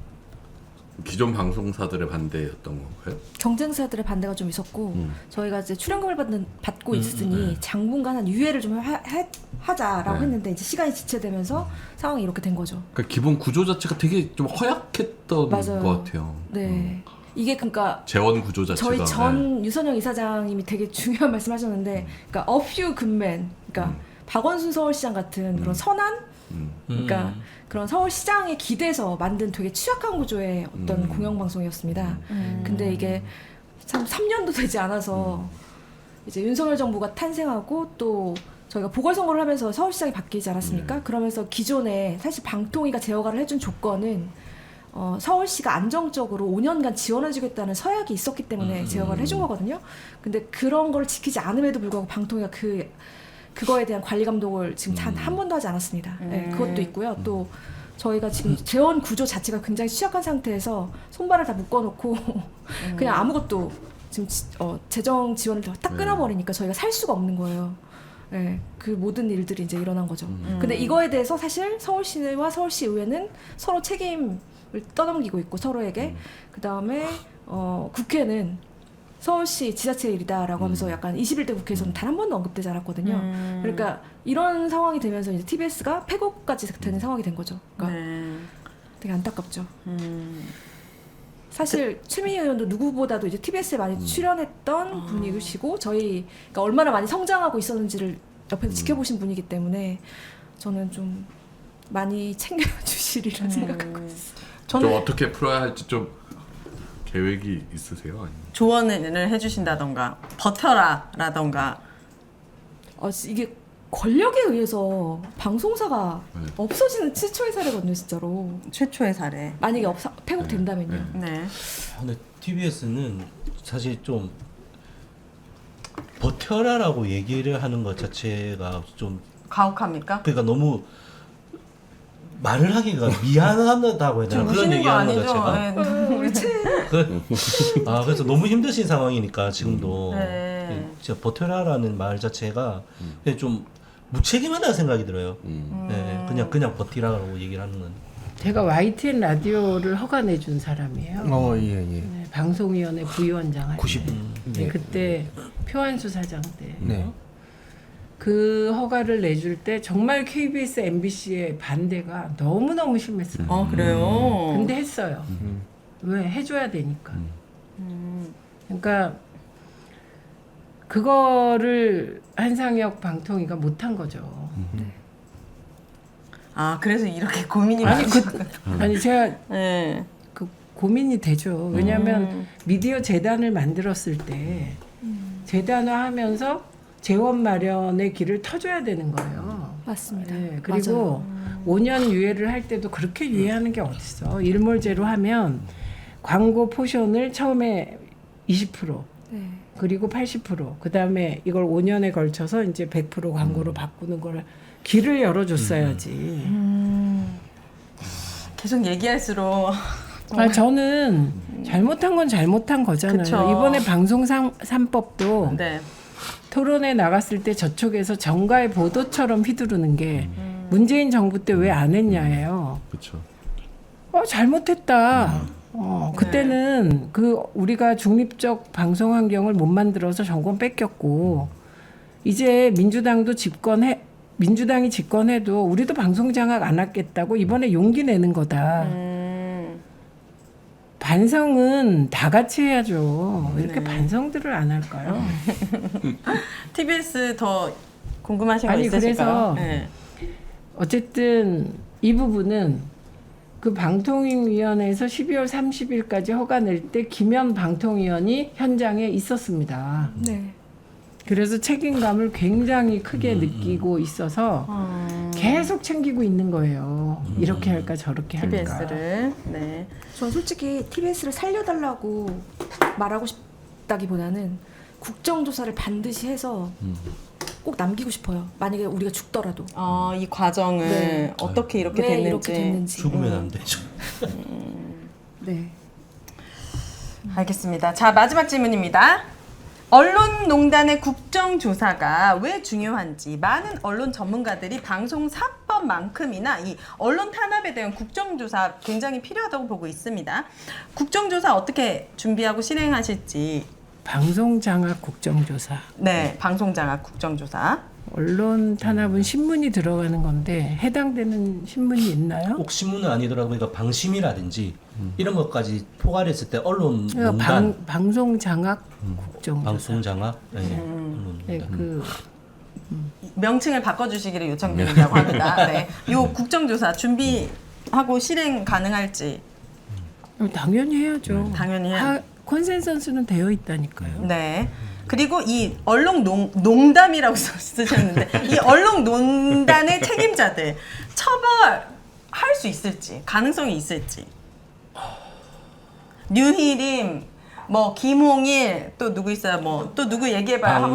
기존 방송사들의 반대였던 건가요? 경쟁사들의 반대가 좀 있었고 저희가 이제 출연금을 받고 있으니 당분간 한 유예를 좀 하자라고 했는데 이제 시간이 지체되면서 상황이 이렇게 된 거죠. 그러니까 기본 구조 자체가 되게 좀 허약했던 맞아요. 것 같아요. 네. 이게 그러니까 재원 구조 자체가 저희 전 유선영 이사장님이 되게 중요한 말씀하셨는데, 그러니까 어퓨 굿맨, 그러니까 박원순 서울시장 같은 그런 선한, 그러니까 그런 서울시장에 기대서 만든 되게 취약한 구조의 어떤 공영방송이었습니다. 근데 이게 참 3년도 되지 않아서 이제 윤석열 정부가 탄생하고 또 저희가 보궐선거를 하면서 서울시장이 바뀌지 않았습니까? 그러면서 기존에 사실 방통위가 제어가를 해준 조건은 서울시가 안정적으로 5년간 지원해주겠다는 서약이 있었기 때문에 제어가를 해준 거거든요. 근데 그런 걸 지키지 않음에도 불구하고 방통위가 그거에 대한 관리 감독을 지금 한 번도 하지 않았습니다. 네, 그것도 있고요. 또 저희가 지금 재원 구조 자체가 굉장히 취약한 상태에서 손발을 다 묶어놓고 그냥 아무것도 지금 재정 지원을 딱 끊어버리니까 저희가 살 수가 없는 거예요. 네, 그 모든 일들이 이제 일어난 거죠. 근데 이거에 대해서 사실 서울시와 서울시의회는 서로 책임을 떠넘기고 있고 서로에게, 그 다음에 국회는 서울시 지자체 일이다라고 하면서 약간 21대 국회에서는 단 한 번도 언급되지 않았거든요. 그러니까 이런 상황이 되면서 이제 TBS가 폐국까지 되는 상황이 된 거죠. 그러니까 되게 안타깝죠. 사실 최민희 의원도 누구보다도 이제 TBS에 많이 출연했던 분이시고 저희가 얼마나 많이 성장하고 있었는지를 옆에서 지켜보신 분이기 때문에 저는 좀 많이 챙겨주시리라 생각하고 있어요. 좀 어떻게 풀어야 할지 좀 계획이 있으세요? 아니면? 조언을 해주신다던가 버텨라라던가. 이게 권력에 의해서 방송사가 네. 없어지는 최초의 사례거든요, 진짜로. 최초의 사례. 만약에 폐국된다면요. 네. 근데 TBS는 사실 좀 버텨라라고 얘기를 하는 것 자체가 좀 가혹합니까? 그러니까 너무 말을 하기가 미안하다고 해야 되나 그런 우시는 거 얘기하는 것 아니죠? 자체가 우리 그래서 너무 힘드신 상황이니까 지금도 네. 진짜 버텨라라는 말 자체가 그냥 좀 무책임하다는 생각이 들어요. 네, 그냥 버티라고 얘기를 하는 건. 제가 YTN 라디오를 허가내준 사람이에요. 예. 네, 방송위원회 부위원장 할 때. 90. 네, 그때 표한수 사장 때. 네. 그 허가를 내줄 때 정말 KBS, MBC의 반대가 너무너무 심했어요. 그래요? 근데 했어요. 왜? 해줘야 되니까. 그러니까 그거를 한상혁 방통위가 못한 거죠. 그래서 이렇게 고민이 아니, 많으시구나. 아니 제가 네. 그 고민이 되죠. 왜냐하면 미디어 재단을 만들었을 때 재단화하면서 재원 마련의 길을 터줘야 되는 거예요. 맞습니다. 네, 그리고 5년 유예를 할 때도 그렇게 유예하는 게 어딨어. 일몰제로 하면 광고 포션을 처음에 20% 네. 그리고 80% 그다음에 이걸 5년에 걸쳐서 이제 100% 광고로 바꾸는 걸 길을 열어줬어야지. 계속 얘기할수록 저는 잘못한 건 잘못한 거잖아요. 그쵸. 이번에 방송 3법도 네. 토론에 나갔을 때 저쪽에서 정가의 보도처럼 휘두르는 게 문재인 정부 때 왜 안 했냐예요. 그렇죠. 잘못했다. 그때는 그 우리가 중립적 방송 환경을 못 만들어서 정권 뺏겼고 이제 민주당이 집권해도 우리도 방송 장악 안 하겠다고 이번에 용기 내는 거다. 반성은 다 같이 해야죠. 왜 이렇게 반성들을 안 할까요? TBS 더 궁금하신 거 아니, 있으실까요? 그래서 네. 어쨌든 이 부분은 그 방통위원회에서 12월 30일까지 허가 낼 때 김현 방통위원이 현장에 있었습니다. 네. 그래서 책임감을 굉장히 크게 느끼고 있어서 계속 챙기고 있는 거예요. 이렇게 할까 저렇게 할까. TBS를. 네. 전 솔직히 TBS를 살려달라고 말하고 싶다기보다는 국정조사를 반드시 해서 꼭 남기고 싶어요. 만약에 우리가 죽더라도. 이 과정을 네. 어떻게 이렇게 왜 됐는지. 이렇게 됐는지. 죽으면 안 되죠. 네. 알겠습니다. 자, 마지막 질문입니다. 언론농단의 국정조사가 왜 중요한지 많은 언론 전문가들이 방송 3법만큼이나 이 언론 탄압에 대한 국정조사 굉장히 필요하다고 보고 있습니다. 국정조사 어떻게 준비하고 실행하실지. 방송장악 국정조사. 네, 방송장악 국정조사. 언론 탄압은 신문이 들어가는 건데 해당되는 신문이 있나요? 꼭 신문은 아니더라도 그러니까 방심이라든지 이런 것까지 포괄했을 때 언론 농단, 방송장악 국정조사. 방송장악, 언론 네, 농단. 명칭을 바꿔주시기를 요청드린다고 합니다. 네, 요 국정조사 준비하고 실행 가능할지. 당연히 해야죠. 당연히 해야. 컨센서스는 되어 있다니까요. 네. 그리고 이 언론 농담이라고 쓰셨는데 이 언론 농단의 책임자들 처벌할 수 있을지 가능성이 있을지. 류희림, 뭐 김홍일 또 누구 있어요? 뭐 또 누구 얘기해봐요.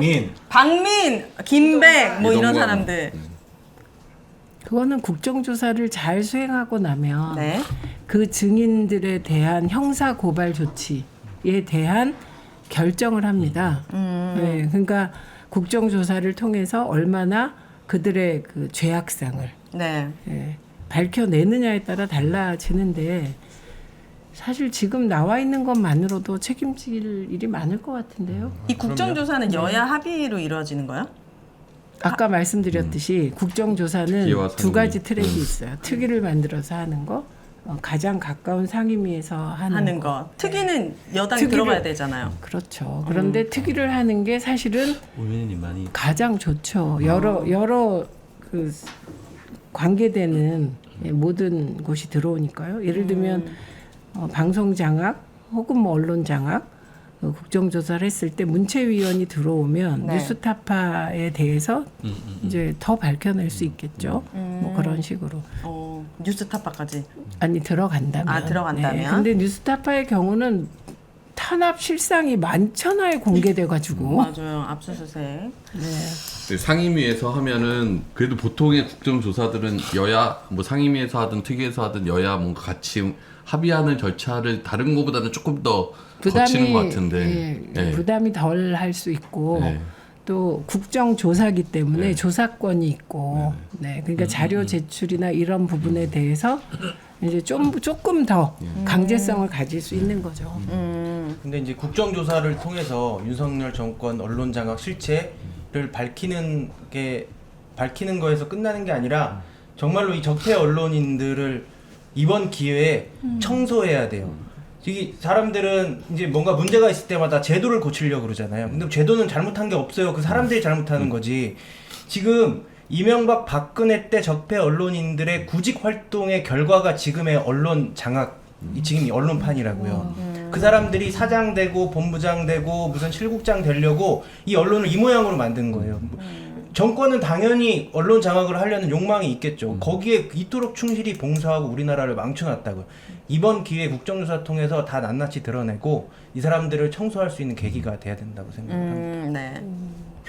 박민, 김백 뭐 이런 사람들. 그거는 국정조사를 잘 수행하고 나면 네. 그 증인들에 대한 형사 고발 조치에 대한 결정을 합니다. 네, 그러니까 국정조사를 통해서 얼마나 그들의 그 죄악상을 네. 밝혀내느냐에 따라 달라지는데 사실 지금 나와 있는 것만으로도 책임질 일이 많을 것 같은데요. 이 국정조사는 여야 합의로 이루어지는 거예요? 아까 말씀드렸듯이 국정조사는 두 가지 트랙이 있어요. 특위를 만들어서 하는 거, 가장 가까운 상임위에서 하는 거. 특위는 여당이 특위를- 들어가야 되잖아요. 그렇죠. 그런데 특위를 하는 게 사실은 의원님 많이 가장 좋죠. 여러 그 관계되는 모든 곳이 들어오니까요. 예를 들면 방송 장악 혹은 뭐 언론 장악, 국정조사를 했을 때 문체위원이 들어오면 네. 뉴스타파에 대해서 이제 더 밝혀낼 수 있겠죠. 뭐 그런 식으로. 뉴스타파까지. 아니 들어간다면. 아, 들어간다면? 네. 근데 뉴스타파의 경우는 탄압 실상이 만천하에 공개돼가지고. 맞아요. 압수수색. 네. 상임위에서 하면은 그래도 보통의 국정조사들은 여야 뭐 상임위에서 하든 특위에서 하든 여야 뭔가 같이 합의하는 절차를 다른 것보다는 조금 더 거치는 것 같은데 네. 부담이 덜 할 수 있고 네. 또 국정조사기 때문에 네. 조사권이 있고 네. 그러니까 자료 제출이나 이런 부분에 대해서 이제 조금 더 강제성을 가질 수 있는 거죠. 근데 이제 국정조사를 통해서 윤석열 정권 언론 장악 실체를 밝히는 거에서 끝나는 게 아니라 정말로 이 적폐 언론인들을 이번 기회에 청소해야 돼요. 이게 사람들은 이제 뭔가 문제가 있을 때마다 제도를 고치려고 그러잖아요. 근데 제도는 잘못한 게 없어요. 그 사람들이 잘못하는 거지. 지금 이명박 박근혜 때 적폐 언론인들의 구직 활동의 결과가 지금의 언론 장악, 지금 이 언론판이라고요. 그 사람들이 사장 되고 본부장 되고 무슨 실국장 되려고 이 언론을 이 모양으로 만든 거예요. 정권은 당연히 언론 장악을 하려는 욕망이 있겠죠. 거기에 이토록 충실히 봉사하고 우리나라를 망쳐놨다고요. 이번 기회에 국정조사 통해서 다 낱낱이 드러내고 이 사람들을 청소할 수 있는 계기가 돼야 된다고 생각합니다. 네.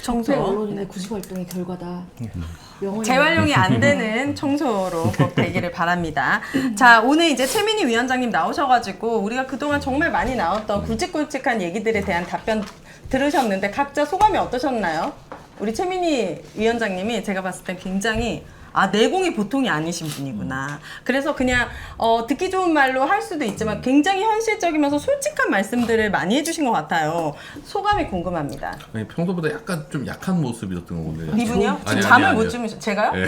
적폐 언론인의 구직 활동의 결과다. 영원히 재활용이 안 되는 청소로 꼭 되기를 바랍니다. 자, 오늘 이제 최민희 위원장님 나오셔가지고 우리가 그동안 정말 많이 나왔던 굵직굵직한 얘기들에 대한 답변 들으셨는데 각자 소감이 어떠셨나요? 우리 최민희 위원장님이 제가 봤을 땐 굉장히 내공이 보통이 아니신 분이구나. 그래서 그냥 듣기 좋은 말로 할 수도 있지만 굉장히 현실적이면서 솔직한 말씀들을 많이 해주신 것 같아요. 소감이 궁금합니다. 아니, 평소보다 약간 좀 약한 모습이었던 거 오늘. 이분이요? 아니, 잠을 아니, 못 아니요. 주무셨 제가요? 네.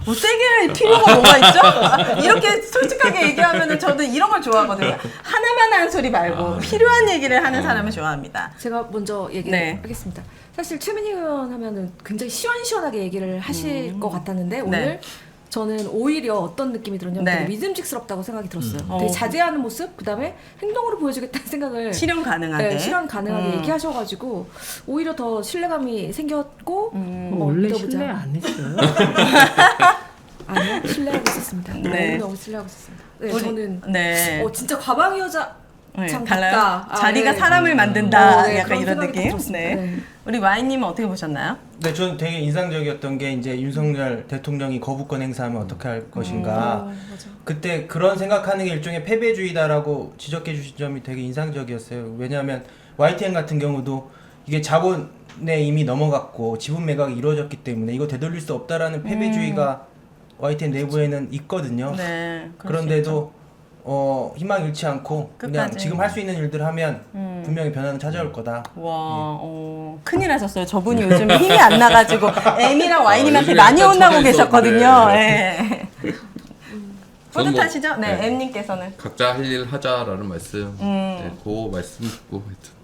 뭐 세게 할 필요가 뭐가 있죠? 이렇게 솔직하게 얘기하면 저는 이런 걸 좋아하거든요. 하나만 하는 소리 말고 필요한 얘기를 하는 사람을 좋아합니다. 제가 먼저 얘기하겠습니다. 사실 최민희 의원 하면은 굉장히 시원시원하게 얘기를 하실 것 같았는데 오늘 저는 오히려 어떤 느낌이 들었냐면 되게 믿음직스럽다고 생각이 들었어요. 되게 자제하는 모습, 그다음에 행동으로 보여주겠다는 생각을 실현 가능하게 실현 가능하게 얘기하셔가지고 오히려 더 신뢰감이 생겼고 원래 신뢰 안 했어요. 아니요, 신뢰하고 있었습니다. 너무 신뢰하고 있었습니다. 네, 저는 진짜 과방위 여자 참 달라요? 같다. 자리가 사람을 만든다. 약간 그런 이런 생각이 느낌. 들었습니다. 네. 우리 와인님은 어떻게 보셨나요? 네, 저는 되게 인상적이었던 게 이제 윤석열 대통령이 거부권 행사하면 어떻게 할 것인가. 그때 그런 생각하는 게 일종의 패배주의다라고 지적해 주신 점이 되게 인상적이었어요. 왜냐하면 YTN 같은 경우도 이게 자본에 이미 넘어갔고 지분 매각이 이루어졌기 때문에 이거 되돌릴 수 없다라는 패배주의가 YTN 내부에는 있거든요. 네. 그런데도 희망 잃지 않고 그냥 끝까지. 지금 할 수 있는 일들 하면 분명히 변화는 찾아올 거다. 와, 큰일 하셨어요. 저분이 요즘 힘이 안 나가지고 M이랑 Y님한테 요즘에 많이 약간 혼나고 처져 계셨거든요. 있었는데. 네. 저는 뿌듯하시죠? 뭐, 네, 네. M님께서는. 각자 할 일 하자라는 말씀. 네, 그 말씀 듣고 하여튼.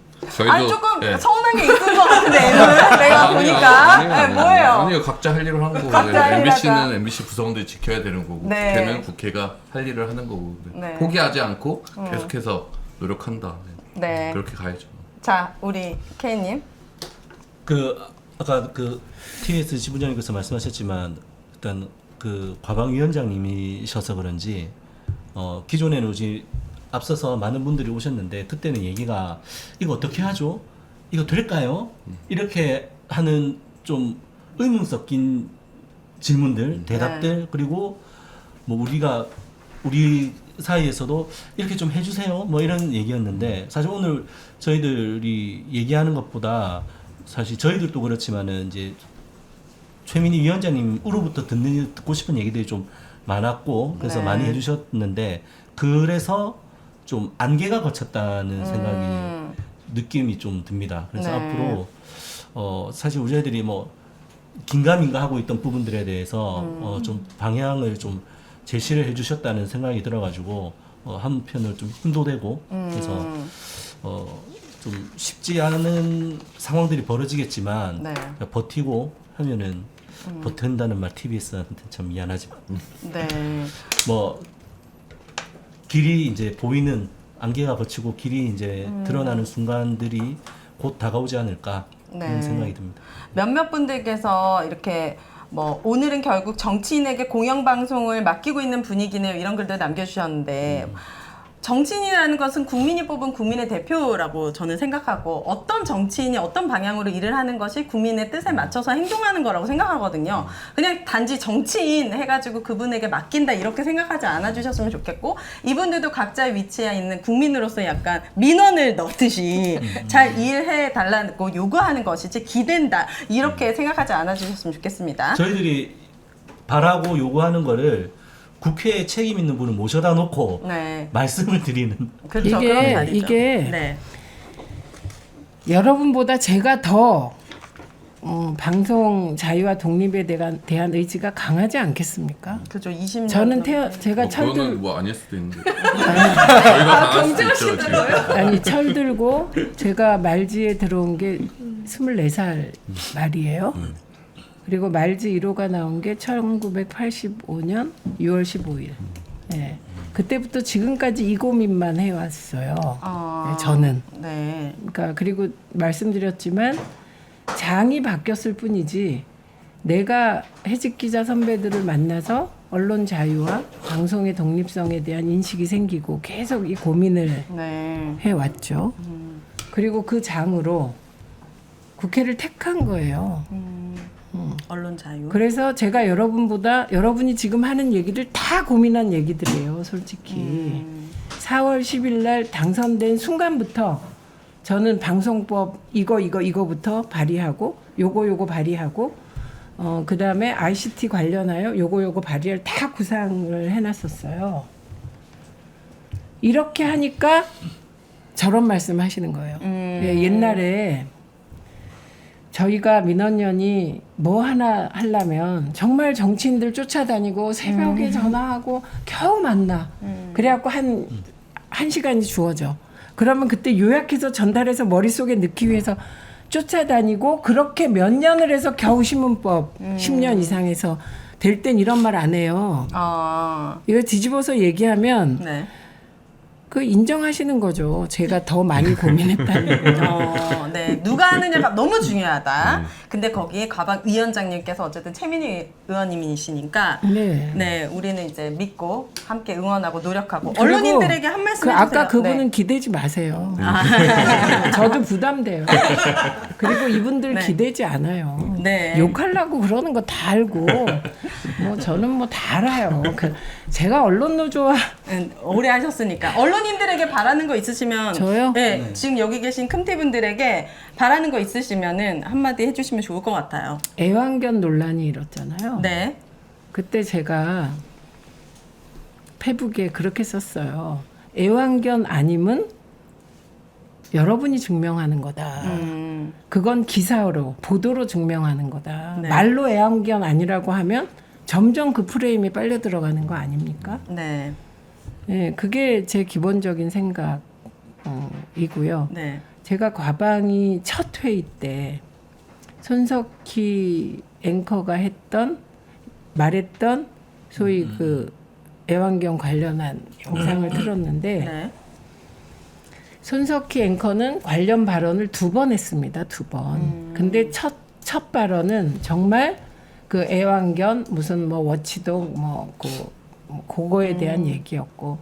아니 조금 서운한 게 있는 것 같은데 M은 내가 보니까 뭐예요? 아니요, 각자 할 일을 하는 거고. 각자 할 MBC는 일하자. MBC 구성원들이 지켜야 되는 거고, 네. 국회는 국회가 할 일을 하는 거고. 네. 포기하지 않고 계속해서 노력한다. 네. 그렇게 가야죠. 자, 우리 K님. 아까 TBS 지부장님께서 말씀하셨지만 일단 과방위원장님이셔서 그런지 기존에는 이제 앞서서 많은 분들이 오셨는데 그때는 얘기가 이거 어떻게 하죠? 이거 될까요? 이렇게 하는 좀 의문 섞인 질문들, 대답들 그리고 뭐 우리 사이에서도 이렇게 좀 해주세요 뭐 이런 얘기였는데 사실 오늘 저희들이 얘기하는 것보다 사실 저희들도 그렇지만은 이제 최민희 위원장님으로부터 듣고 싶은 얘기들이 좀 많았고 그래서 많이 해주셨는데 그래서 좀 안개가 거쳤다는 생각이 느낌이 좀 듭니다. 그래서 앞으로 사실 우리 저희들이 뭐 긴가민가 하고 있던 부분들에 대해서 좀 방향을 좀 제시를 해주셨다는 생각이 들어가지고 한편으로 좀 힘도 되고 그래서 좀 쉽지 않은 상황들이 벌어지겠지만 네. 버티고 하면은 버틴다는 말 TBS한테 참 미안하지만 네. 뭐 길이 이제 보이는 안개가 걷히고 길이 이제 드러나는 순간들이 곧 다가오지 않을까 그런 네. 생각이 듭니다. 몇몇 분들께서 이렇게 뭐 오늘은 결국 정치인에게 공영방송을 맡기고 있는 분위기네요. 이런 글들 남겨주셨는데 정치인이라는 것은 국민이 뽑은 국민의 대표라고 저는 생각하고 어떤 정치인이 어떤 방향으로 일을 하는 것이 국민의 뜻에 맞춰서 행동하는 거라고 생각하거든요. 그냥 단지 정치인 해가지고 그분에게 맡긴다 이렇게 생각하지 않아 주셨으면 좋겠고 이분들도 각자의 위치에 있는 국민으로서 약간 민원을 넣듯이 잘 일해 달라고 요구하는 것이지 기댄다 이렇게 생각하지 않아 주셨으면 좋겠습니다. 저희들이 바라고 요구하는 거를 국회에 책임 있는 분을 모셔다 놓고 네. 말씀을 말씀을 드리는 그렇죠. 그런 자리죠. 이게 네. 여러분보다 제가 더 방송 자유와 독립에 대한 의지가 강하지 않겠습니까? 그죠. 20년 저는 정도. 제가 그거는 뭐 아닐 수도 있는데 저희가 강할 수도 있죠. 지금. 철 들고 제가 말지에 들어온 게 24살 말이에요. 그리고 말지 1호가 나온 게 1985년 6월 15일. 예. 그때부터 지금까지 이 고민만 해왔어요. 예, 저는. 네. 그러니까 그리고 말씀드렸지만 장이 바뀌었을 뿐이지 내가 해직 기자 선배들을 만나서 언론 자유와 방송의 독립성에 대한 인식이 생기고 계속 이 고민을 네. 해왔죠. 그리고 그 장으로 국회를 택한 거예요. 언론 자유. 그래서 제가 여러분이 지금 하는 얘기를 다 고민한 얘기들이에요, 솔직히. 4월 10일 날 당선된 순간부터 저는 방송법 이거부터 발의하고 요거 발의하고 그다음에 ICT 관련하여 요거 발의를 다 구상을 해놨었어요. 이렇게 하니까 저런 말씀하시는 거예요. 예, 옛날에 저희가 민원연이 뭐 하나 하려면 정말 정치인들 쫓아다니고 새벽에 전화하고 겨우 만나. 그래갖고 한 시간이 주어져. 그러면 그때 요약해서 전달해서 머릿속에 넣기 위해서 쫓아다니고 그렇게 몇 년을 해서 겨우 신문법 10년 이상해서 될 땐 이런 말 안 해요. 이거 뒤집어서 얘기하면 네. 그 인정하시는 거죠. 제가 더 많이 고민했다는 거. 네. 누가 하느냐가 너무 중요하다. 근데 거기에 과방 위원장님께서 어쨌든 최민희 의원님이시니까 네, 우리는 이제 믿고 함께 응원하고 노력하고 언론인들에게 한 말씀 해주세요. 아까 그분은 네. 기대지 마세요. 저도 부담돼요. 그리고 이분들 기대지 않아요. 네. 욕하려고 그러는 거 다 알고 뭐 저는 뭐 다 알아요. 제가 언론 노조와 오래 하셨으니까 언론인들에게 바라는 거 있으시면 저요? 네, 지금 여기 계신 큼티분들에게 바라는 거 있으시면은 한마디 해주시면 좋을 것 같아요. 애완견 논란이 일었잖아요. 네. 그때 제가 페북에 그렇게 썼어요. 애완견 아님은 여러분이 증명하는 거다. 그건 기사로 보도로 증명하는 거다. 네. 말로 애완견 아니라고 하면 점점 그 프레임이 빨려 들어가는 거 아닙니까? 네. 네, 그게 제 기본적인 생각이고요. 네. 제가 과방위 첫 회의 때 손석희 앵커가 말했던 소위 그 애완견 관련한 영상을 틀었는데 네. 손석희 앵커는 관련 발언을 2번 했습니다. 2번. 근데 첫 발언은 정말 그 애완견 무슨 뭐 워치독 그거에 대한 얘기였고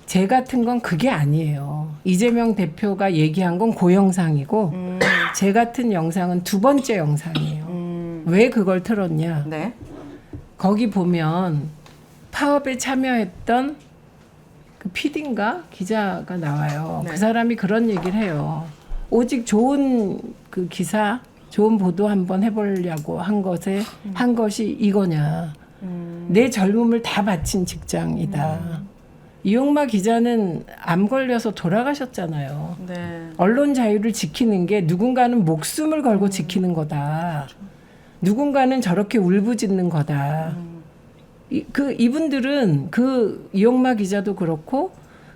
제 같은 건 그게 아니에요. 이재명 대표가 얘기한 건 그 영상이고 제 같은 영상은 2번째 영상이에요. 왜 그걸 틀었냐? 네. 거기 보면 파업에 참여했던 그 PD인가 기자가 나와요. 네. 그 사람이 그런 얘기를 해요. 오직 좋은 그 기사, 좋은 보도 한번 해보려고 한 것이 이거냐. 내 젊음을 다 바친 직장이다. 이용마 기자는 암 걸려서 돌아가셨잖아요. 네. 언론 자유를 지키는 게 누군가는 목숨을 걸고 지키는 거다. 누군가는 저렇게 울부짖는 거다. 이분들은 그 이용마 기자도 그렇고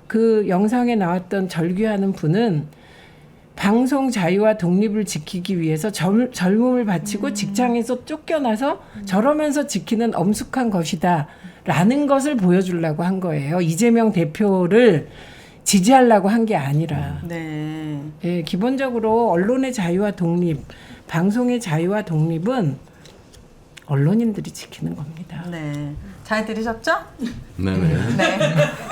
그 영상에 나왔던 절규하는 분은 방송 자유와 독립을 지키기 위해서 젊음을 바치고 직장에서 쫓겨나서 저러면서 지키는 엄숙한 것이다 라는 것을 보여주려고 한 거예요. 이재명 대표를 지지하려고 한 게 아니라. 네. 예, 기본적으로 언론의 자유와 독립, 방송의 자유와 독립은 언론인들이 지키는 겁니다. 네. 잘 들으셨죠? 네네. 네.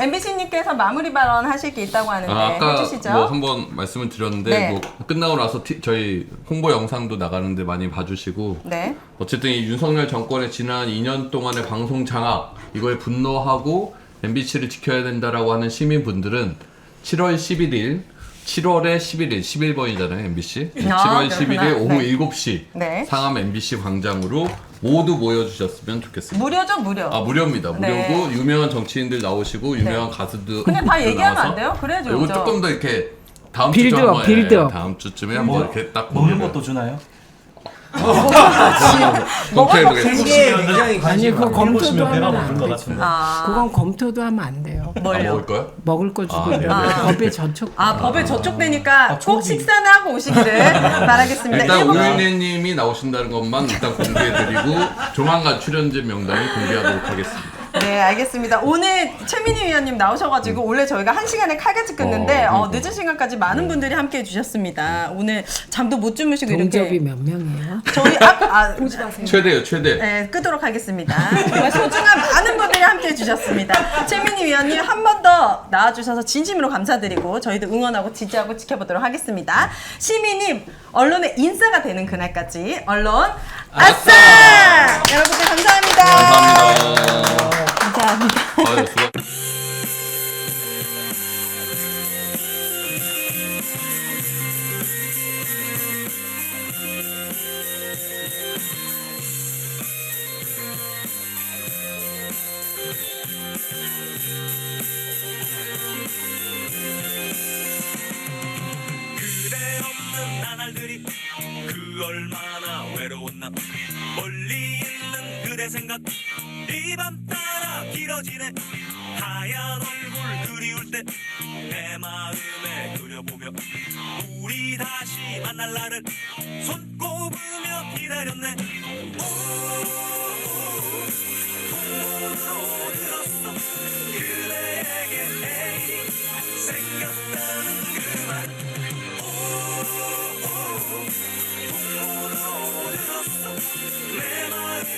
MBC님께서 마무리 발언 하실 게 있다고 하는데 아까 해주시죠. 뭐 한번 말씀을 드렸는데 네. 뭐 끝나고 나서 저희 홍보 영상도 나가는데 많이 봐주시고 네. 어쨌든 이 윤석열 정권의 지난 2년 동안의 방송 장악 이거에 분노하고 MBC를 지켜야 된다라고 하는 시민분들은 7월 11일 7월에 11일 11번이잖아요 MBC 7월 11일 오후 네. 7시 네. 상암 MBC 광장으로 모두 모여주셨으면 좋겠습니다. 무료죠, 무료. 아 무료입니다. 네. 무료고 유명한 정치인들 나오시고 유명한 가수들 그냥 다 얘기하면 나와서 안 돼요? 그래야죠. 이거 그죠? 조금 더 이렇게 다음 빌드업, 주쯤에 한번 빌드업. 다음 주쯤에 한번 이렇게 딱 먹는 것도 주나요? 검토해보겠습니다. 그게 굉장히 아니 그거 검토도 배가 하면 부른 안 것 되죠. 같은데. 그건 검토도 하면 안 돼요. 아, 뭘요? 먹을 거야? 먹을 거 주고 네. 이러면 법에 저촉. 법에 저촉되니까 꼭 식사는 하고 오시기를 바라겠습니다. 일단 일본- 오윤혜님이 나오신다는 것만 일단 공개해드리고 조만간 출연진 명단이 공개하도록 하겠습니다. 네, 알겠습니다. 오늘 최민희 위원님 나오셔가지고 원래 저희가 1시간에 칼같이 끊는데 늦은 시간까지 많은 분들이 함께해 주셨습니다. 오늘 잠도 못 주무시고 동접이 이렇게 몇 명이에요? 저희 오지 마세요. 최대요, 최대. 네, 끄도록 하겠습니다. 정말 소중한 많은 분들이 함께해 주셨습니다. 최민희 위원님 한 번 더 나와주셔서 진심으로 감사드리고 저희도 응원하고 지지하고 지켜보도록 하겠습니다. 시민님 언론의 인싸가 되는 그날까지 언론 아싸! 여러분들 감사합니다. 감사합니다. 감사합니다. 아유, 수고. 그대 없는 나날들이 그 얼마나 외로웠나 멀리 있는 그대 생각 이 밤 따라 길어지네 하얀 얼굴 그리울 때 내 마음에 그려보며 우리 다시 만날 날을 손꼽으며 기다렸네 풍문으로 들었어 그대에게 애인이 생겼다는 그 말 풍문으로 들었어 내 마음은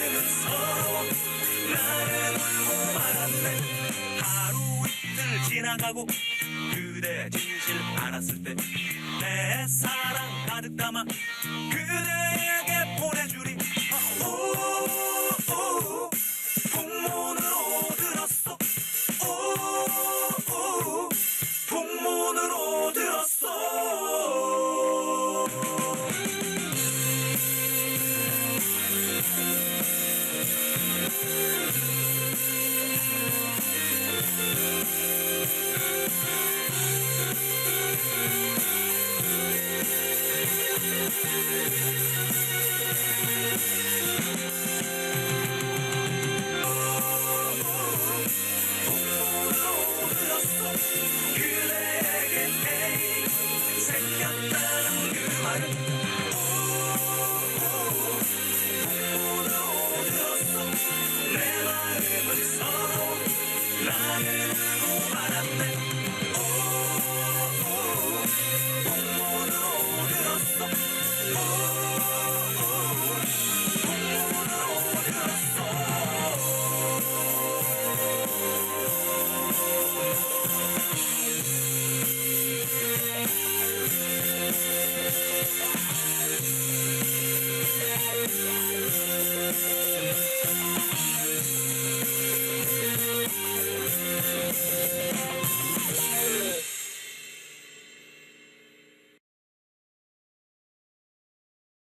서러워 나는 울고 말았네 하루 이틀 지나가고 그대 진실 알았을 때 내 사랑 가득 담아 그대에게 보내주리